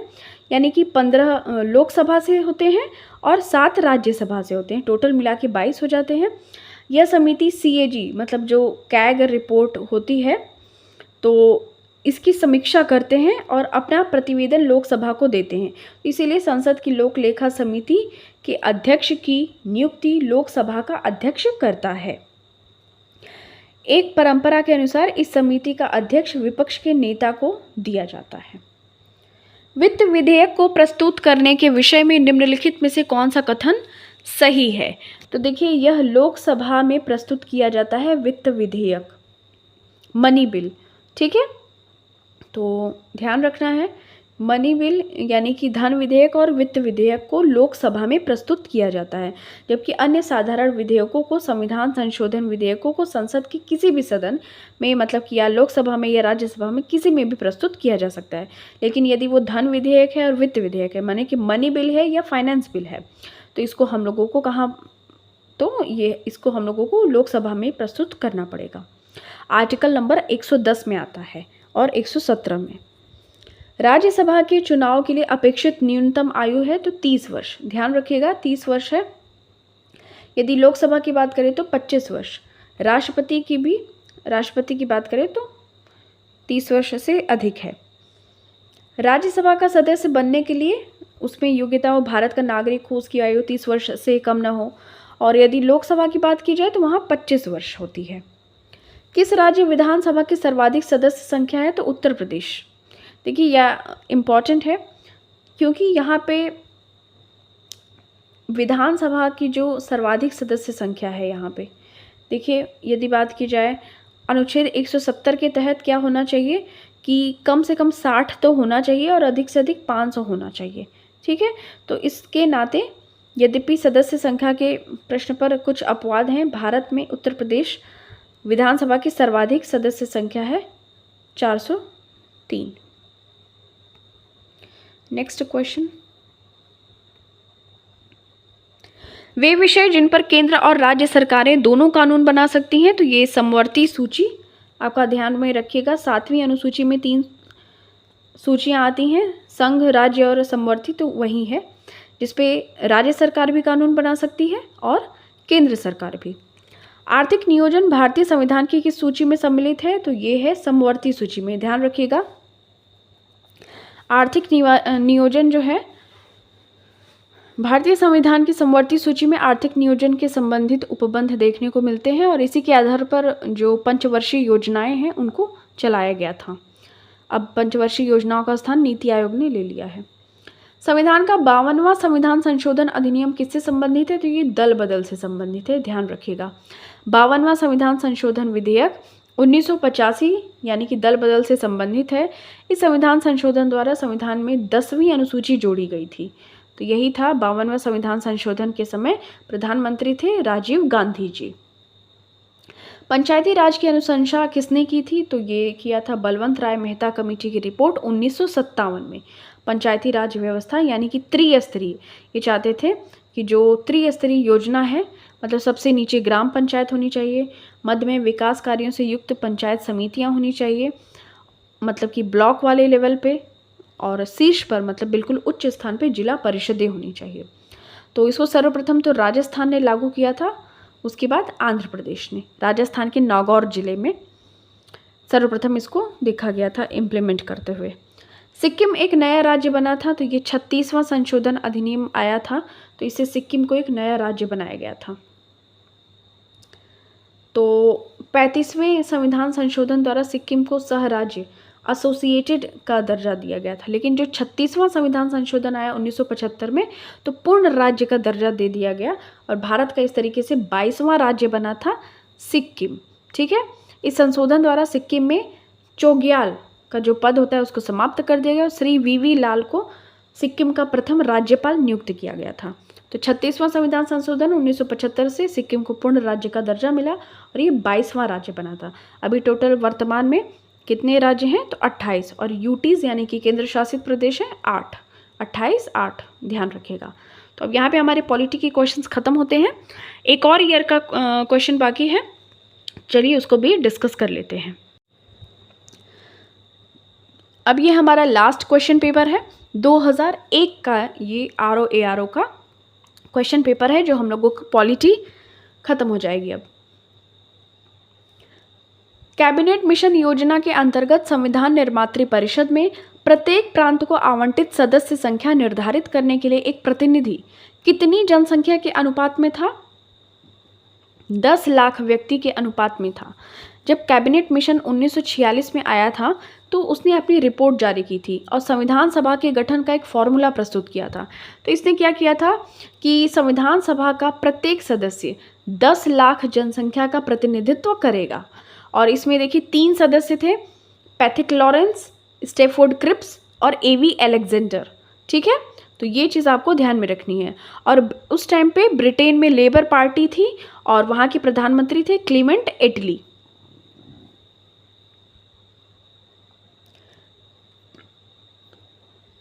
यानी कि 15 लोकसभा से होते हैं और 7 राज्यसभा से होते हैं। टोटल मिला के 22 हो जाते हैं। यह समिति CAG मतलब जो कैग रिपोर्ट होती है तो इसकी समीक्षा करते हैं और अपना प्रतिवेदन लोकसभा को देते हैं। इसीलिए संसद की लोक लेखा समिति के अध्यक्ष की नियुक्ति लोकसभा का अध्यक्ष करता है। एक परंपरा के अनुसार इस समिति का अध्यक्ष विपक्ष के नेता को दिया जाता है। वित्त विधेयक को प्रस्तुत करने के विषय में निम्नलिखित में से कौन सा कथन सही है? तो देखिए यह लोकसभा में प्रस्तुत किया जाता है वित्त विधेयक, मनी बिल, ठीक है। तो ध्यान रखना है मनी बिल यानी कि धन विधेयक और वित्त विधेयक को लोकसभा में प्रस्तुत किया जाता है, जबकि अन्य साधारण विधेयकों को संविधान संशोधन विधेयकों को संसद के किसी भी सदन में मतलब कि या लोकसभा में या राज्यसभा में किसी में भी प्रस्तुत किया जा सकता है। लेकिन यदि वो धन विधेयक है और वित्त विधेयक है माने कि मनी बिल है या फाइनेंस बिल है तो इसको हम लोगों को इसको हम लोगों को लोकसभा में प्रस्तुत करना पड़ेगा। आर्टिकल नंबर 110 में आता है और 117 में। राज्यसभा के चुनाव के लिए अपेक्षित न्यूनतम आयु है तो 30 वर्ष, ध्यान रखिएगा 30 वर्ष है। यदि लोकसभा की बात करें तो 25 वर्ष, राष्ट्रपति की बात करें तो 30 वर्ष से अधिक है। राज्यसभा का सदस्य बनने के लिए उसमें योग्यता हो भारत का नागरिक हो, उसकी आयु 30 वर्ष से कम न हो। और यदि लोकसभा की बात की जाए तो वहाँ 25 वर्ष होती है। किस राज्य विधानसभा की सर्वाधिक सदस्य संख्या है तो उत्तर प्रदेश। देखिए यह इम्पॉर्टेंट है क्योंकि यहाँ पे विधानसभा की जो सर्वाधिक सदस्य संख्या है यहाँ पे देखिए, यदि बात की जाए अनुच्छेद 170 के तहत क्या होना चाहिए कि कम से कम 60 तो होना चाहिए और अधिक से अधिक 500 होना चाहिए। ठीक है, तो इसके नाते यद्यपि सदस्य संख्या के प्रश्न पर कुछ अपवाद हैं, भारत में उत्तर प्रदेश विधानसभा की सर्वाधिक सदस्य संख्या है 403। नेक्स्ट क्वेश्चन, वे विषय जिन पर केंद्र और राज्य सरकारें दोनों कानून बना सकती हैं तो ये समवर्ती सूची आपका ध्यान में रखिएगा। 7वीं अनुसूची में 3 सूचियां आती हैं, संघ, राज्य और समवर्ती, तो वही है जिसपे राज्य सरकार भी कानून बना सकती है और केंद्र सरकार भी। आर्थिक नियोजन भारतीय संविधान की किस सूची में सम्मिलित है तो ये है समवर्ती सूची में, ध्यान रखिएगा। आर्थिक नियोजन जो है भारतीय संविधान की समवर्ती सूची में आर्थिक नियोजन के संबंधित उपबंध देखने को मिलते हैं और इसी के आधार पर जो पंचवर्षीय योजनाएं हैं उनको चलाया गया था। अब पंचवर्षीय योजनाओं का स्थान नीति आयोग ने ले लिया है। संविधान का 52वां संविधान संशोधन अधिनियम किससे संबंधित है तो ये दल बदल से संबंधित है, ध्यान रखिएगा। 52वां संविधान संशोधन विधेयक 1985 यानी कि दल बदल से संबंधित है। इस संविधान संशोधन द्वारा संविधान में 10वीं अनुसूची जोड़ी गई थी, तो यही था 52वां संविधान संशोधन के समय प्रधानमंत्री थे राजीव गांधी जी। पंचायती राज की अनुशंसा किसने की थी तो ये किया था बलवंत राय मेहता कमेटी की रिपोर्ट 1957 में। पंचायती राज व्यवस्था यानी कि त्रिस्तरीय, ये चाहते थे कि जो त्रिस्तरीय योजना है मतलब सबसे नीचे ग्राम पंचायत होनी चाहिए, मध्य में विकास कार्यों से युक्त पंचायत समितियां होनी चाहिए मतलब कि ब्लॉक वाले लेवल पे, और शीर्ष पर मतलब बिल्कुल उच्च स्थान पे जिला परिषदें होनी चाहिए। तो इसको सर्वप्रथम तो राजस्थान ने लागू किया था, उसके बाद आंध्र प्रदेश ने। राजस्थान के नागौर जिले में सर्वप्रथम इसको देखा गया था इम्प्लीमेंट करते हुए। सिक्किम एक नया राज्य बना था, तो ये 36वां संशोधन अधिनियम आया था, तो इससे सिक्किम को एक नया राज्य बनाया गया था। तो 35वें संविधान संशोधन द्वारा सिक्किम को सह राज्य एसोसिएटेड का दर्जा दिया गया था, लेकिन जो 36वां संविधान संशोधन आया 1975 में तो पूर्ण राज्य का दर्जा दे दिया गया और भारत का इस तरीके से 22वां राज्य बना था सिक्किम। ठीक है, इस संशोधन द्वारा सिक्किम में चोग्याल का जो पद होता है उसको समाप्त कर दिया गया और श्री वीवी लाल को सिक्किम का प्रथम राज्यपाल नियुक्त किया गया था। तो 36वां संविधान संशोधन 1975 से सिक्किम को पूर्ण राज्य का दर्जा मिला और ये 22वां राज्य बना था। अभी टोटल वर्तमान में कितने राज्य हैं तो 28, और यूटीज यानी कि केंद्र शासित प्रदेश है 8, 28, 8, ध्यान रखिएगा। तो अब यहाँ पे हमारे पॉलिटी के क्वेश्चंस खत्म होते हैं। एक और ईयर का क्वेश्चन बाकी है, चलिए उसको भी डिस्कस कर लेते हैं। अब ये हमारा लास्ट क्वेश्चन पेपर है 2001 का, ये RO का क्वेश्चन पेपर है जो हम लोगों को पॉलिटी खत्म हो जाएगी। अब कैबिनेट मिशन योजना के अंतर्गत संविधान निर्मात्री परिषद में प्रत्येक प्रांत को आवंटित सदस्य संख्या निर्धारित करने के लिए एक प्रतिनिधि कितनी जनसंख्या के अनुपात में था? 10 लाख व्यक्ति के अनुपात में था। जब कैबिनेट मिशन 1946 में आया था तो उसने अपनी रिपोर्ट जारी की थी और संविधान सभा के गठन का एक फॉर्मूला प्रस्तुत किया था। तो इसने क्या किया था कि संविधान सभा का प्रत्येक सदस्य 10 लाख जनसंख्या का प्रतिनिधित्व करेगा। और इसमें देखिए 3 सदस्य थे, पैथिक लॉरेंस, स्टेफोर्ड क्रिप्स और एवी अलेक्जेंडर। ठीक है, तो ये चीज़ आपको ध्यान में रखनी है। और उस टाइम पे ब्रिटेन में लेबर पार्टी थी और वहाँ के प्रधानमंत्री थे क्लीमेंट एटली।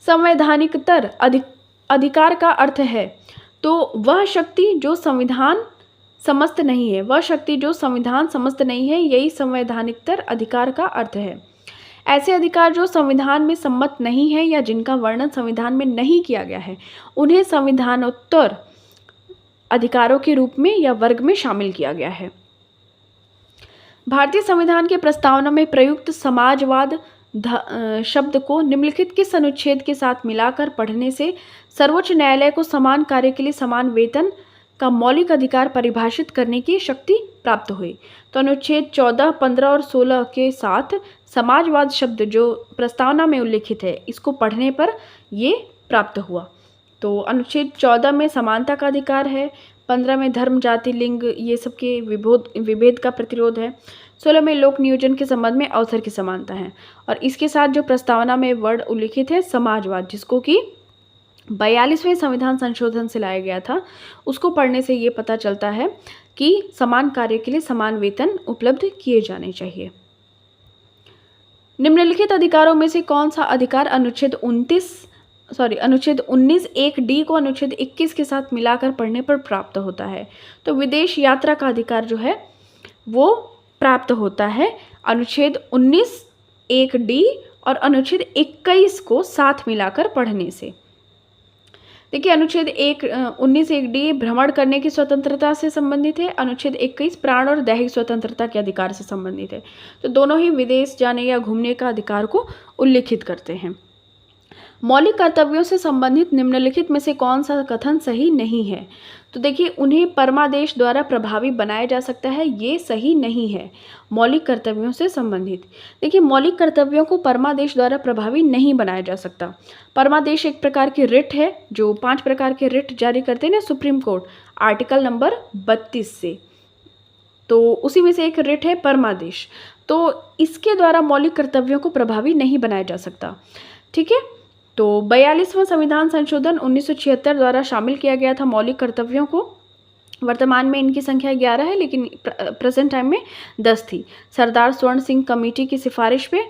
संवैधानिकतर अधिकार का अर्थ है तो वह शक्ति जो संविधान समस्त नहीं है, वह शक्ति जो संविधान समस्त नहीं है, यही संवैधानिकतर अधिकार का अर्थ है। ऐसे अधिकार जो संविधान में सम्मत नहीं है या जिनका वर्णन संविधान में नहीं किया गया है, उन्हें संविधानोत्तर अधिकारों के रूप में या वर्ग में शामिल किया गया है। भारतीय संविधान के प्रस्तावना में प्रयुक्त समाजवाद शब्द को निम्नलिखित किस अनुच्छेद के साथ मिलाकर पढ़ने से सर्वोच्च न्यायालय को समान कार्य के लिए समान वेतन का मौलिक अधिकार परिभाषित करने की शक्ति प्राप्त हुई? तो अनुच्छेद 14, 15 और 16 के साथ समाजवाद शब्द जो प्रस्तावना में उल्लिखित है, इसको पढ़ने पर ये प्राप्त हुआ। तो अनुच्छेद 14 में समानता का अधिकार है, 15 में धर्म, जाति, लिंग ये सब के विभेद का प्रतिरोध है, 16 में लोक नियोजन के संबंध में अवसर की समानता है, और इसके साथ जो प्रस्तावना में वर्ड उल्लिखित है समाजवाद, जिसको कि 42वें संविधान संशोधन से लाया गया था, उसको पढ़ने से ये पता चलता है कि समान कार्य के लिए समान वेतन उपलब्ध किए जाने चाहिए। निम्नलिखित अधिकारों में से कौन सा अधिकार अनुच्छेद 19 एक डी को अनुच्छेद 21 के साथ मिलाकर पढ़ने पर प्राप्त होता है? तो विदेश यात्रा का अधिकार जो है वो प्राप्त होता है अनुच्छेद 19 एक डी और अनुच्छेद 21 को साथ मिलाकर पढ़ने से। देखिए, अनुच्छेद 19 एक डी भ्रमण करने की स्वतंत्रता से संबंधित है, अनुच्छेद 21 प्राण और दैहिक स्वतंत्रता के अधिकार से संबंधित है। तो दोनों ही विदेश जाने या घूमने का अधिकार को उल्लिखित करते हैं। मौलिक कर्तव्यों से संबंधित निम्नलिखित में से कौन सा कथन सही नहीं है? तो देखिए, उन्हें परमादेश द्वारा प्रभावी बनाया जा सकता है, ये सही नहीं है। मौलिक कर्तव्यों से संबंधित, देखिए, मौलिक कर्तव्यों को परमादेश द्वारा प्रभावी नहीं बनाया जा सकता। परमादेश एक प्रकार की रिट है, जो 5 प्रकार के रिट जारी करते हैं ना सुप्रीम कोर्ट, आर्टिकल नंबर 32 से, तो उसी में से एक रिट है परमादेश। तो इसके द्वारा मौलिक कर्तव्यों को प्रभावी नहीं बनाया जा सकता। ठीक है, तो 42वां संविधान संशोधन 1976 द्वारा शामिल किया गया था मौलिक कर्तव्यों को। वर्तमान में इनकी संख्या 11 है, लेकिन प्रेजेंट टाइम में 10 थी। सरदार स्वर्ण सिंह कमेटी की सिफारिश पे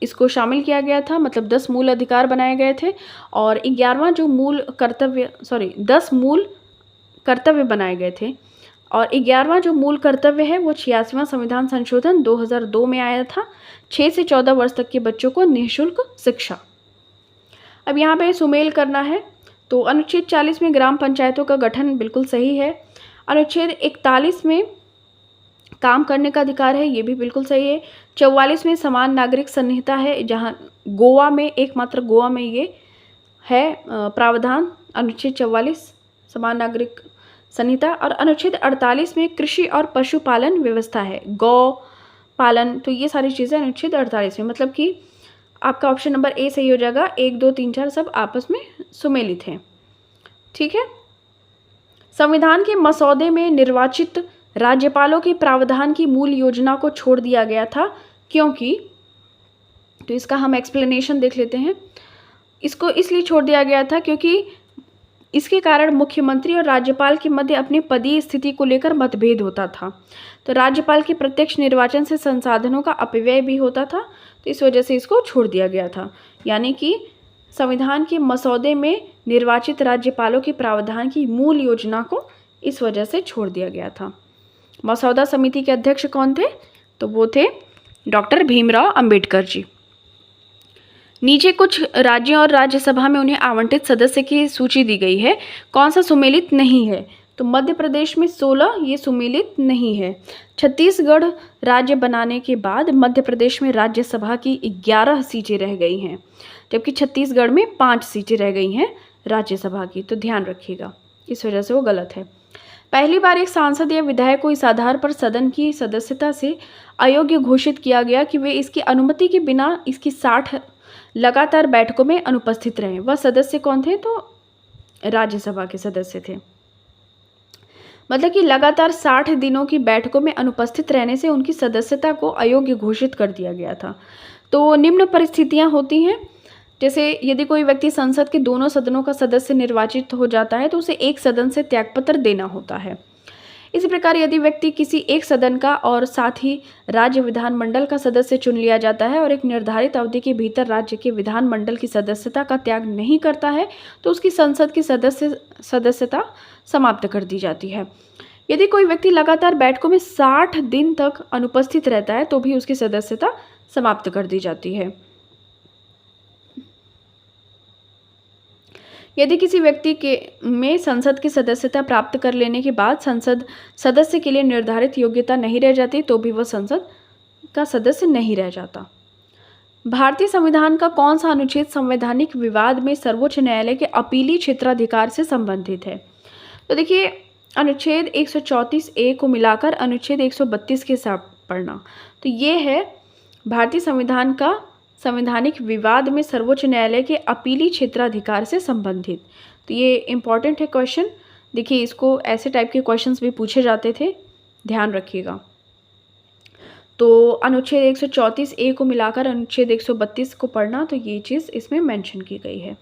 इसको शामिल किया गया था, मतलब 10 मूल अधिकार बनाए गए थे और 11वां जो 10 मूल कर्तव्य बनाए गए थे और 11वां जो मूल कर्तव्य है वो 86वां संविधान संशोधन 2002 में आया था, 6 से 14 वर्ष तक के बच्चों को निःशुल्क शिक्षा। अब यहाँ पे सुमेल करना है, तो अनुच्छेद 40 में ग्राम पंचायतों का गठन बिल्कुल सही है। अनुच्छेद 41 में काम करने का अधिकार है, ये भी बिल्कुल सही है। 44 में समान नागरिक संहिता है, जहाँ गोवा में, एकमात्र गोवा में ये है प्रावधान, अनुच्छेद 44 समान नागरिक संहिता। और अनुच्छेद 48 में कृषि और पशुपालन व्यवस्था है, गौ पालन, तो ये सारी चीज़ें अनुच्छेद 48 में, मतलब कि आपका ऑप्शन नंबर ए सही हो जाएगा। 1, 2, 3, 4 सब आपस में सुमेलित हैं। ठीक है, संविधान के मसौदे में निर्वाचित राज्यपालों के प्रावधान की मूल योजना को छोड़ दिया गया था, क्योंकि, तो इसका हम एक्सप्लेनेशन देख लेते हैं। इसको इसलिए छोड़ दिया गया था क्योंकि इसके कारण मुख्यमंत्री और राज्यपाल के मध्य अपनी पदीय स्थिति को लेकर मतभेद होता था। तो राज्यपाल के प्रत्यक्ष निर्वाचन से संसाधनों का अपव्यय भी होता था, तो इस वजह से इसको छोड़ दिया गया था। यानी कि संविधान के मसौदे में निर्वाचित राज्यपालों के प्रावधान की मूल योजना को इस वजह से छोड़ दिया गया था। मसौदा समिति के अध्यक्ष कौन थे? तो वो थे डॉक्टर भीमराव अंबेडकर जी। नीचे कुछ राज्यों और राज्यसभा में उन्हें आवंटित सदस्य की सूची दी गई है, कौन सा सुमेलित नहीं है? तो मध्य प्रदेश में 16 ये सुमेलित नहीं है। छत्तीसगढ़ राज्य बनाने के बाद मध्य प्रदेश में राज्यसभा की 11 सीटें रह गई हैं, जबकि छत्तीसगढ़ में 5 सीटें रह गई हैं राज्यसभा की, तो ध्यान रखिएगा, इस वजह से वो गलत है। पहली बार एक सांसद या विधायक को इस आधार पर सदन की सदस्यता से अयोग्य घोषित किया गया कि वे इसकी अनुमति के बिना इसकी 60 लगातार बैठकों में अनुपस्थित रहे। वह सदस्य कौन थे? तो राज्यसभा के सदस्य थे। मतलब कि लगातार 60 दिनों की बैठकों में अनुपस्थित रहने से उनकी सदस्यता को अयोग्य घोषित कर दिया गया था। तो निम्न परिस्थितियां होती हैं, जैसे यदि कोई व्यक्ति संसद के दोनों सदनों का सदस्य निर्वाचित हो जाता है तो उसे एक सदन से त्यागपत्र देना होता है। इसी प्रकार यदि व्यक्ति किसी एक सदन का और साथ ही राज्य विधानमंडल का सदस्य चुन लिया जाता है और एक निर्धारित अवधि के भीतर राज्य के विधानमंडल की सदस्यता का त्याग नहीं करता है तो उसकी संसद की सदस्यता समाप्त कर दी जाती है। यदि कोई व्यक्ति लगातार बैठकों में 60 दिन तक अनुपस्थित रहता है तो भी उसकी सदस्यता समाप्त कर दी जाती है। यदि किसी व्यक्ति के में संसद की सदस्यता प्राप्त कर लेने के बाद संसद सदस्य के लिए निर्धारित योग्यता नहीं रह जाती तो भी वह संसद का सदस्य नहीं रह जाता। भारतीय संविधान का कौन सा अनुच्छेद संवैधानिक विवाद में सर्वोच्च न्यायालय के अपीली क्षेत्राधिकार से संबंधित है? तो देखिए, अनुच्छेद 134A को मिलाकर अनुच्छेद 132 के साथ पढ़ना, तो ये है भारतीय संविधान का संवैधानिक विवाद में सर्वोच्च न्यायालय के अपीली क्षेत्राधिकार से संबंधित। तो ये इम्पॉर्टेंट है क्वेश्चन। देखिए, इसको ऐसे टाइप के क्वेश्चंस भी पूछे जाते थे, ध्यान रखिएगा। तो अनुच्छेद 134A को मिलाकर अनुच्छेद 132 को पढ़ना, तो ये चीज़ इसमें मेंशन की गई है।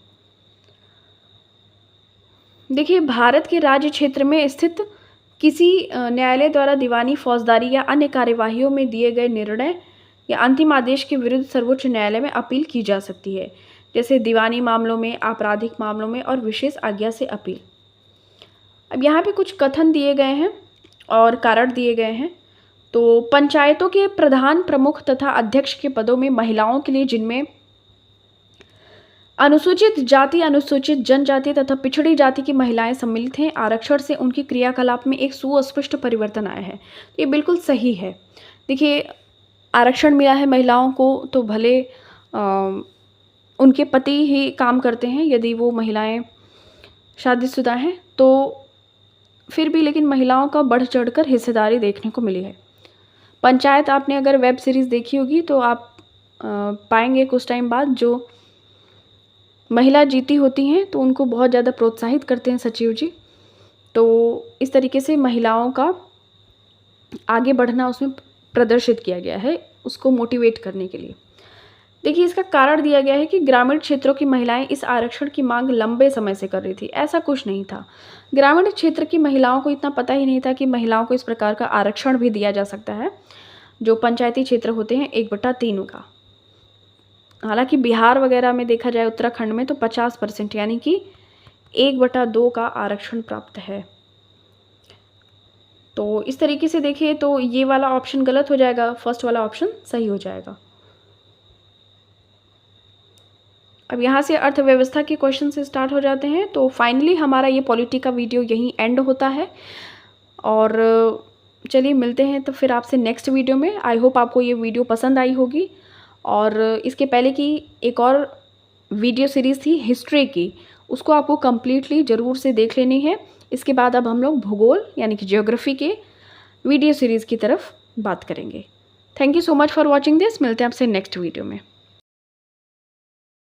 देखिए, भारत के राज्य क्षेत्र में स्थित किसी न्यायालय द्वारा दीवानी, फौजदारी या अन्य कार्यवाहियों में दिए गए निर्णय या अंतिम आदेश के विरुद्ध सर्वोच्च न्यायालय में अपील की जा सकती है, जैसे दीवानी मामलों में, आपराधिक मामलों में और विशेष आज्ञा से अपील। अब यहाँ पे कुछ कथन दिए गए हैं और कारण दिए गए हैं। तो पंचायतों के प्रधान, प्रमुख तथा अध्यक्ष के पदों में महिलाओं के लिए जिनमें अनुसूचित जाति, अनुसूचित जनजाति तथा पिछड़ी जाति की महिलाएं सम्मिलित हैं, आरक्षण से उनकी क्रियाकलाप में एक सुस्पष्ट परिवर्तन आया है। ये बिल्कुल सही है। देखिए, आरक्षण मिला है महिलाओं को, तो भले उनके पति ही काम करते हैं, यदि वो महिलाएं शादीशुदा हैं तो फिर भी, लेकिन महिलाओं का बढ़ चढ़कर हिस्सेदारी देखने को मिली है। पंचायत, आपने अगर वेब सीरीज़ देखी होगी तो आप पाएंगे कुछ टाइम बाद जो महिला जीती होती हैं तो उनको बहुत ज़्यादा प्रोत्साहित करते हैं सचिव जी। तो इस तरीके से महिलाओं का आगे बढ़ना उसमें प्रदर्शित किया गया है, उसको मोटिवेट करने के लिए। देखिए, इसका कारण दिया गया है कि ग्रामीण क्षेत्रों की महिलाएं इस आरक्षण की मांग लंबे समय से कर रही थी। ऐसा कुछ नहीं था, ग्रामीण क्षेत्र की महिलाओं को इतना पता ही नहीं था कि महिलाओं को इस प्रकार का आरक्षण भी दिया जा सकता है, जो पंचायती क्षेत्र होते हैं 1/3 का। हालांकि बिहार वगैरह में देखा जाए, उत्तराखंड में, तो 50% यानी कि 1/2 का आरक्षण प्राप्त है। तो इस तरीके से देखिए तो ये वाला ऑप्शन गलत हो जाएगा, फर्स्ट वाला ऑप्शन सही हो जाएगा। अब यहाँ से अर्थव्यवस्था के क्वेश्चन से स्टार्ट हो जाते हैं। तो फाइनली हमारा ये पॉलिटी का वीडियो यहीं एंड होता है और चलिए मिलते हैं तो फिर आपसे नेक्स्ट वीडियो में। आई होप आपको ये वीडियो पसंद आई होगी। और इसके पहले की एक और वीडियो सीरीज़ थी हिस्ट्री की, उसको आपको कम्प्लीटली ज़रूर से देख लेनी है। इसके बाद अब हम लोग भूगोल यानी कि ज्योग्राफी के वीडियो सीरीज़ की तरफ बात करेंगे। Thank you so much for watching this. मिलते हैं आपसे नेक्स्ट वीडियो में।